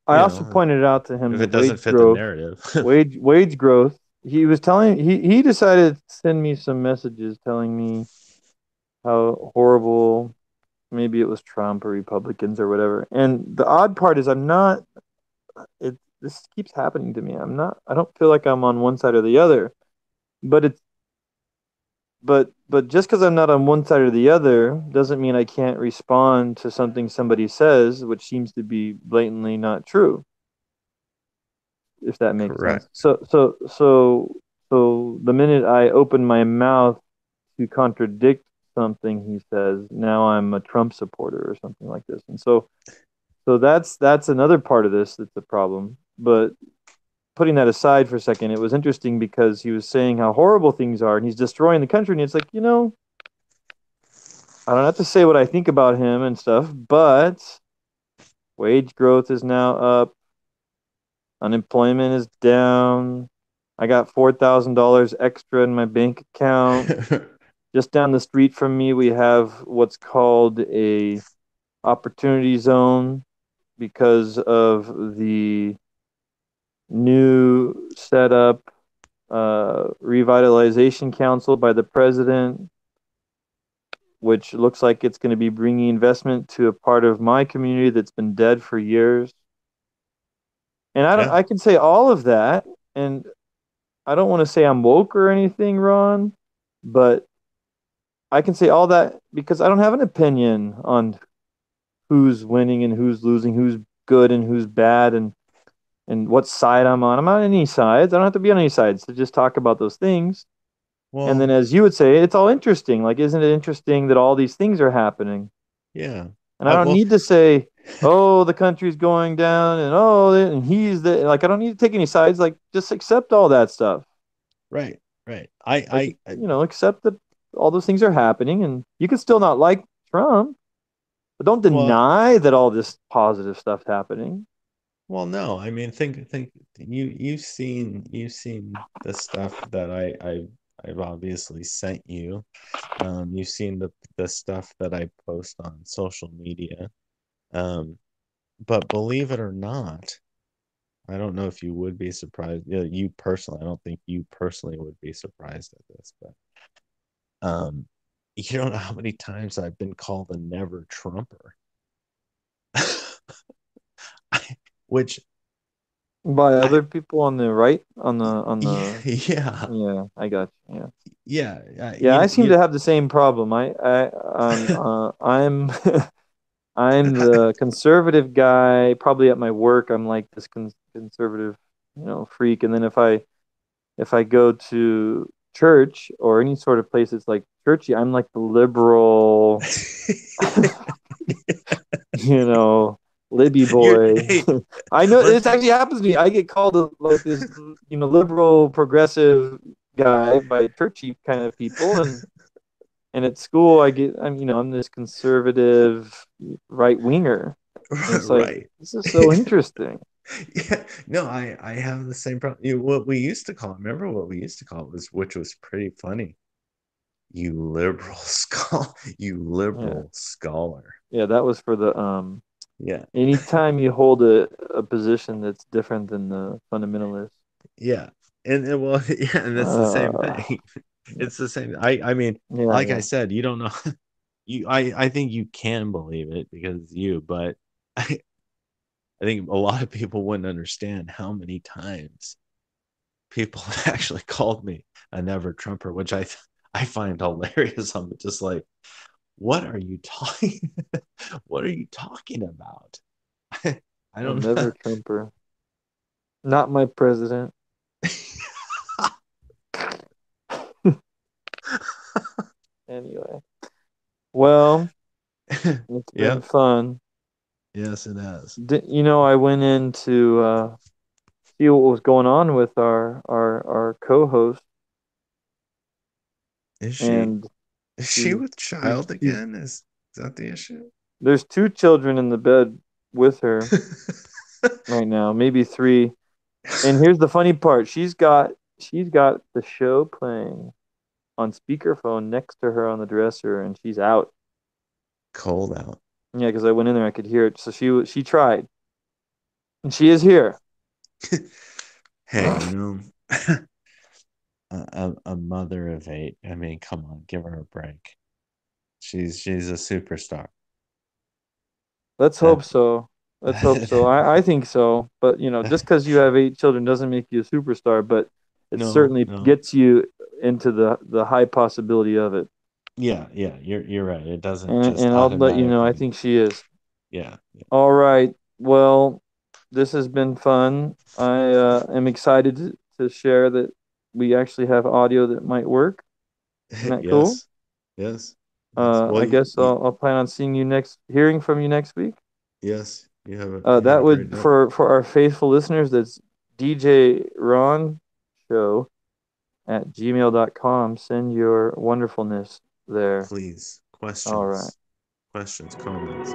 I also pointed out to him if the it doesn't wage fit the growth, narrative. wage growth. He decided to send me some messages telling me how horrible maybe it was Trump or Republicans or whatever. And the odd part is I'm not it this keeps happening to me. I don't feel like I'm on one side or the other. But it's but just because I'm not on one side or the other doesn't mean I can't respond to something somebody says, which seems to be blatantly not true, if that makes sense. Correct. So the minute I open my mouth to contradict something he says, now I'm a Trump supporter or something like this. And so that's another part of this that's a problem. But putting that aside for a second, it was interesting because he was saying how horrible things are and he's destroying the country. And it's like, I don't have to say what I think about him and stuff, but wage growth is now up, unemployment is down. I got $4,000 extra in my bank account. Just down the street from me, we have what's called a opportunity zone because of the new setup revitalization council by the president, which looks like it's going to be bringing investment to a part of my community that's been dead for years. And Yeah. I can say all of that, and I don't want to say I'm woke or anything, Ron, but I can say all that because I don't have an opinion on who's winning and who's losing, who's good and who's bad, and what side I'm on. I'm not on any sides. I don't have to be on any sides to just talk about those things. And then, Well, as you would say, it's all interesting. Like, isn't it interesting that all these things are happening? yeah. And I don't Well, need to say, oh, the country's going down, and oh, and he's the like. I don't need to take any sides. Like, just accept all that stuff. right, right. Like, accept that all those things are happening, and you can still not like Trump, but don't well, deny that all this positive stuff's happening. Well, no, I mean, think you've seen the stuff that I've obviously sent you. You've seen the stuff that I post on social media. Um, but believe it or not, I don't know if you would be surprised. Yeah, you personally, I don't think you personally would be surprised at this, but um, you don't know how many times I've been called a never Trumper, which By I other people on the right, on the yeah, yeah, I got you. Yeah. yeah, Yeah, I seem you to have the same problem. I'm I'm the conservative guy. Probably at my work, I'm like this conservative, freak. And then if I go to church or any sort of place that's like churchy, I'm like the liberal, you know, Libby you're boy. hey, I know let's this actually happens to me. I get called like this, liberal progressive guy by churchy kind of people, and at school I'm this conservative right winger. And it's like right. this is so interesting. Yeah, no, I have the same problem. What we used to call it, remember what we used to call it was, which was pretty funny. You liberal scholar, you Yeah. liberal scholar. Yeah, that was for the Yeah, anytime you hold a position that's different than the fundamentalist. yeah, and well, yeah, and that's the same Uh, thing. It's the same. I mean, yeah, like I yeah. said, you don't know. I think you can believe it because it's you, but I think a lot of people wouldn't understand how many times people actually called me a never Trumper, which I find hilarious. I'm just like, what are you talking? What are you talking about? I A don't know. never Trumper. Not my president. Anyway. Well, it's been Yep. fun. Yes, it has. I went in to see what was going on with our co-host, Is she and is she she's with she's child she's again? Is that the issue? there's two children in the bed with her right now, maybe three. And here's the funny part. She's got the show playing on speakerphone next to her on the dresser, and she's out. Cold out. Yeah, because I went in there, I could hear it. So she tried, and she is here. Hey, a mother of eight. I mean, come on, give her a break. She's a superstar. Let's That hope so. Let's hope so. I think so. But just because you have eight children doesn't make you a superstar, but it no, certainly no. gets you into the high possibility of it. Yeah, yeah, you're right. It doesn't And just and I'll let you know, I automatically. think she is. Yeah, yeah. All right. Well, this has been fun. I am excited to share that we actually have audio that might work. Isn't that cool? Yes, yes, yes. Well, I guess I'll plan on hearing from you next week. yes, you have a That great would night. for our faithful listeners, that's DJ Ron Show at gmail.com. Send your wonderfulness there. Please, All right. questions, comments.